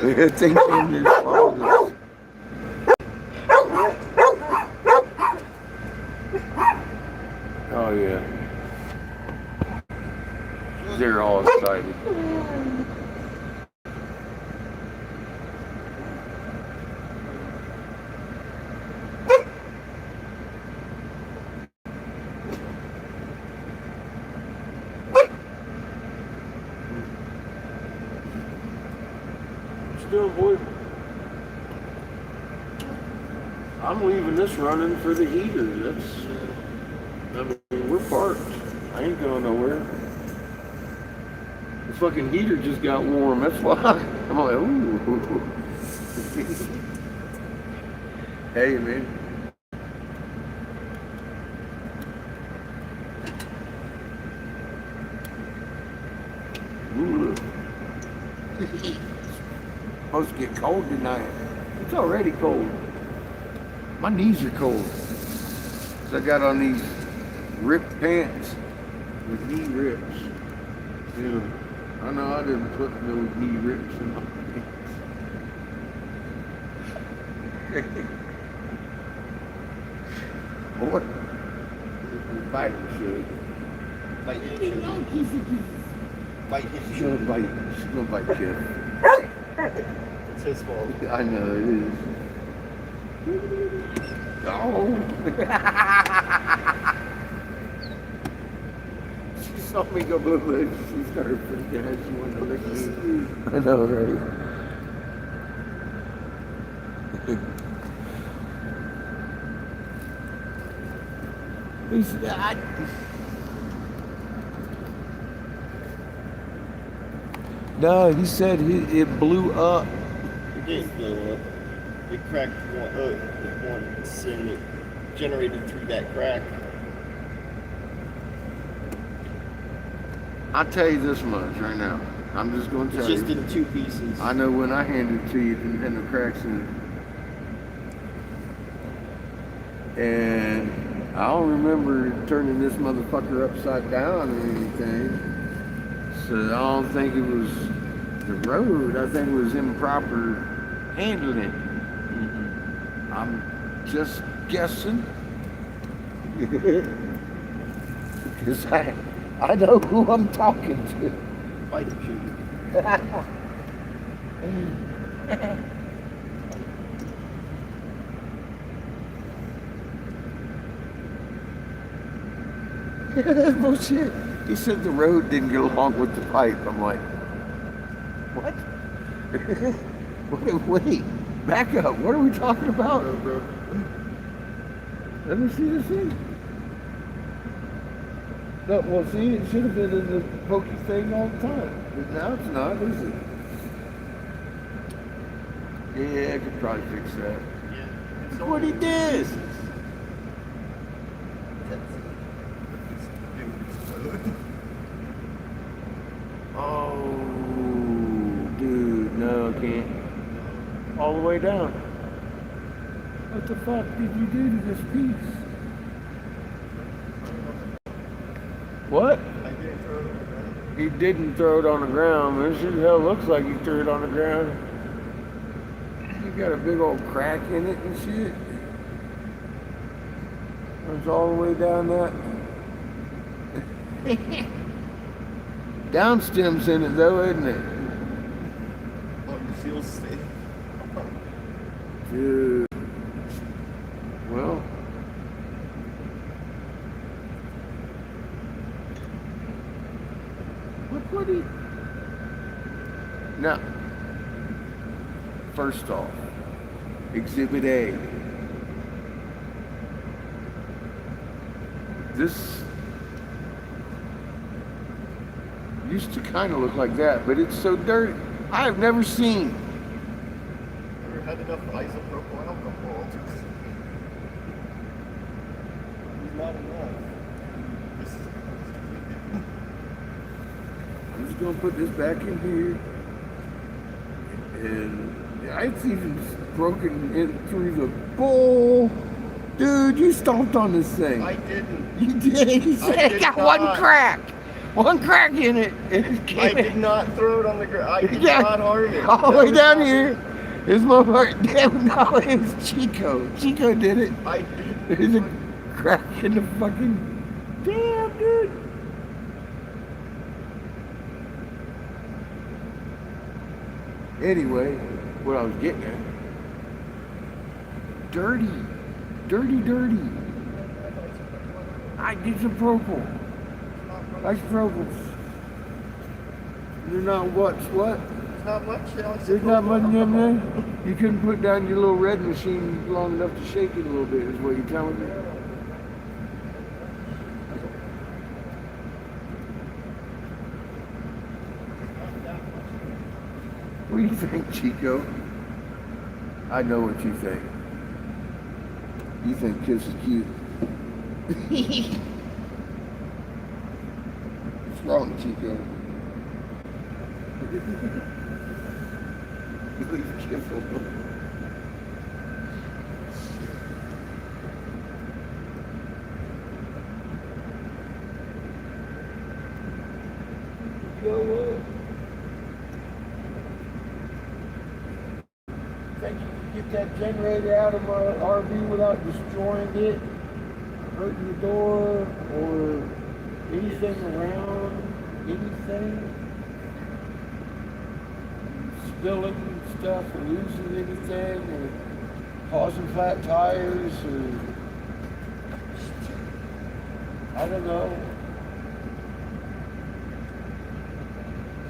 That thing came and swallowed us. Oh yeah. They're all excited. Still avoidable. I'm leaving this running for the heater. I mean, we're parked. I ain't going nowhere. The fucking heater just got warm. That's why I'm like, ooh. Hey, man. Ooh. Supposed to get cold tonight. It's already cold. My knees are cold. So I got on these ripped pants with knee rips. Yeah. I know I didn't put no knee rips in my pants. What? Bite should. Bite him, shit. Bite him, She's shit. gonna bite. She's gonna bite Jeff. It's his fault. I know it is. Oh. She saw me go blue blue. She started freaking out. She wanted to lick me. I know, right? He's, no, he said it blew up. It didn't blow up. It cracked once and it generated through that crack. I'll tell you this much right now. I'm just going to It's tell just you. in 2 pieces. I know when I hand it to you, it didn't have no cracks in it. And I don't remember turning this motherfucker upside down or anything. So I don't think it was the road. I think it was improper handling. Mm-hmm. I'm just guessing. Because I know who I'm talking to. Bite him, shit. Bullshit. He said the road didn't get along with the pipe. I'm like, what? Wait, back up. What are we talking about? Let me see the thing. No, well, see, it should have been in the pokey thing all the time. But now it's not, is it? Yeah, I could probably fix that. Yeah. Look what he did. Oh, dude, no, I can't. All the way down. What the fuck did you do to this piece? What? I didn't throw it on the ground. He didn't throw it on the ground, but it sure the hell looks like he threw it on the ground. You got a big old crack in it and shit. It's all the way down that. Downstem's in it though, isn't it? Oh, you feel safe. Dude. Well. What do you... Now, first off, Exhibit A. This used to kind of look like that, but it's so dirty. I have never seen. Never had enough isopropyl alcohol. Not enough. I'm just gonna put this back in here, and it's even broken in through the bowl. Dude, you stomped on this thing. I didn't. You did. You said it did got not. one crack in it. And it I came did in. not throw it on the ground. I did Yeah. not harm it. All the That way was down not- here. His motherfucker. Damn, no, it was Chico. Chico did it. I did. There's a crack in the fucking. Damn, dude. Anyway, what I was getting at. Dirty. Dirty. I did some propel. Isopropyls. They're not what? There's not much. There's not much in there. You couldn't put down your little red machine long enough to shake it a little bit, is what you're telling me. What do you think, Chico? I know what you think. You think Kiss is cute. What's wrong, Chico? Leave Kiss alone. You know what? Think you can get that generator out of my RV without destroying it, hurting the door, or anything around, anything? Spilling stuff or losing anything, or causing flat tires, or I don't know.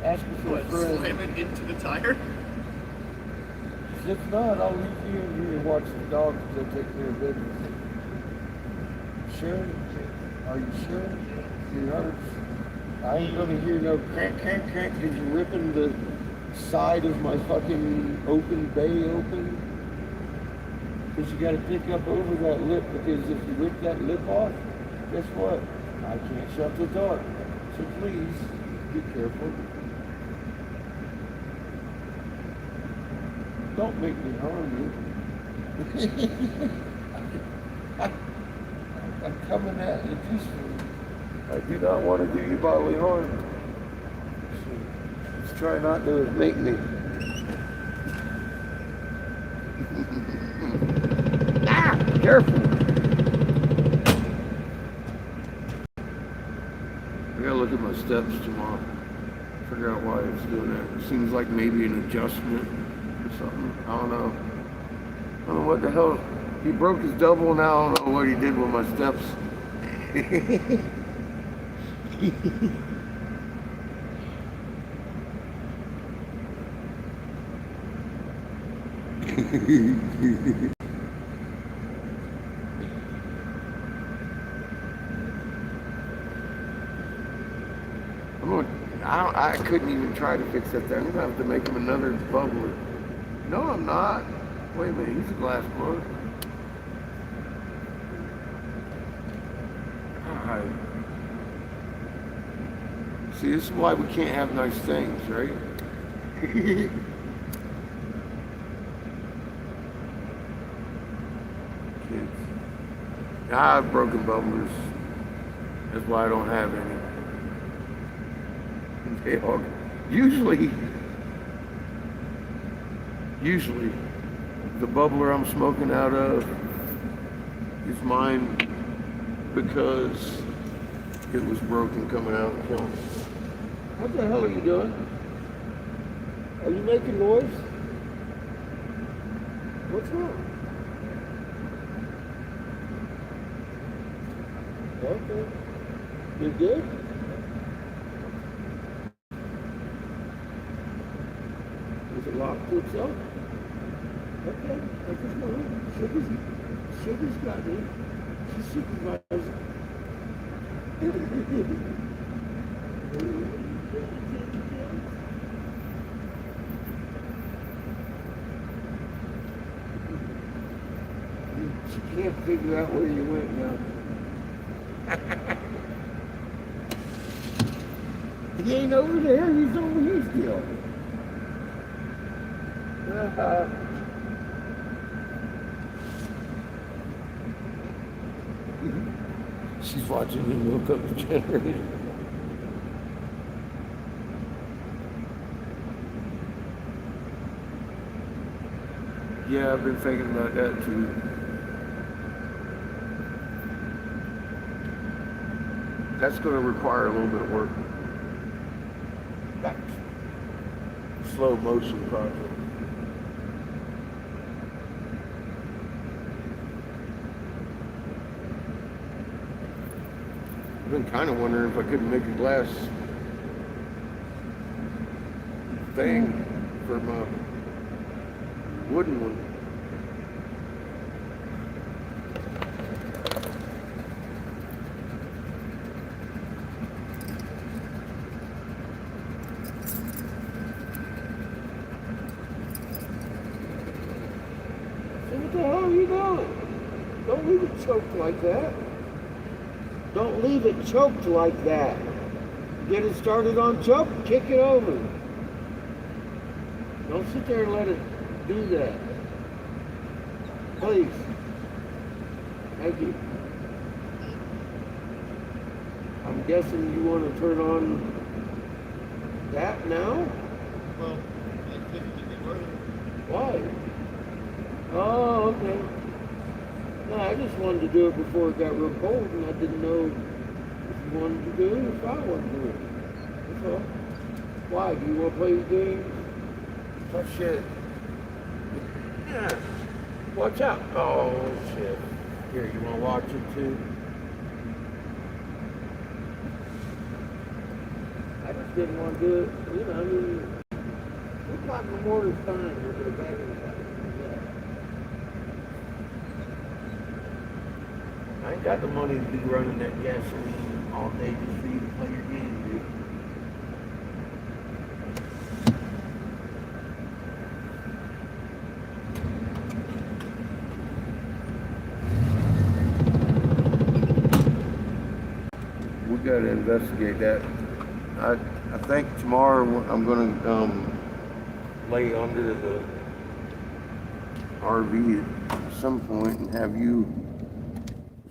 Ask me for a What, friend. slam it into the tire? If not, I'll leave you in here and watch the dogs as they take care of business. Sure? Are you sure? Your hurts? I ain't gonna hear no crank because you're ripping the side of my fucking open bay open. Because you gotta pick up over that lip, because if you rip that lip off, guess what? I can't shut the door. So please, be careful. Don't make me harm you. I'm coming at you peacefully. I do not want to do you bodily harm. So let's try not to make me. Ah, careful. I gotta look at my steps tomorrow. Figure out why it's doing that. It seems like maybe an adjustment. Something. I don't know. I don't know what the hell. He broke his double, now I don't know what he did with my steps. I couldn't even try to fix that thing. I'm gonna have to make him another bubbler. No, I'm not. Wait a minute, he's a glass blower. Alright. See, this is why we can't have nice things, right? Kids. Now I've broken bubblers. That's why I don't have any. They all, usually, the bubbler I'm smoking out of is mine because it was broken coming out of the kiln. What the hell are you doing? Are you making noise? What's wrong? Okay. You're good? Is it locked to itself? Okay. I just know. Sugar's got me. She's supervising. She can't figure out where you went now. He ain't over there, he's over here still. She's watching him hook up the generator. Yeah, I've been thinking about that too. That's going to require a little bit of work. That's slow motion project. I've been kind of wondering if I couldn't make a glass thing for my wooden one. So what the hell are you doing? Don't leave it choked like that. Don't leave it choked like that. Get it started on choke, kick it over. Don't sit there and let it do that. Please. Thank you. I'm guessing you want to turn on that now? Well, I couldn't get it working. Why? Oh, okay. No, I just wanted to do it before it got real cold, and I didn't know if you wanted to do it or if I wanted to do it. That's all. Why? Do you want to play the game? Oh, shit. Yeah. Watch out. Oh, shit. Here, you want to watch it, too? I just didn't want to do it. You know, I mean, it's like the mortar's fine. We're going to back it up. I ain't got the money to be running that gasoline all day just for you to play your game, dude. We gotta investigate that. I think tomorrow I'm gonna lay under the RV at some point and have you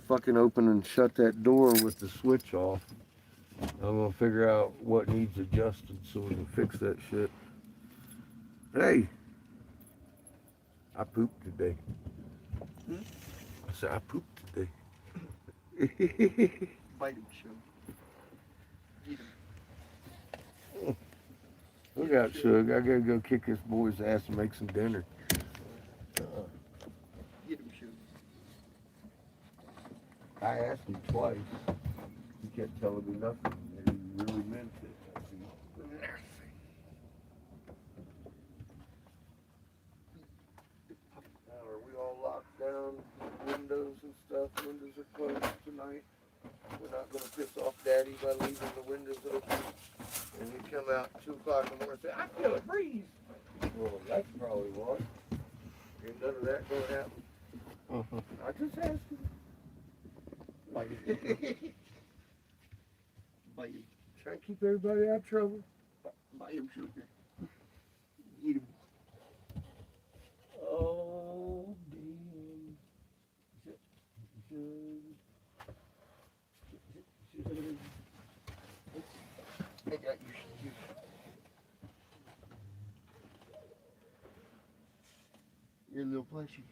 fucking open and shut that door with the switch off. I'm gonna figure out what needs adjusted so we can fix that shit. Hey, I pooped today. I said I pooped today. Bite him, Shug. Eat him. Look out, Shug. I gotta go kick this boy's ass and make some dinner. Eat him, Shug. I asked him twice. He kept telling me nothing. And he really meant it. Now, are we all locked down? Windows and stuff. Windows are closed tonight. We're not going to piss off Daddy by leaving the windows open. And you come out at 2 o'clock in the morning and say, I feel a breeze. Well, that's probably why. Ain't none of that going to happen. I just asked him. Bite him. Bite him. Try to keep everybody out of trouble. Bite him, Sugar. Eat him. Oh, damn. I got you. You're a little plushie.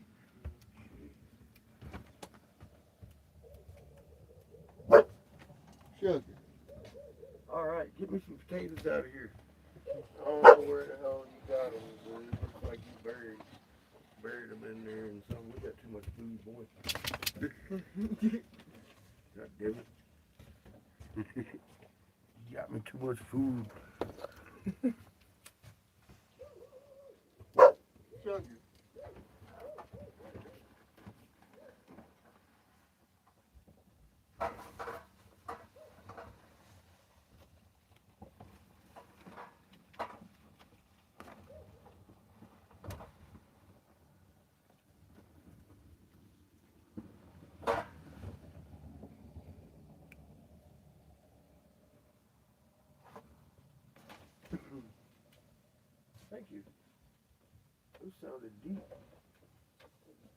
Sugar. All right, get me some potatoes out of here. I don't know where the hell you got them, but it looks like you buried them in there and something. We got too much food, boy. God damn it. You got me too much food. Sugar. Thank you. Those sounded deep.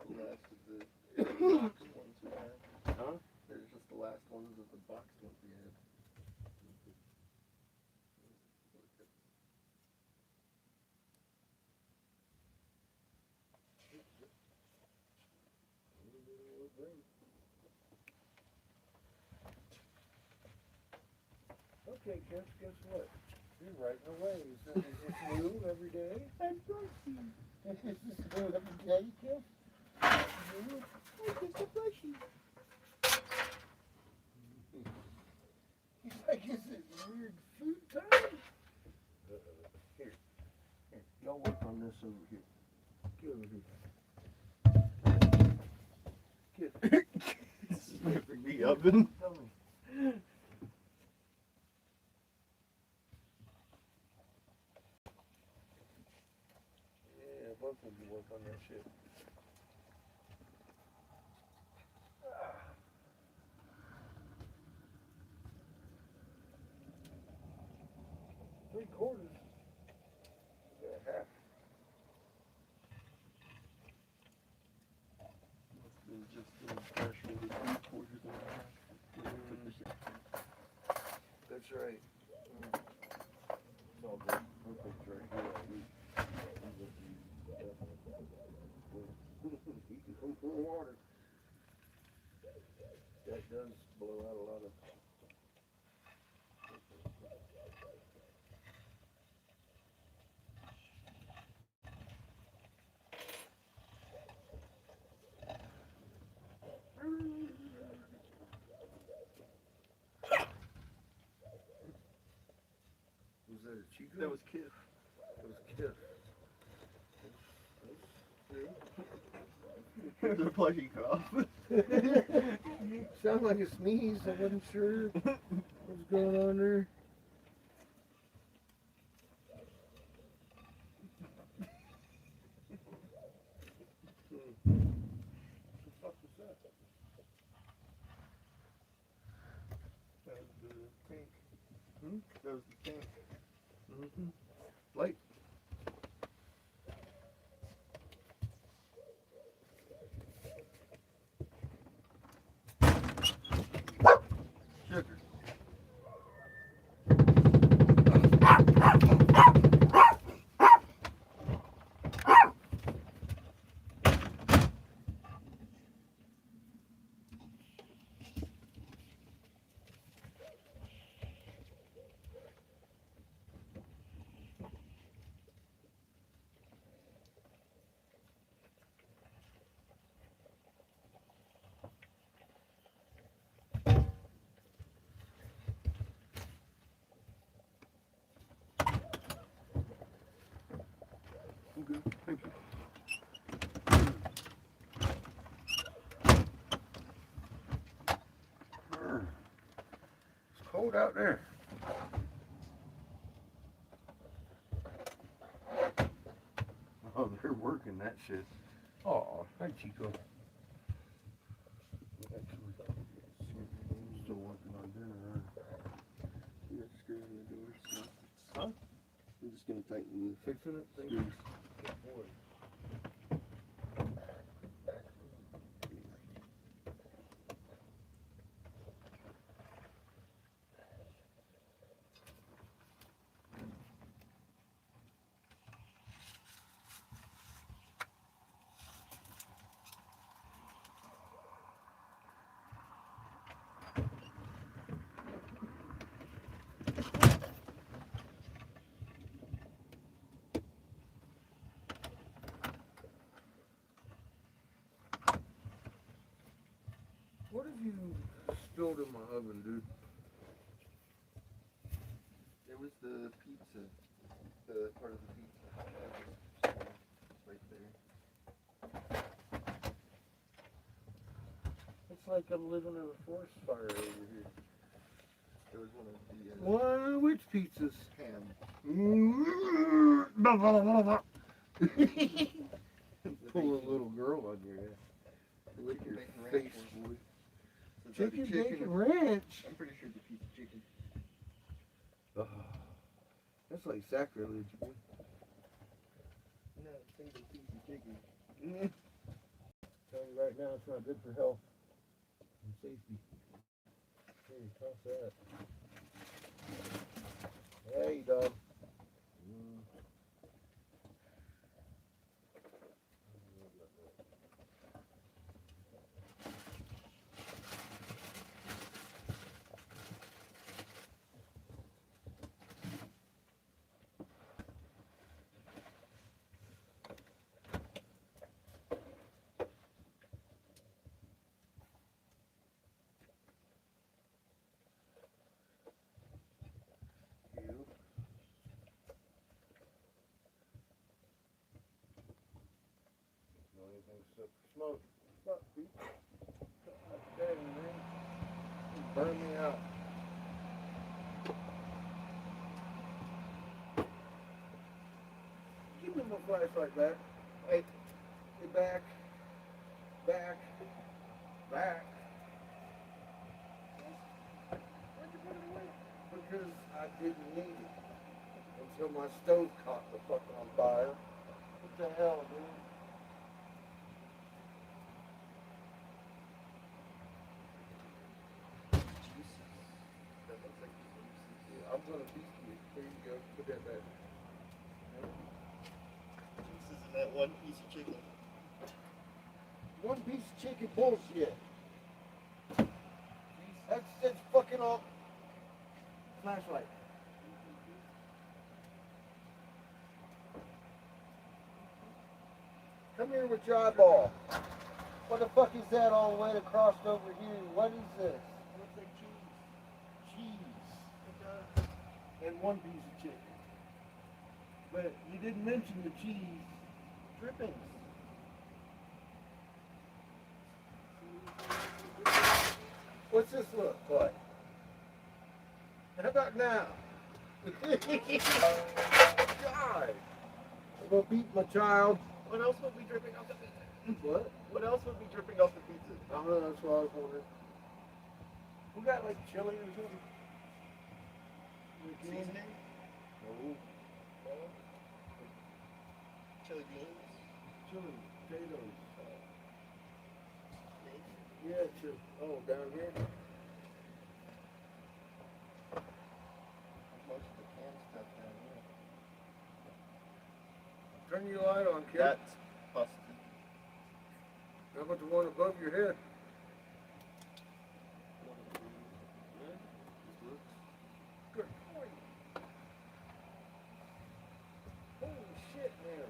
The last of the boxed ones we had. Huh? There's just the last ones of the boxed ones we had. Okay, Jeff, guess what? You're writing away. Is this new every day? I'm thirsty. Is this new every day, Jeff? New? I'm just a brushy. He's like, is it weird food time? Here. Here. Y'all work on this over here. Get over here. Get. This is my big oven. Tell me. Yeah, both of you work on that shit. Three quarters. Yeah, half. Just partially 3/4 and a half. That's right. It's all good. Perfect right here. Heating from water. That does blow out a lot of. Was that a Chico? That was Kid. That was Kid. The plushy cough. Sounded like a sneeze. I wasn't sure what's going on there. What the fuck was that? That was the tank. Hmm? That was the tank. Mm-hmm. Light. Sugar. I'm good. Thank you. It's cold out there. Oh, they're working that shit. Oh, hi Chico. Actually, still working on dinner. You got screws in the door, so. Huh? I'm just gonna tighten the Fixing it? Thank you. screws. Good boy. spilled in my oven, dude? There was the pizza. The part of the pizza. Right there. It's like I'm living in a forest fire over here. There was one of the What? Which pizzas? ham. Pull a little girl on your head. Lick your Bacon ranch face, was- boy. So it's either Chicken bacon ranch? I'm pretty sure the pizza chicken. That's like sacrilege, boy. No, single pizza chicken. Tell you right now, it's not good for health and safety. Here, toss that. Hey, dog. No anything except for smoke. Fuck, dude. God dang, man. You burn me out. Give me my flashlight back. Hey, get back. Back. Back. Why'd you put it away? Because I didn't need it. Until my stove caught the fuck on fire. What the hell, dude? That looks like juices. Yeah, I'm gonna beat you. There you go. Put that back. Juices in that one piece of chicken. One piece of chicken bullshit. That's fucking all. Flashlight. Come here with your eyeball. What the fuck is that all the way across over here? What is this? Looks like cheese. Cheese. It does. And one piece of chicken. But you didn't mention the cheese drippings. What's this look like? How about now? God! I'm gonna beat my child. What else would be dripping off the pizza? What? What else would be dripping off the pizza? I don't know, that's what I was wondering. We got like chili or something? Seasoning? No. Chili beans? Chili, potatoes. Maybe. Yeah, chili. Oh, down here? Most of the canned stuff down here. Turn your light on, kid. That's busted. How about the one above your head? Good point. Holy shit, man.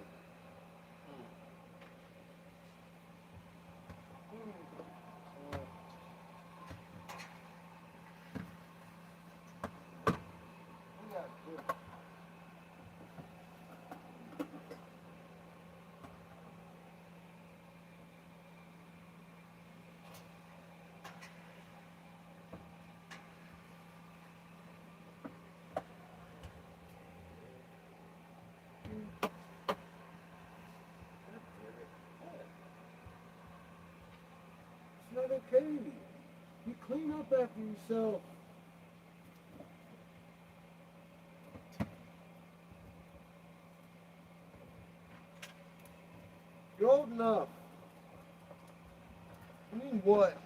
We got good. It's not okay. You clean up after yourself. You're old enough. I mean what?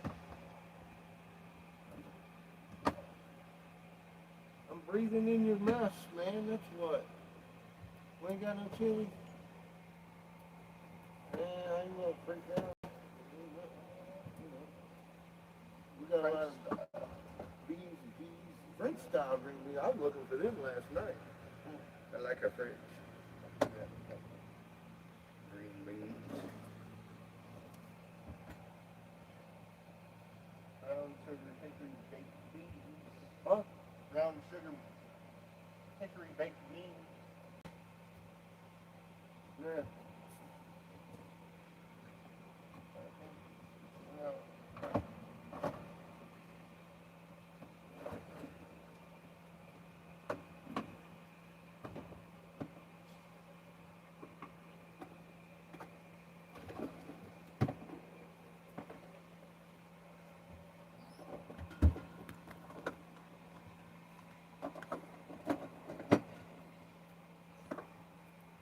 I'm breathing in your mess, man. That's what. We ain't got no chili. I ain't gonna freak out. We got a lot of beans and peas. French style green beans. I was looking for them last night. I like our French. Green beans. So I think we Thank me. Yeah.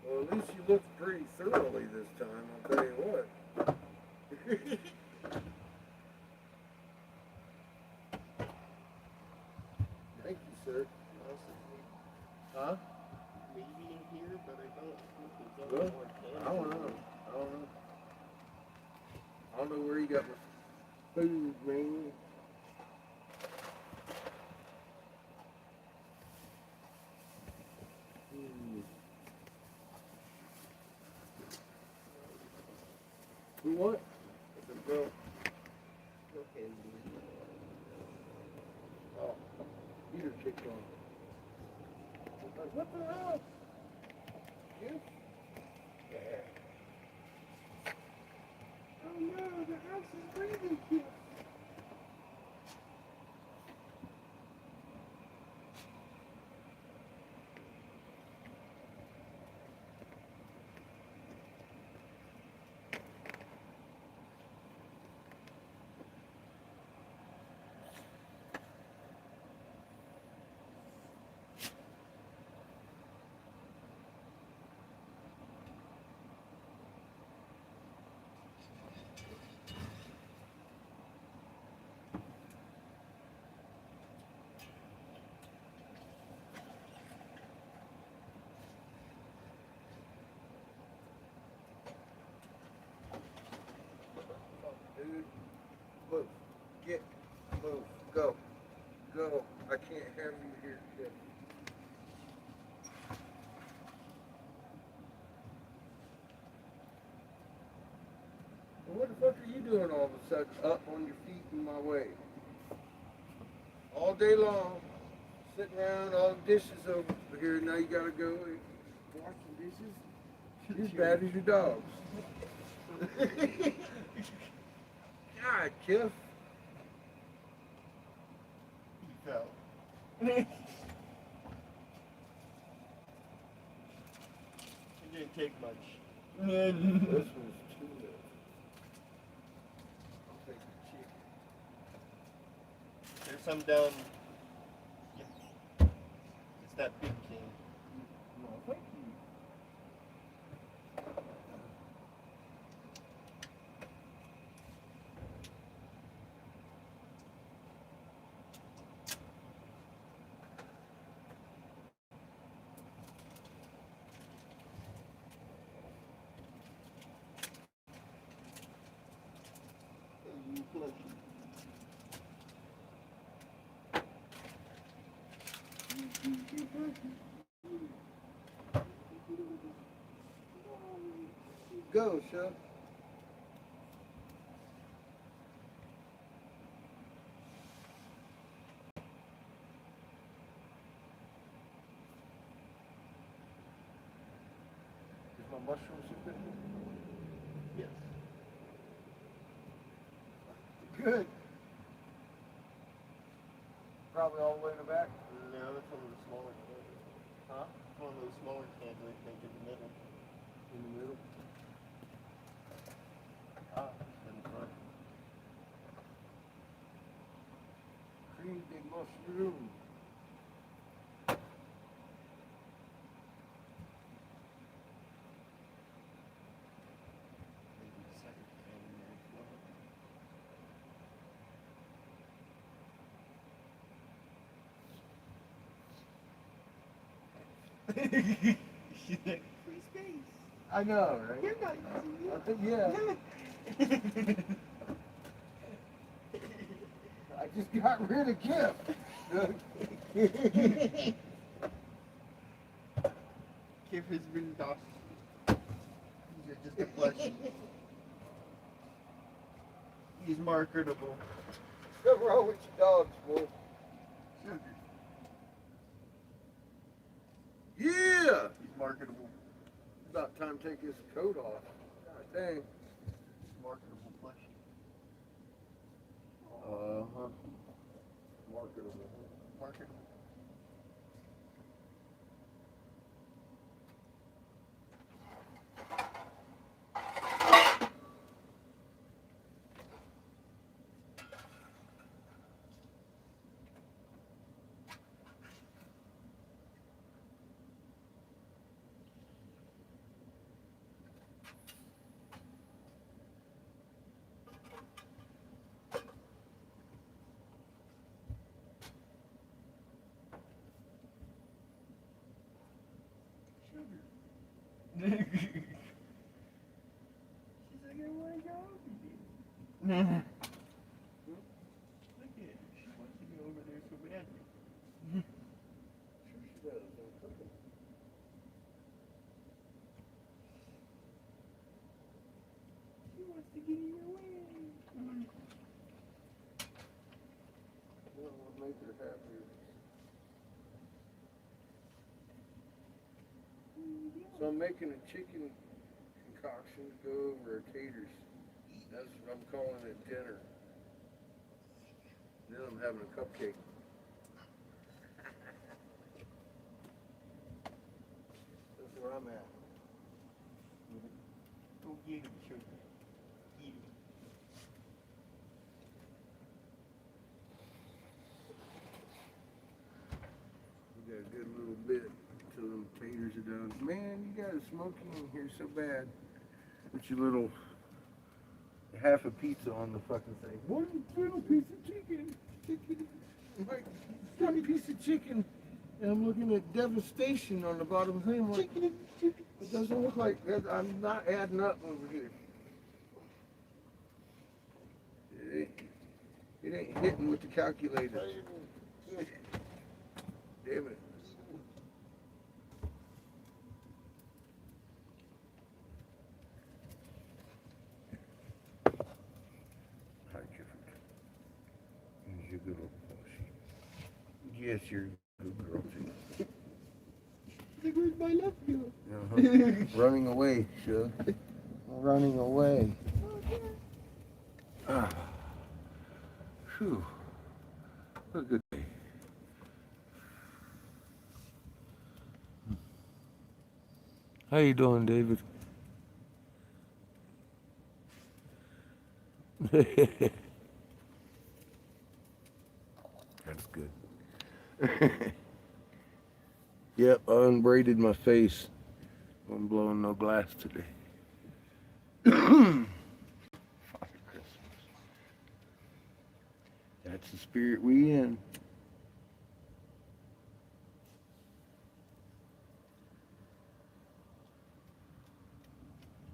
Well, at least you looked pretty thoroughly this time, I'll tell you what. Thank you, sir. Huh? Maybe in here, but I don't think there's any Well, more cans. I don't know. I don't know where you got my food, man. You what? There's a milk candy. Oh, heater kicked on. Like, what the hell? Yeah. Oh no, the house is breathing. Dude, move, get, move, go, go. I can't have you here, kid. Well, what the fuck are you doing all of a sudden up on your feet in my way? All day long, sitting around, all the dishes over here, now you gotta go and wash the dishes? You're as bad as your dogs. God, Kiff. He fell. It didn't take much. This one's too good. I'll take the chicken. There's some down. Yeah. It's that big can. No, thank you. You flush it. Go, Chef. Is my mushroom soup in here? Yes. Good. Probably all the way in the back. No, that's one of the smaller cans. Huh? One of those smaller cans I think in the middle. In the middle. Ah, In front. creamy big mushroom. Maybe the second can in there as well. Free space. I know, right? You're not I think, yeah. I just got rid of Gift. Kip has been lost. These are just a plushie. He's marketable. What's wrong with your dogs, boy? Sugar. Yeah, he's marketable. About time to take his coat off. God dang. Marketable plushie. Uh-huh. Marketable. Marketable. Sugar. She's like, I want to go over there. Look at her. She wants to go over there so badly. Sure she does. I'm cooking. She wants to get in your way. Well, what make her happy? So I'm making a chicken concoction to go over our taters. That's what I'm calling it dinner. Then I'm having a cupcake. That's where I'm at. Go get him, sugar. Get him. We got a good little bit till them taters are done. Man, you got a smoky in here so bad. With your little half a pizza on the fucking thing. One little piece of chicken. Like one piece of chicken. And I'm looking at devastation on the bottom thing. I'm like, it doesn't look like that. I'm not adding up over here. It ain't hitting with the calculator. Damn it. Hi, Gifford. Here's your good old pussy. Yes, you're a good girl, too. Like, where's my love you? Uh-huh. Running away, Shug. Running away. Ah. Phew. What a good day. How you doing, David? That's good. Yep, I unbraided my face. I'm blowing no glass today. Father Christmas. That's the spirit we in.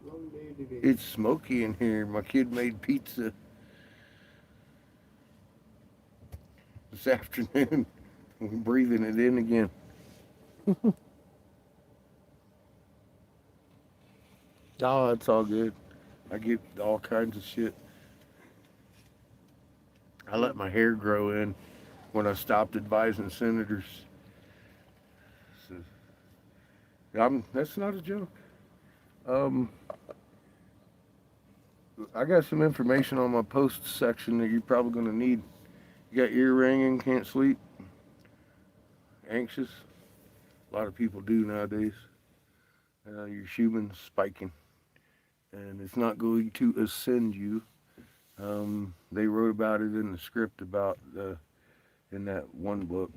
Long day today. It's smoky in here. My kid made pizza this afternoon. I'm breathing it in again. Oh, it's all good. I get all kinds of shit. I let my hair grow in when I stopped advising senators. So, that's not a joke. I got some information on my posts section that you're probably going to need. You got ear ringing, can't sleep, anxious. A lot of people do nowadays. Your Schumann's spiking, and it's not going to ascend you. They wrote about it in the script about in that one book,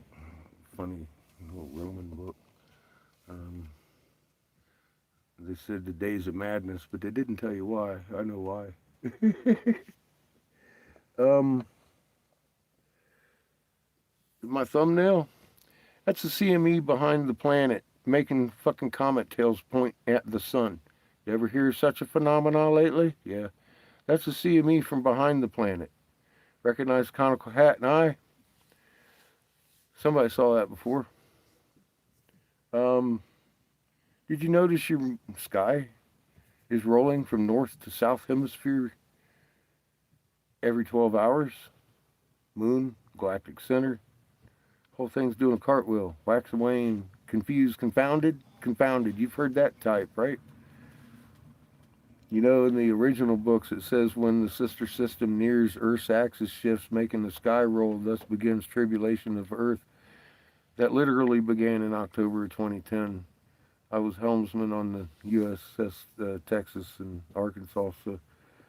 funny little Roman book. They said the days of madness, but they didn't tell you why. I know why. My thumbnail, that's the CME behind the planet, making fucking comet tails point at the sun. You ever hear such a phenomenon lately? Yeah. That's the CME from behind the planet. Recognize conical hat and eye? Somebody saw that before. Did you notice your sky is rolling from north to south hemisphere every 12 hours? Moon, galactic center. Whole thing's doing a cartwheel. Wax and wane, confused, confounded, confounded. You've heard that type, right? You know, in the original books, it says when the sister system nears Earth's axis shifts, making the sky roll, thus begins tribulation of Earth. That literally began in October of 2010. I was helmsman on the USS Texas and Arkansas, so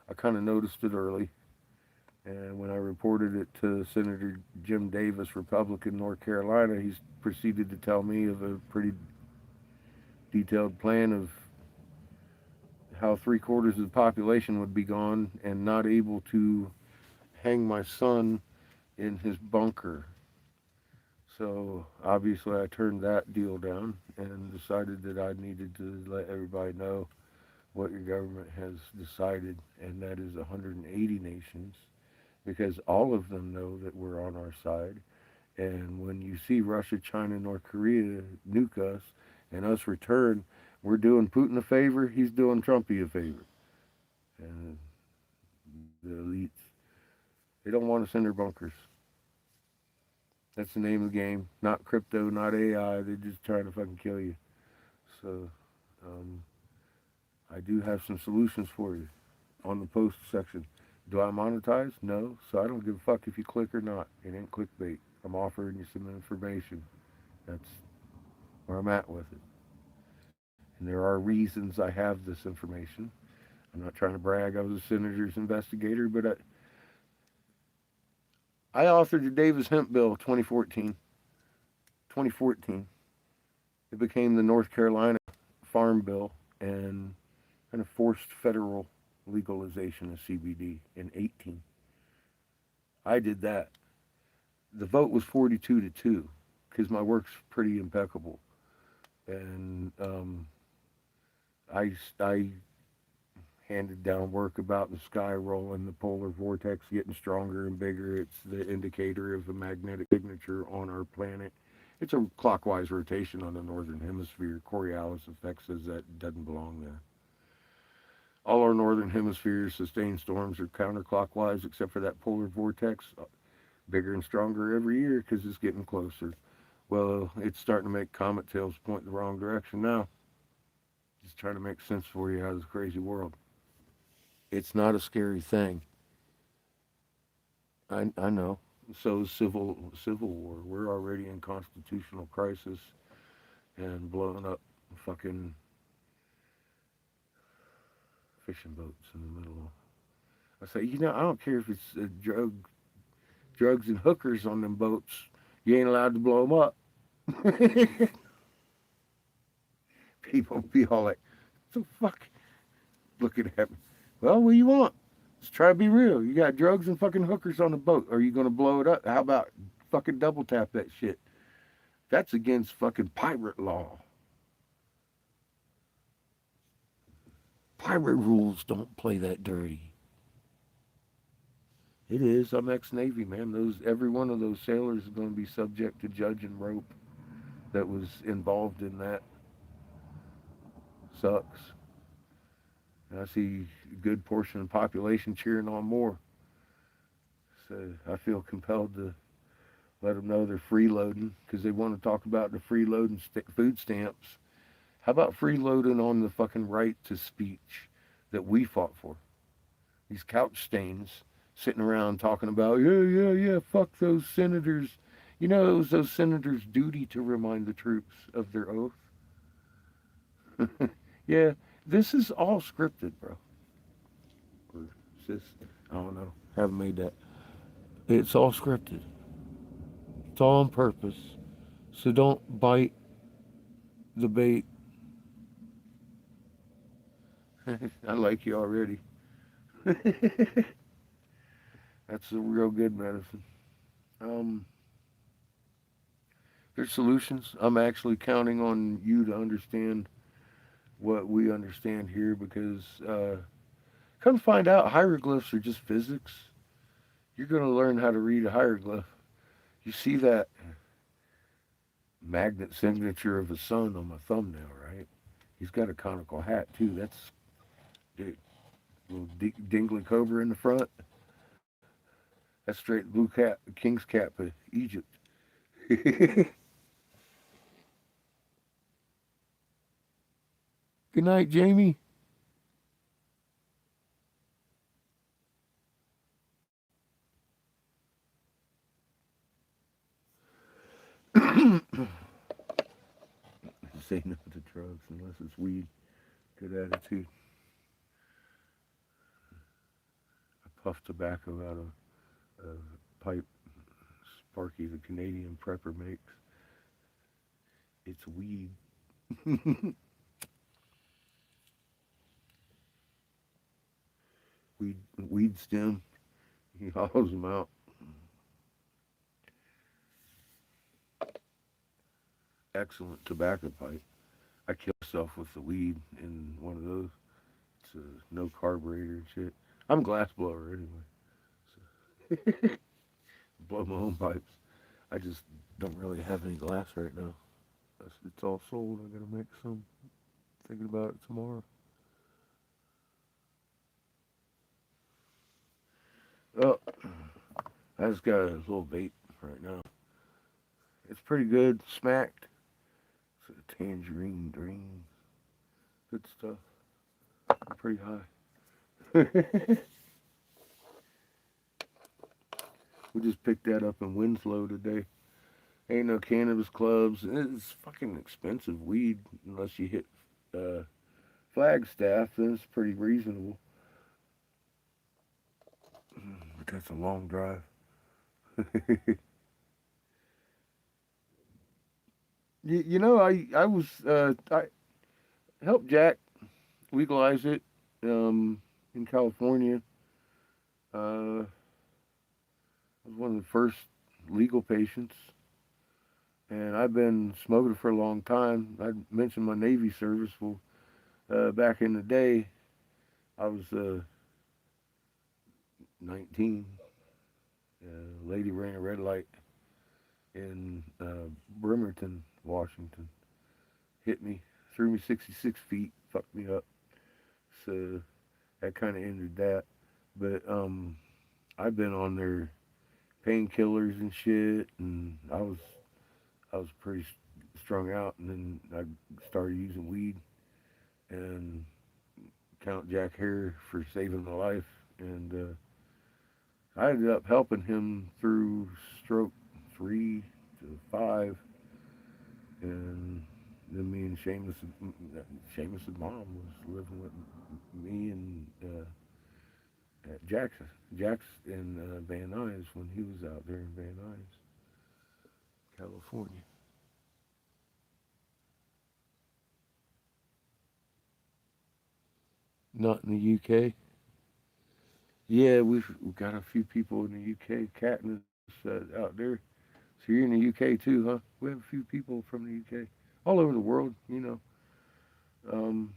I kind of noticed it early. And when I reported it to Senator Jim Davis, Republican, North Carolina, he proceeded to tell me of a pretty detailed plan of how 3/4 of the population would be gone and not able to hang my son in his bunker. So obviously I turned that deal down and decided that I needed to let everybody know what your government has decided, and that is 180 nations, because all of them know that we're on our side. And when you see Russia, China, North Korea nuke us and us return, we're doing Putin a favor, he's doing Trumpy a favor. And the elites, they don't want us in their bunkers. That's the name of the game. Not crypto, not AI. They're just trying to fucking kill you. So, I do have some solutions for you on the post section. Do I monetize? No. So I don't give a fuck if you click or not. It ain't clickbait. I'm offering you some information. That's where I'm at with it. And there are reasons I have this information. I'm not trying to brag. I was a senator's investigator, but I authored the Davis Hemp Bill 2014. 2014. It became the North Carolina Farm Bill and kind of forced federal legalization of CBD in 18. I did that. The vote was 42-2 because my work's pretty impeccable. And I handed down work about the sky rolling, the polar vortex getting stronger and bigger. It's the indicator of a magnetic signature on our planet. It's a clockwise rotation on the northern hemisphere. Coriolis effect says that doesn't belong there. All our northern hemispheres sustained storms are counterclockwise except for that polar vortex, bigger and stronger every year because it's getting closer. Well, it's starting to make comet tails point the wrong direction now. Just trying to make sense for you out of this crazy world. It's not a scary thing. I know. So is civil war. We're already in constitutional crisis and blowing up fucking fishing boats in the middle of. I say, I don't care if it's drugs and hookers on them boats. You ain't allowed to blow them up. People be all like, "What the fuck?" Looking at me. Well, what do you want? Let's try to be real. You got drugs and fucking hookers on the boat. Are you gonna blow it up? How about fucking double tap that shit? That's against fucking pirate law. Pirate rules don't play that dirty. It is. I'm ex-Navy, man. Every one of those sailors is going to be subject to judge and rope that was involved in that. Sucks. And I see a good portion of the population cheering on more. So I feel compelled to let them know they're freeloading because they want to talk about the freeloading food stamps. How about freeloading on the fucking right to speech that we fought for? These couch stains sitting around talking about, yeah, fuck those senators. You know, it was those senators' duty to remind the troops of their oath. Yeah, this is all scripted, bro. Or sis, I don't know. Haven't made that. It's all scripted. It's all on purpose. So don't bite the bait. I like you already. That's a real good medicine. Um, there's solutions. I'm actually counting on you to understand what we understand here because come find out hieroglyphs are just physics. You're going to learn how to read a hieroglyph. You see that magnet signature of a sun on my thumbnail, right? He's got a conical hat too. That's a little dingly cobra in the front. That's straight blue cat, king's cap of Egypt. Good night, Jamie. Say no to drugs unless it's weed. Good attitude. I puff tobacco out of a pipe Sparky the Canadian prepper makes. It's weed. weed stem. He hollows them out. Excellent tobacco pipe. I kill myself with the weed in one of those. It's no carburetor and shit. I'm a glass blower anyway. So blow my own pipes. I just don't really have any glass right now. It's all sold. I gotta make some. Thinking about it tomorrow. Oh, I just got a little vape right now. It's pretty good. Smacked. It's a tangerine dream. Good stuff. I'm pretty high. We just picked that up in Winslow today. Ain't no cannabis clubs. It's fucking expensive weed unless you hit uh, Flagstaff. Then it's pretty reasonable. But that's a long drive. you know, I was I helped Jack legalize it in California. I was one of the first legal patients, and I've been smoking for a long time. I mentioned my Navy service. Well, back in the day, I was 19. A lady ran a red light in Bremerton, Washington. Hit me, threw me 66 feet, fucked me up. So that kind of ended that. But I've been on their painkillers and shit, and I was pretty strung out, and then I started using weed, and Count Jack Hare for saving my life, and I ended up helping him through stroke 3 to 5, and then me and Seamus's mom was living with me and Jack's in Van Nuys when he was out there in Van Nuys, California. Not in the UK. Yeah, we've got a few people in the UK. Katniss out there. So you're in the UK too, huh? We have a few people from the UK, all over the world. Um,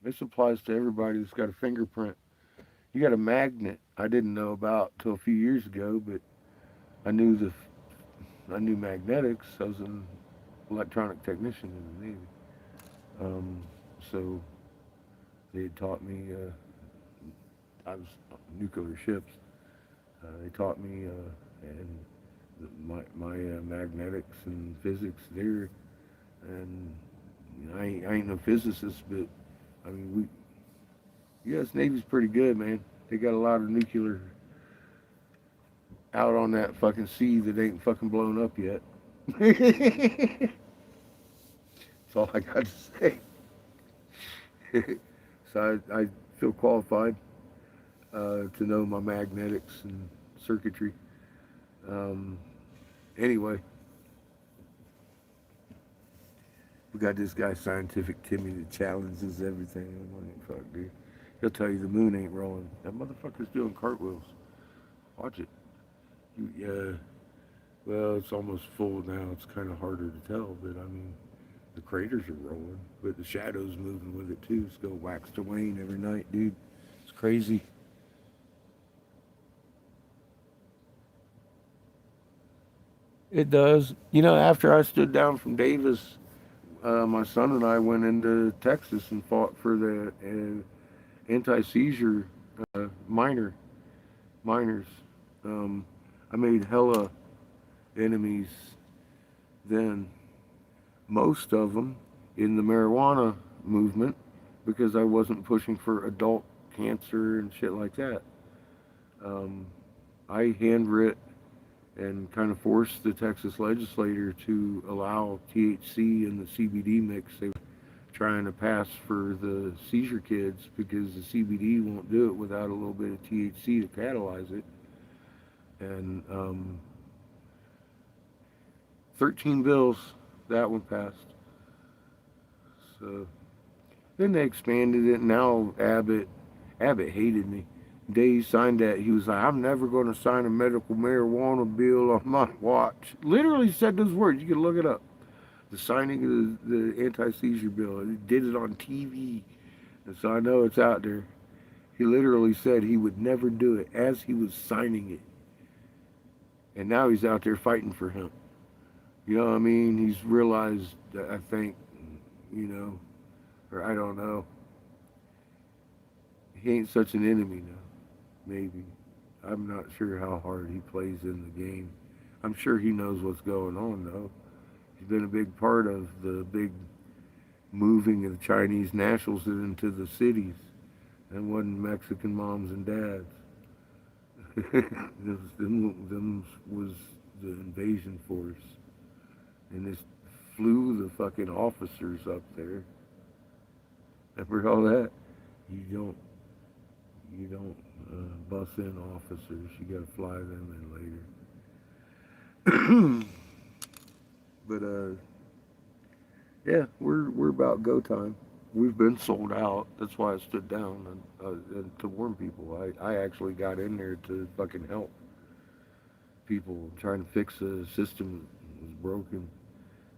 this applies to everybody that's got a fingerprint. You got a magnet I didn't know about till a few years ago, but I knew I knew magnetics. I was an electronic technician in the Navy, um, so they had taught me. I was nuclear ships. They taught me and my magnetics and physics there, and I ain't no physicist, but I mean U.S. Navy's pretty good, man. They got a lot of nuclear out on that fucking sea that ain't fucking blown up yet. That's all I got to say. So I feel qualified to know my magnetics and circuitry. Um, anyway, we got this guy, Scientific Timmy, that challenges everything. I'm like, fuck, dude. He'll tell you the moon ain't rolling. That motherfucker's doing cartwheels. Watch it. Well, it's almost full now. It's kind of harder to tell, but I mean, the craters are rolling, but the shadows moving with it too. It's go wax to wane every night, dude. It's crazy. It does. After I stood down from Davis, my son and I went into Texas and fought for the anti-seizure minor minors. Um, I made hella enemies then. Most of them in the marijuana movement because I wasn't pushing for adult cancer and shit like that. Um, I handwrit and kind of forced the Texas legislature to allow THC in the CBD mix they were trying to pass for the seizure kids because the CBD won't do it without a little bit of THC to catalyze it. And 13 bills, that one passed. So then they expanded it. Now Abbott hated me. The day he signed that, he was like, "I'm never going to sign a medical marijuana bill on my watch." Literally said those words. You can look it up. The signing of the anti-seizure bill. He did it on TV, and so I know it's out there. He literally said he would never do it as he was signing it, and now he's out there fighting for him. You know what I mean? He's realized that I think, you know, or I don't know. He ain't such an enemy now. Maybe. I'm not sure how hard he plays in the game. I'm sure he knows what's going on though. He's been a big part of the big moving of the Chinese nationals into the cities. And wasn't Mexican moms and dads. them was the invasion force. And this flew the fucking officers up there. Remember all that? You don't bus in officers. You gotta fly them in later. But yeah, we're about go time. We've been sold out. That's why I stood down and to warn people. I actually got in there to fucking help people trying to fix a system that was broken.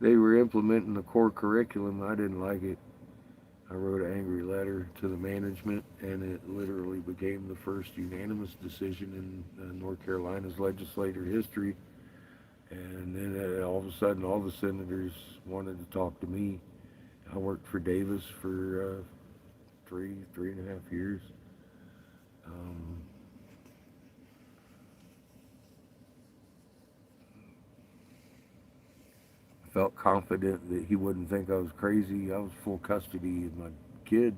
They were implementing the core curriculum. I didn't like it. I wrote an angry letter to the management, and it literally became the first unanimous decision in North Carolina's legislature history. And then all of a sudden, all the senators wanted to talk to me. I worked for Davis for 3.5 years. Um, I felt confident that he wouldn't think I was crazy. I was full custody of my kid,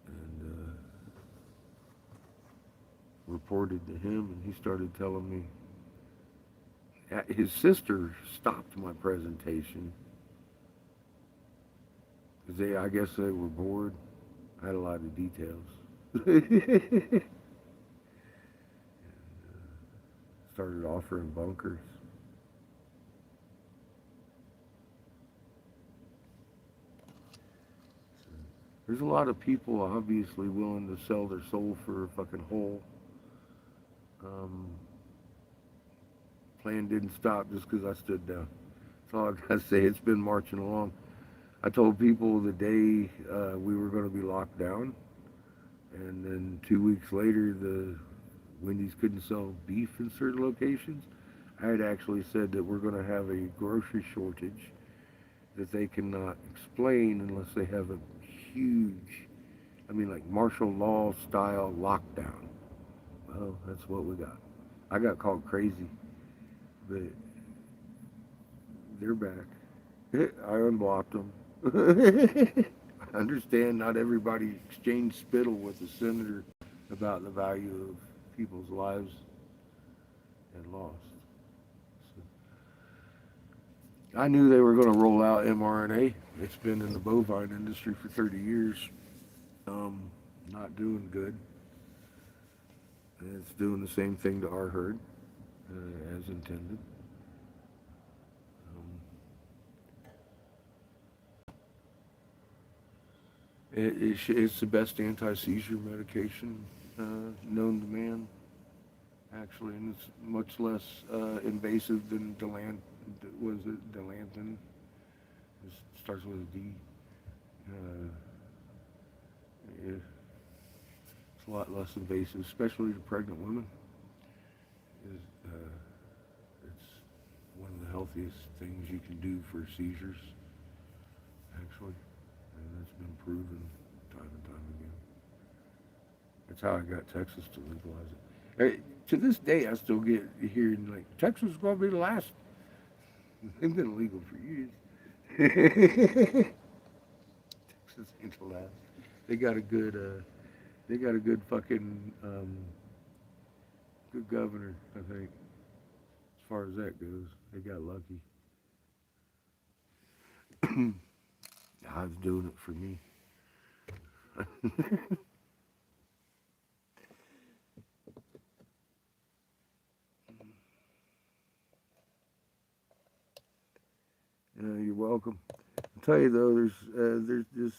and reported to him, and he started telling me. His sister stopped my presentation because I guess they were bored. I had a lot of details. Started offering bunkers. So, there's a lot of people obviously willing to sell their soul for a fucking hole. Um, Plan didn't stop just because I stood down. That's all I gotta say. It's been marching along. I told people the day we were going to be locked down, and then 2 weeks later, the Wendy's couldn't sell beef in certain locations. I had actually said that we're going to have a grocery shortage that they cannot explain unless they have a huge, I mean, like martial law style lockdown. Well, that's what we got. I got called crazy, but they're back. I unblocked them. I understand not everybody exchanged spittle with the senator about the value of people's lives and lost. So, I knew they were going to roll out mRNA. It's been in the bovine industry for 30 years. Not doing good. It's doing the same thing to our herd as intended. It's the best anti-seizure medication known to man, actually, and it's much less invasive than Delantin? It starts with a D. Uh, yeah, it's a lot less invasive, especially to pregnant women. It's one of the healthiest things you can do for seizures, actually. And that's been proven time and time again. That's how I got Texas to legalize it. To this day, I still get hearing like Texas is going to be the last. They've been illegal for years. Texas ain't the last. They got a good, fucking, good governor, I think. As far as that goes, they got lucky. I was doing it for me. You're welcome. I'll tell you though, there's just,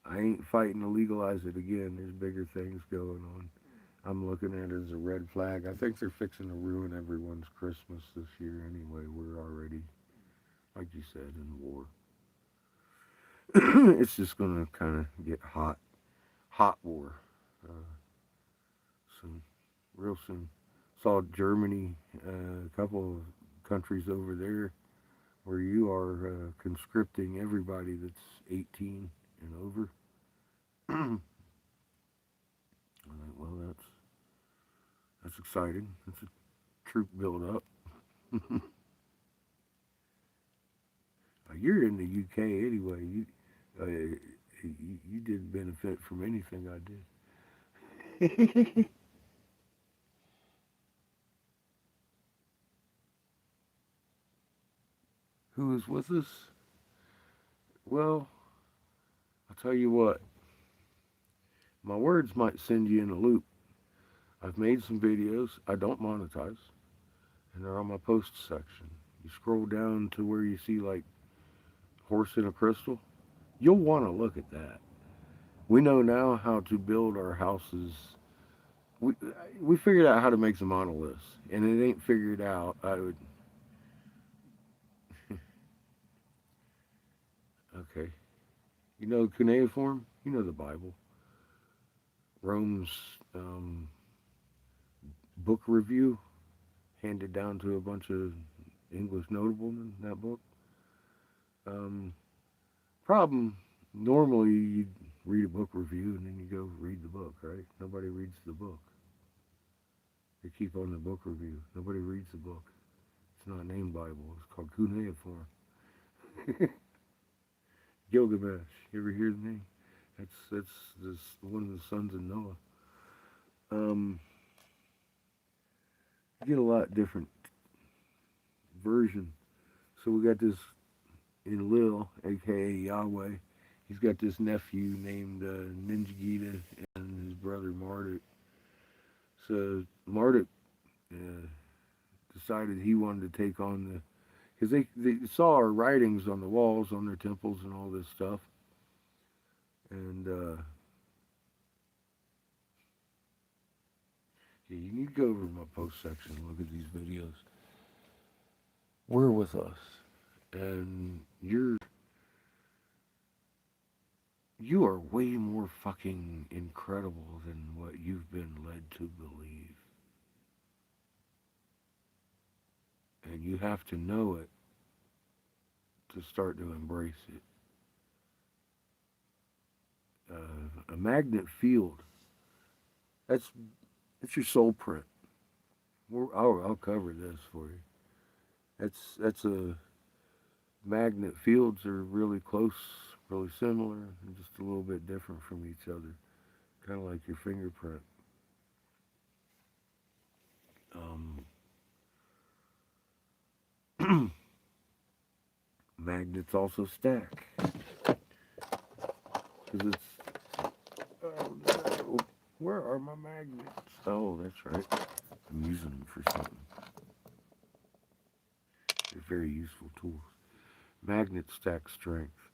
I ain't fighting to legalize it again. There's bigger things going on. I'm looking at it as a red flag. I think they're fixing to ruin everyone's Christmas this year anyway. We're already, like you said, in war. It's just gonna kind of get hot, hot war, uh, soon, real soon. Saw Germany, a couple of countries over there where you are conscripting everybody that's 18 and over. I'm like, well, that's exciting. That's a troop build up. You're in the UK anyway. You didn't benefit from anything I did. Who is with us? Well, I'll tell you what. My words might send you in a loop. I've made some videos I don't monetize, and they're on my post section. You scroll down to where you see like horse in a crystal. You'll want to look at that. We know now how to build our houses. We we figured out how to make some monoliths, and it ain't figured out. I would okay. You know cuneiform. You know the Bible. Rome's um, book review handed down to a bunch of English noblemen in that book. Um, Problem normally you read a book review and then you go read the book, right? Nobody reads the book. They keep on the book review. Nobody reads the book. It's not named Bible. It's called cuneiform. Gilgamesh. You ever hear the name? That's this one of the sons of Noah. Um, you get a lot different version. So we got this Enlil, aka Yahweh. He's got this nephew named Ninjagita and his brother Marduk. So Marduk uh, decided he wanted to take on the, because they saw our writings on the walls on their temples and all this stuff, and yeah, you need to go over to my post section and look at these videos. We're with us, and you are way more fucking incredible than what you've been led to believe. And you have to know it to start to embrace it. A magnet field, that's your soul print. I'll cover this for you. That's a magnet fields are really close, really similar, and just a little bit different from each other. Kind of like your fingerprint. Magnets also stack. Because it's, oh no, where are my magnets? Oh, that's right. I'm using them for something. They're very useful tools. Magnets stack strength.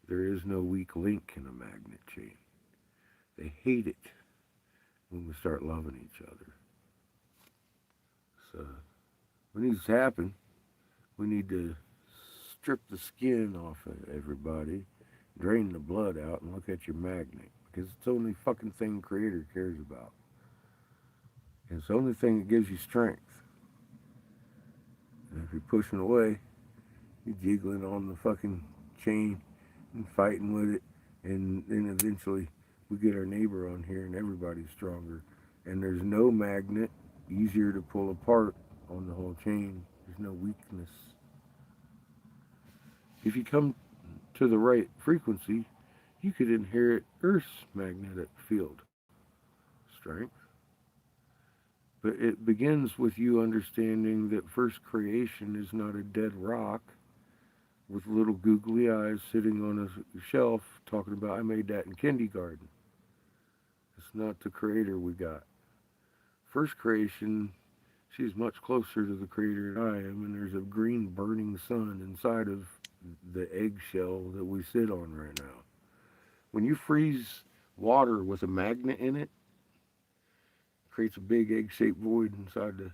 There is no weak link in a magnet chain. They hate it when we start loving each other. So, what needs to happen, we need to strip the skin off of everybody, drain the blood out, and look at your magnet. Because it's the only fucking thing Creator cares about. And it's the only thing that gives you strength. And if you're pushing away, you're jiggling on the fucking chain and fighting with it. And then eventually we get our neighbor on here and everybody's stronger. And there's no magnet easier to pull apart on the whole chain. There's no weakness. If you come to to the right frequency, you could inherit Earth's magnetic field strength. But it begins with you understanding that first creation is not a dead rock with little googly eyes sitting on a shelf talking about, I made that in kindergarten. It's not the creator we got. First creation, she's much closer to the creator than I am, and there's a green burning sun inside of the eggshell that we sit on right now. When you freeze water with a magnet in it, creates a big egg-shaped void inside the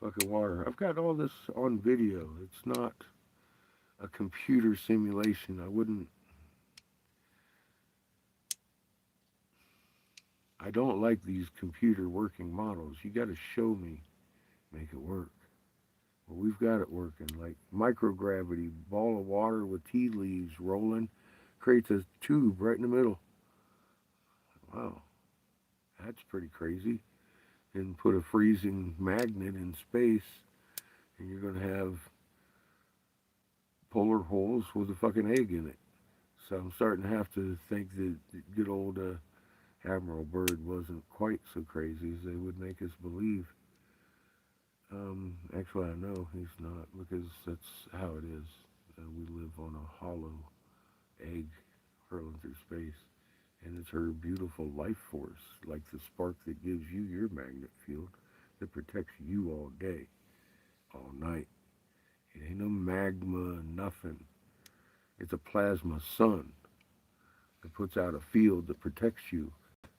fucking water. I've got all this on video. It's not a computer simulation. I don't like these computer working models. You got to show me, make it work. Well, we've got it working. Like microgravity, ball of water with tea leaves rolling, creates a tube right in the middle. Wow, that's pretty crazy. And put a freezing magnet in space, and you're going to have polar holes with a fucking egg in it. So I'm starting to have to think that good old Admiral Byrd wasn't quite so crazy as they would make us believe. Actually, I know he's not, because that's how it is. We live on a hollow egg hurling through space. And it's her beautiful life force, like the spark that gives you your magnet field, that protects you all day, all night. It ain't no magma, nothing. It's a plasma sun that puts out a field that protects you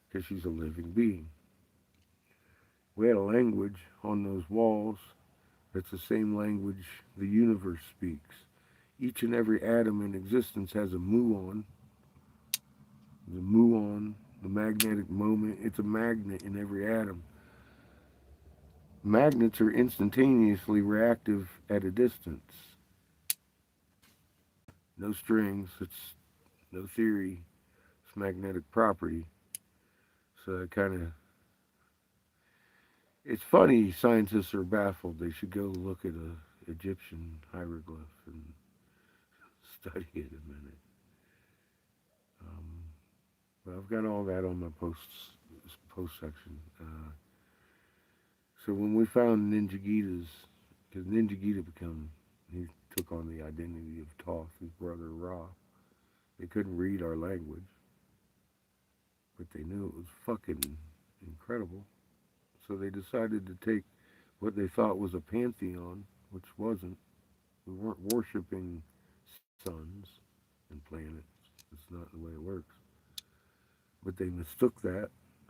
because she's a living being. We had a language on those walls that's the same language the universe speaks. Each and every atom in existence has a muon. The muon, the magnetic moment, it's a magnet in every atom. Magnets are instantaneously reactive at a distance. No strings, it's no theory, it's magnetic property. So it's funny, scientists are baffled. They should go look at a Egyptian hieroglyph and study it a minute. But I've got all that on my post section. So when we found Ninjagitas, because he took on the identity of Thoth, his brother Ra. They couldn't read our language, but they knew it was fucking incredible. So they decided to take what they thought was a pantheon, which wasn't. We weren't worshiping suns and planets. It's not the way it works. But they mistook that.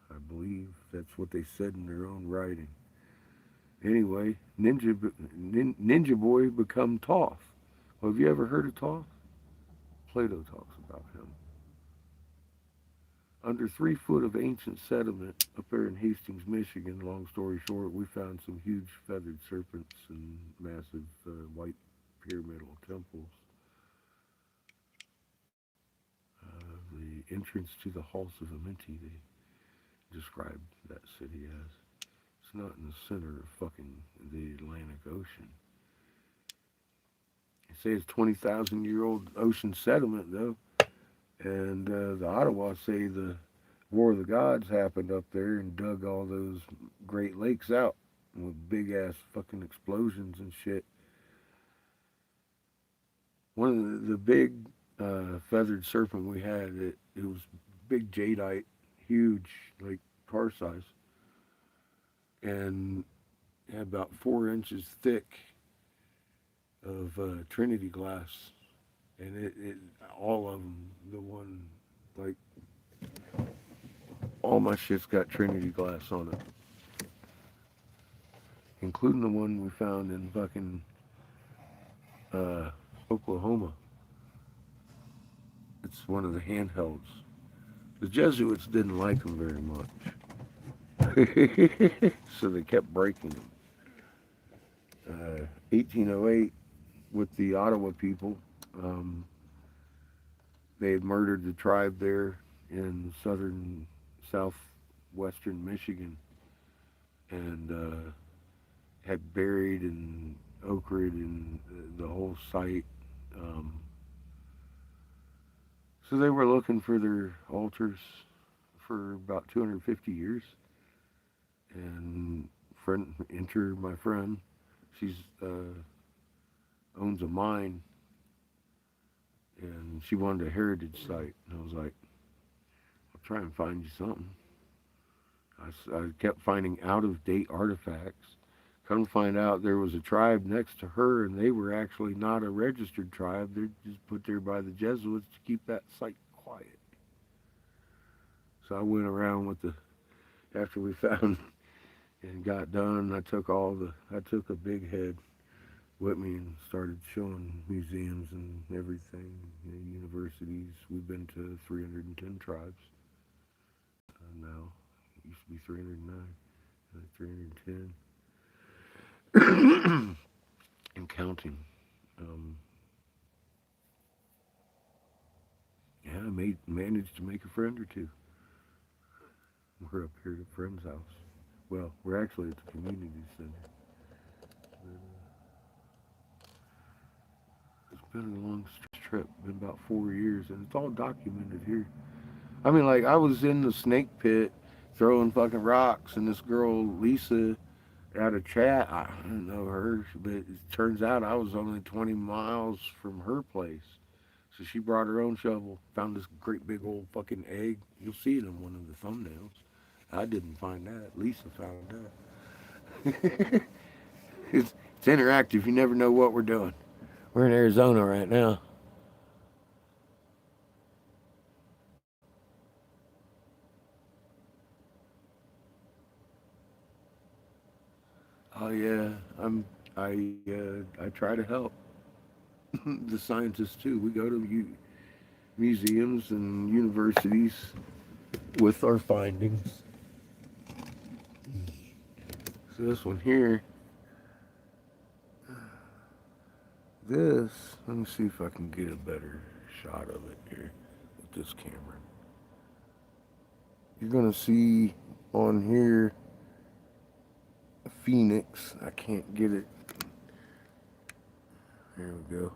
I believe that's what they said in their own writing. Anyway, Ninja Boy become Thoth. Well, have you ever heard of Thoth? Plato talks about him. Under 3 foot of ancient sediment up there in Hastings, Michigan, long story short, we found some huge feathered serpents and massive white pyramidal temples. The entrance to the halls of Amenti, they described that city as. It's not in the center of fucking the Atlantic Ocean. They say it's 20,000-year-old ocean sediment, though. And the Ottawa say the War of the Gods happened up there and dug all those Great Lakes out with big ass fucking explosions and shit. One of the big feathered serpent we had, it was big jadeite, huge, like car size, and had about 4 inches thick of Trinity glass, and it all of them, the one, like, all my shit's got Trinity glass on it, including the one we found in fucking Oklahoma. It's one of the handhelds. The Jesuits didn't like them very much, so they kept breaking them. 1808, with the Ottawa people, they had murdered the tribe there in southwestern Michigan, and had buried and ochred in the whole site. So they were looking for their altars for about 250 years. And enter my friend. She's owns a mine, and she wanted a heritage site. And I was like, I'll try and find you something. I kept finding out of date artifacts. Come to find out, there was a tribe next to her, and they were actually not a registered tribe. They're just put there by the Jesuits to keep that site quiet. So I went around with the after we found and got done. I took a big head with me and started showing museums and everything, universities. We've been to 310 tribes now. It used to be 309, 310, and counting. Um, yeah, managed to make a friend or two. We're up here at a friend's house. Well, we're actually at the community center. It's been a long trip. Been about 4 years, and it's all documented here. I mean, like I was in the snake pit throwing fucking rocks, and this girl Lisa had a chat. I didn't know her, but it turns out I was only 20 miles from her place. So she brought her own shovel, found this great big old fucking egg. You'll see it in one of the thumbnails. I didn't find that. Lisa found that. It's interactive. You never know what we're doing. We're in Arizona right now. Oh yeah, I try to help the scientists too. We go to museums and universities with our findings. So this one here, let me see if I can get a better shot of it here with this camera. You're gonna see on here a phoenix. I can't get it. There we go.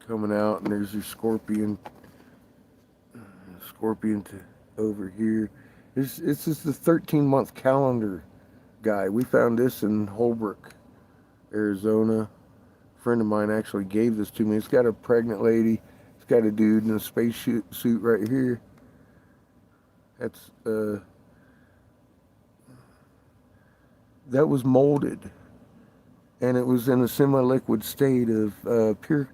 Coming out, and there's your scorpion to over here. This is the 13-month calendar guy. We found this in Holbrook, Arizona. A friend of mine actually gave this to me. It's got a pregnant lady. It's got a dude in a space suit right here. That's that was molded, and it was in a semi-liquid state of pure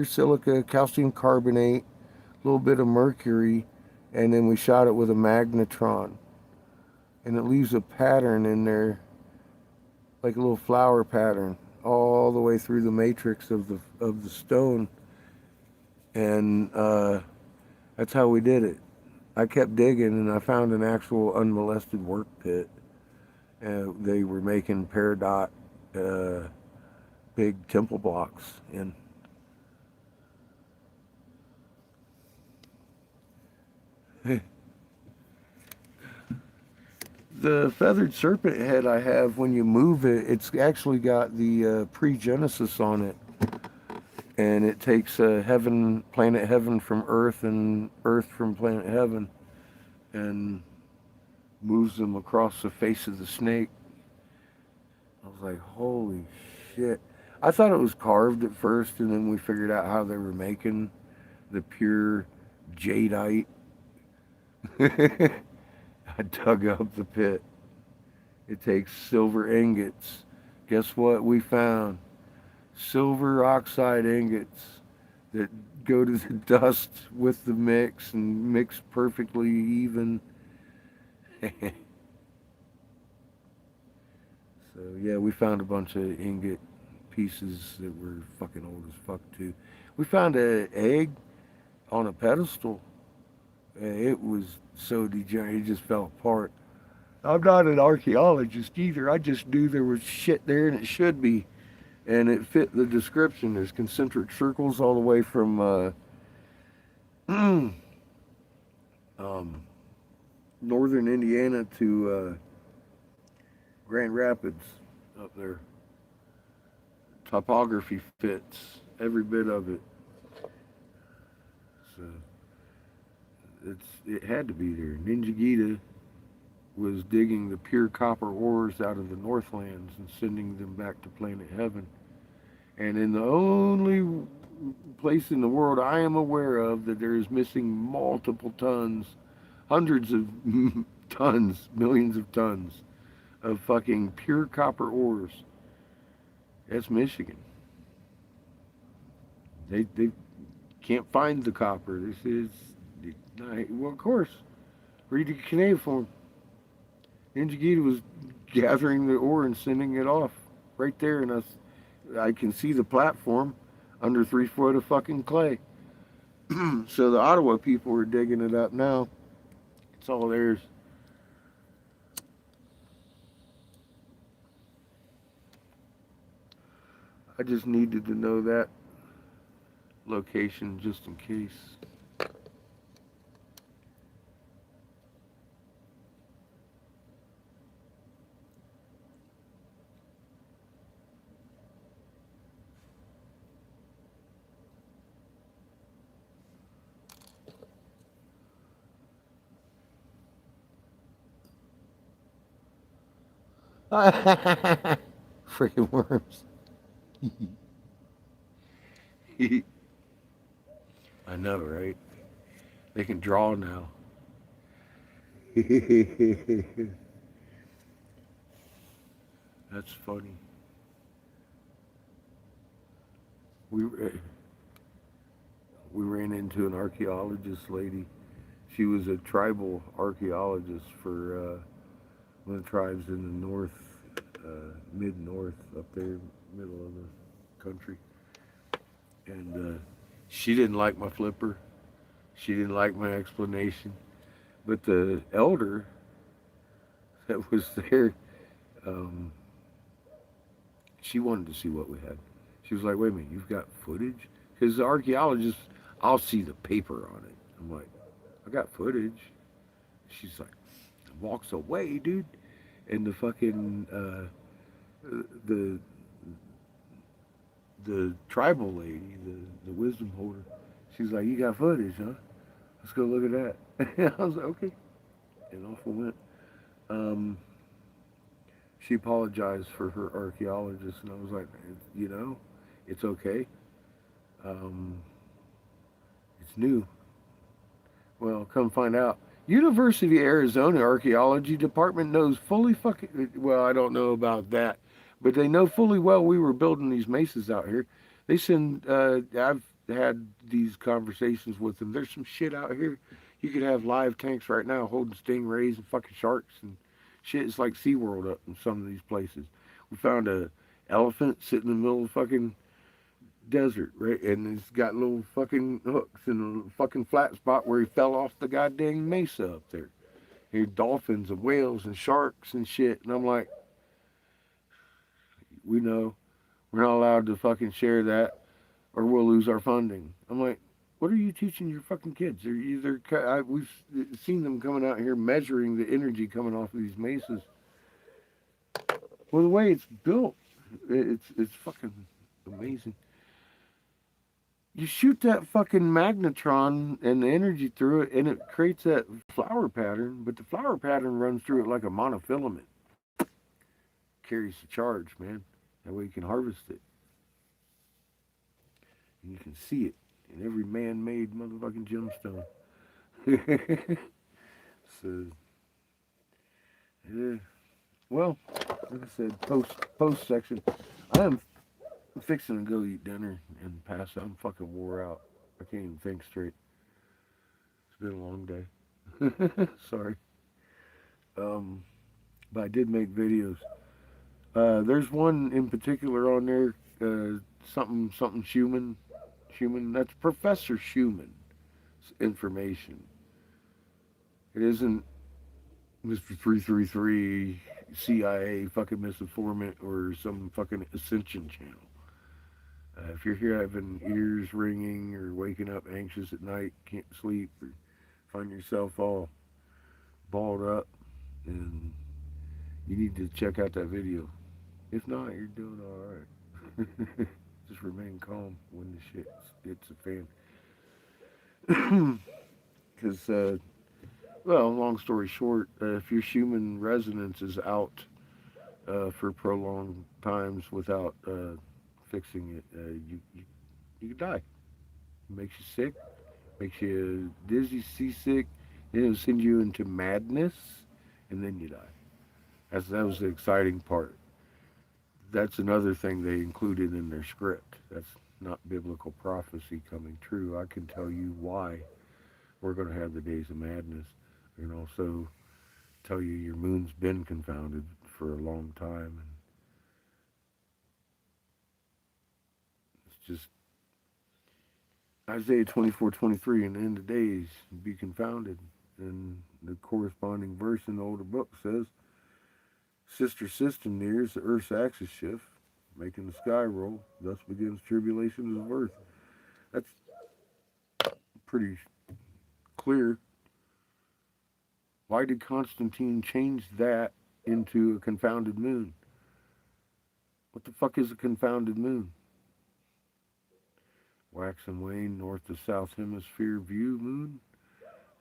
silica, calcium carbonate, a little bit of mercury, and then we shot it with a magnetron, and it leaves a pattern in there, like a little flower pattern, all the way through the matrix of the stone, and that's how we did it. I kept digging, and I found an actual unmolested work pit. They were making peridot big temple blocks, and the feathered serpent head I have, when you move it, it's actually got the pre-Genesis on it, and it takes planet heaven from Earth, and Earth from planet heaven, and moves them across the face of the snake. I was like, holy shit. I thought it was carved at first, and then we figured out how they were making the pure jadeite. I dug up the pit. It takes silver ingots. Guess what we found? Silver oxide ingots that go to the dust with the mix and mix perfectly even. So yeah, we found a bunch of ingot pieces that were fucking old as fuck too. We found an egg on a pedestal. It was so degenerate, it just fell apart. I'm not an archaeologist either. I just knew there was shit there, and it should be, and it fit the description. There's concentric circles all the way from um, northern Indiana to Grand Rapids up there. Topography fits every bit of it. it had to be there. Ninja Gita was digging the pure copper ores out of the Northlands and sending them back to planet Heaven. And in the only place in the world I am aware of that there is missing multiple tons, hundreds of tons, millions of tons of fucking pure copper ores, that's Michigan. They can't find the copper. This is well, of course. Read the cuneiform. Ninja Gita was gathering the ore and sending it off right there, and I can see the platform under 3 foot of fucking clay. So the Ottawa people are digging it up now. It's all theirs. I just needed to know that location just in case. Freaking worms. I know, right? They can draw now. That's funny. We we ran into an archaeologist lady. She was a tribal archaeologist for one of the tribes in the north, mid north, up there, middle of the country. And she didn't like my flipper. She didn't like my explanation. But the elder that was there, um, she wanted to see what we had. She was like, "Wait a minute, you've got footage?" Because the archaeologist, I'll see the paper on it. I'm like, "I got footage." She's like, walks away, dude, and the fucking the the tribal lady, the wisdom holder, she's like, "You got footage, huh? Let's go look at that." I was like, "Okay," and off we went. Um, she apologized for her archaeologist, and I was like, "You know, it's okay. Um, it's new." Well, come find out. University of Arizona Archaeology Department knows fully fucking well. I don't know about that, but they know fully well we were building these mesas out here. They send. I've had these conversations with them. There's some shit out here. You could have live tanks right now holding stingrays and fucking sharks and shit. It's like SeaWorld up in some of these places. We found a elephant sitting in the middle of fucking desert, right? And it's got little fucking hooks and a fucking flat spot where he fell off the goddamn mesa up there. Here, dolphins and whales and sharks and shit. And I'm like, we know we're not allowed to fucking share that or we'll lose our funding. I'm like, what are you teaching your fucking kids? They're either, we've seen them coming out here measuring the energy coming off of these mesas. Well, the way it's built, it's fucking amazing. You shoot that fucking magnetron and the energy through it, and it creates that flower pattern. But the flower pattern runs through it like a monofilament. Carries the charge, man. That way you can harvest it, and you can see it in every man-made motherfucking gemstone. So, yeah. Well, like I said, post section. I am fixing to go eat dinner and pass out. I'm fucking wore out. I can't even think straight. It's been a long day. Sorry. Um, but I did make videos. There's one in particular on there. Something Schumann. Schumann. That's Professor Schumann's information. It isn't Mr. 333 CIA fucking misinformant or some fucking Ascension channel. If you're here having ears ringing or waking up anxious at night, can't sleep, or find yourself all balled up, then you need to check out that video. If not, you're doing all right. Just remain calm when the shit hits the fan. Because, well, long story short, if your human resonance is out for prolonged times without fixing it, you could die. It makes you sick, makes you dizzy, seasick, then it'll send you into madness, and then you die. That was the exciting part. That's another thing they included in their script. That's not biblical prophecy coming true. I can tell you why we're going to have the days of madness. And also tell you your moon's been confounded for a long time. And it's just Isaiah 24:23. In the end of days, be confounded. And the corresponding verse in the older book says, Sister system nears the earth's axis shift, making the sky roll. Thus begins tribulations of earth. That's pretty clear. Why did Constantine change that into a confounded moon? What the fuck is a confounded moon? Wax and wane, north to south hemisphere view moon?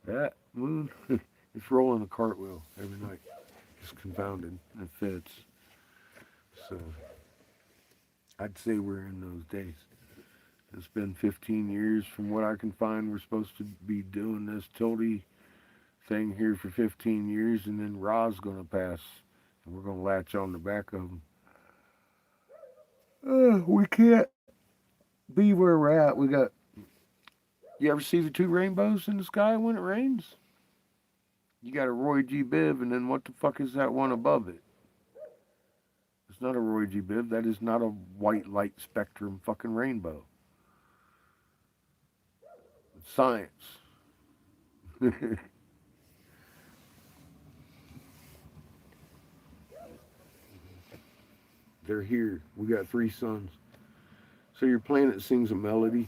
That moon? It's rolling a cartwheel every night. It's confounded. It fits. So I'd say we're in those days. It's been 15 years from what I can find. We're supposed to be doing this tilde thing here for 15 years, and then Ra's going to pass, and we're going to latch on the back of them. We can't be where we're at. We got. You ever see the two rainbows in the sky when it rains? You got a Roy G. Biv, and then what the fuck is that one above it? It's not a Roy G. Biv. That is not a white light spectrum fucking rainbow. It's science. They're here. We got three suns. So your planet sings a melody.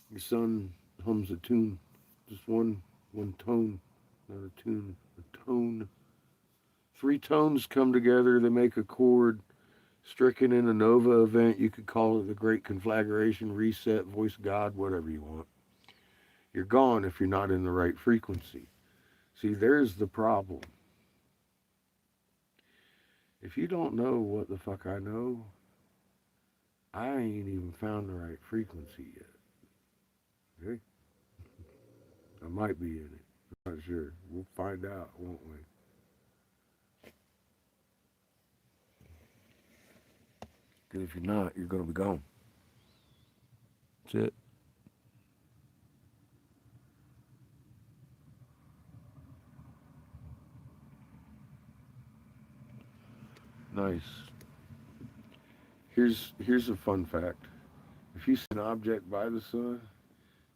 Your sun hums a tune. Just one tone, not a tune. A tone. Three tones come together. They make a chord. Stricken in a nova event. You could call it the Great Conflagration, reset, voice God, whatever you want. You're gone if you're not in the right frequency. See, there's the problem. If you don't know what the fuck I know, I ain't even found the right frequency yet. Okay? I might be in it. I'm not sure. We'll find out, won't we? Because if you're not, you're going to be gone. That's it. Nice. Here's a fun fact. If you see an object by the sun,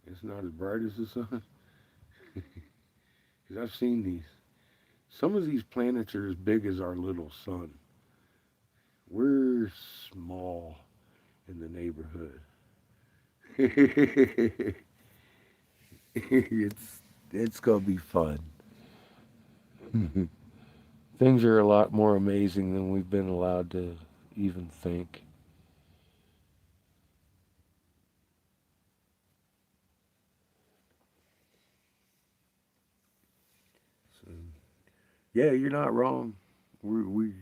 it's not as bright as the sun. Because I've seen these. Some of these planets are as big as our little sun. We're small in the neighborhood. it's gonna be fun. Things are a lot more amazing than we've been allowed to even think. So, yeah, you're not wrong. We're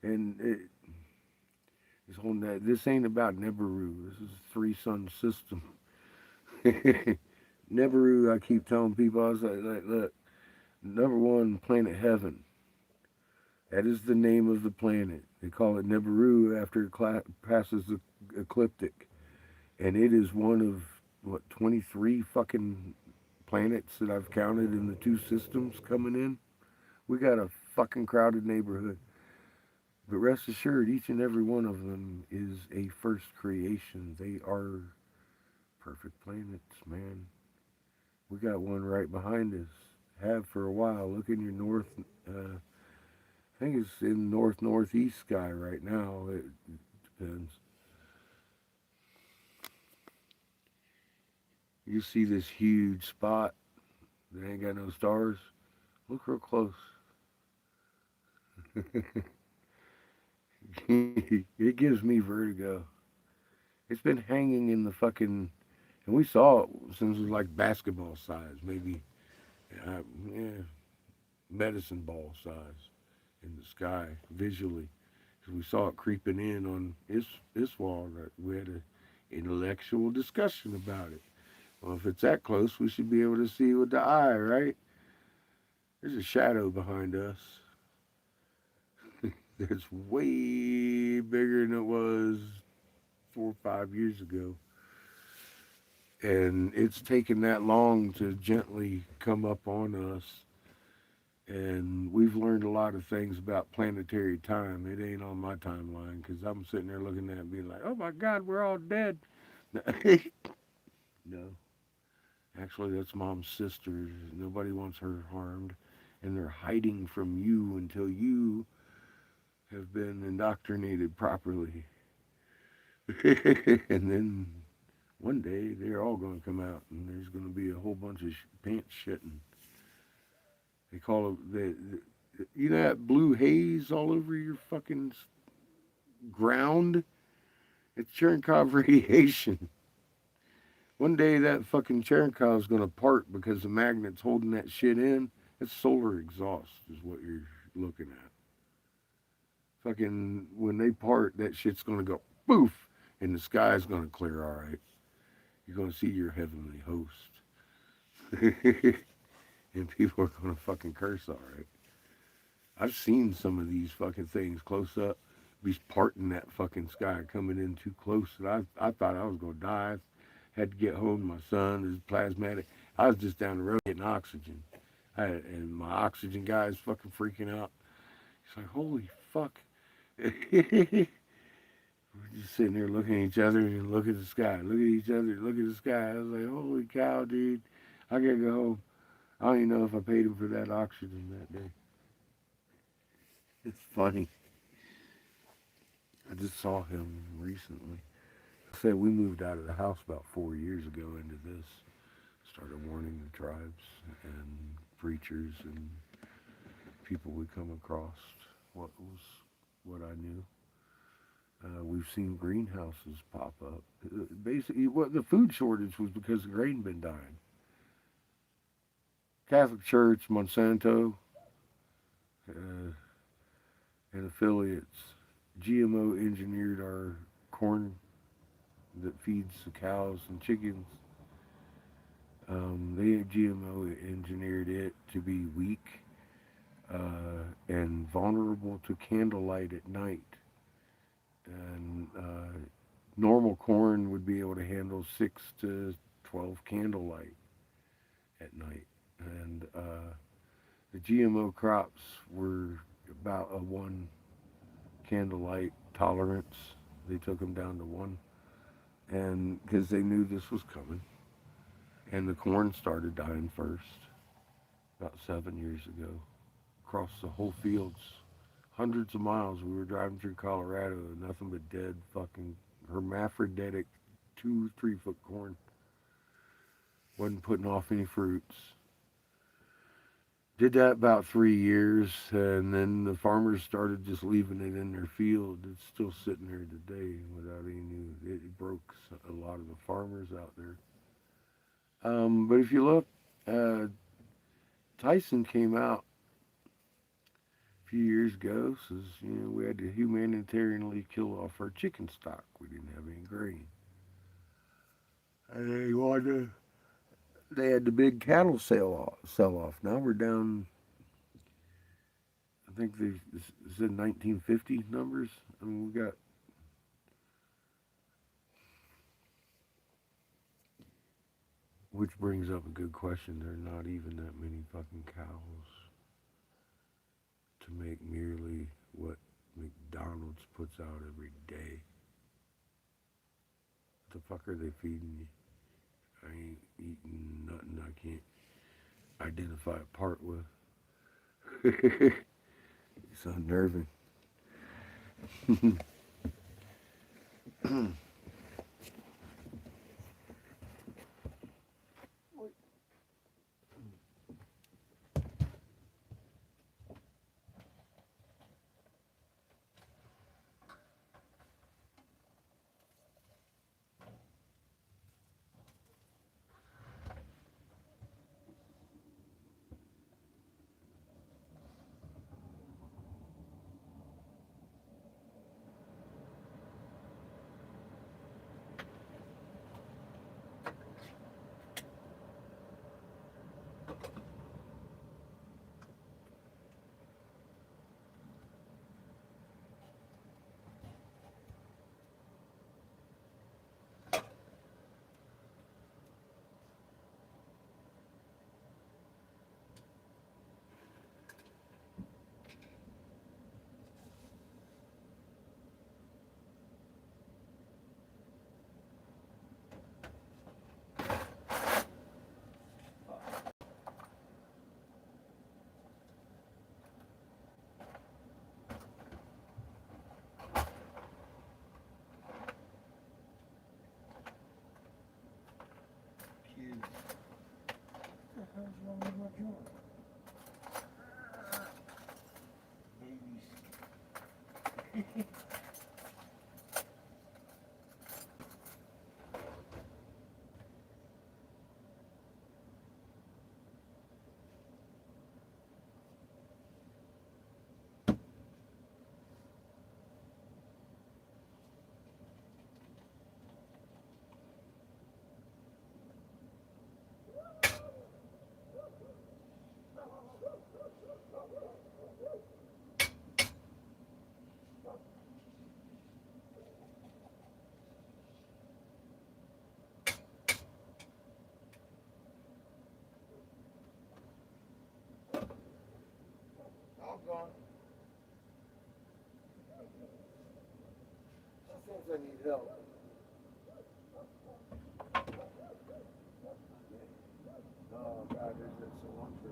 and it's on that. This ain't about Nibiru. This is a three sun system. Nibiru, I keep telling people, I was like, look, number one, planet Heaven. That is the name of the planet. They call it Nibiru after it passes the ecliptic. And it is one of, what, 23 fucking planets that I've counted in the two systems coming in. We got a fucking crowded neighborhood. But rest assured, each and every one of them is a first creation. They are perfect planets, man. We got one right behind us. Have for a while. Look in your north. I think it's in north northeast sky right now. It depends. You see this huge spot that ain't got no stars. Look real close. It gives me vertigo. It's been hanging in the fucking. And And we saw it since it was like basketball size, maybe yeah, medicine ball size in the sky visually. 'Cause we saw it creeping in on this wall. That we had an intellectual discussion about it. Well, if it's that close, we should be able to see with the eye, right? There's a shadow behind us that's way bigger than it was 4 or 5 years ago. And it's taken that long to gently come up on us. And we've learned a lot of things about planetary time. It ain't on my timeline because I'm sitting there looking at it and being like, oh my God, we're all dead. No. Actually, that's mom's sister. Nobody wants her harmed. And they're hiding from you until you have been indoctrinated properly. And then one day they're all going to come out and there's going to be a whole bunch of pants shitting. They call it, you know that blue haze all over your fucking ground? It's Cherenkov radiation. One day that fucking Cherenkov is going to part because the magnet's holding that shit in. It's solar exhaust is what you're looking at. Fucking, when they part, that shit's going to go poof, and the sky's going to clear all right. You're going to see your heavenly host. And people are going to fucking curse all right. I've seen some of these fucking things close up. Be parting that fucking sky coming in too close. And I thought I was going to die. Had to get home to my son. His plasmatic. I was just down the road getting oxygen. And my oxygen guy is fucking freaking out. He's like, holy fuck. We're just sitting there looking at each other and look at the sky. Look at each other, look at the sky. I was like, holy cow, dude. I gotta go home. I don't even know if I paid him for that oxygen that day. It's funny. I just saw him recently. I said we moved out of the house about 4 years ago into this. Started warning the tribes and preachers and people we come across what I knew. We've seen greenhouses pop up. Basically, what the food shortage was because the grain been dying. Catholic Church, Monsanto, and affiliates GMO engineered our corn that feeds the cows and chickens. They GMO engineered it to be weak and vulnerable to candlelight at night. And normal corn would be able to handle 6 to 12 candlelight at night. And the GMO crops were about a 1 candlelight tolerance. They took them down to 1. And because they knew this was coming. And the corn started dying first, about 7 years ago, across the whole fields. Hundreds of miles. We were driving through Colorado, and nothing but dead fucking hermaphroditic 2-3 foot corn. Wasn't putting off any fruits. Did that about 3 years, and then the farmers started just leaving it in their field. It's still sitting there today without any new. It broke a lot of the farmers out there. But if you look, Tyson came out a few years ago, says, we had to humanitarianly kill off our chicken stock. We didn't have any grain. And they had the big cattle sell off. Now we're down, I think they said 1950 numbers. I mean, we got, which brings up a good question. There are not even that many fucking cows to make merely what McDonald's puts out every day. What the fuck are they feeding you? I ain't eating nothing I can't identify a part with. It's unnerving. Doggone. Sometimes I need help. Oh God, there's that cilantro.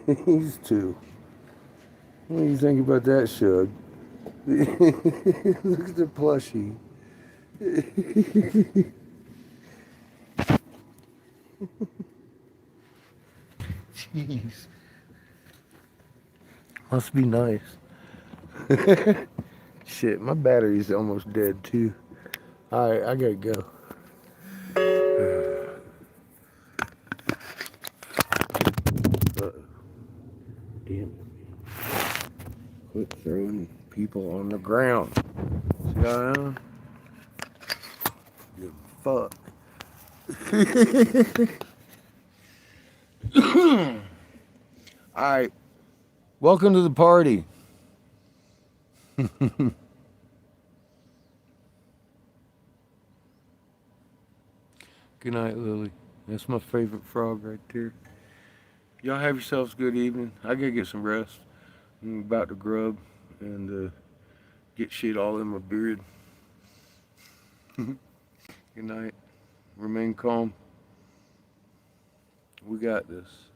These two. What do you think about that, Shug? Look at the plushie. Jeez. Must be nice. Shit, my battery's almost dead too. Alright, I gotta go. Damn it. Quit throwing people on the ground. See how I am? Give a fuck. Alright. Welcome to the party. Good night, Lily. That's my favorite frog right there. Y'all have yourselves a good evening. I gotta get some rest. I'm about to grub and get shit all in my beard. Good night. Remain calm. We got this.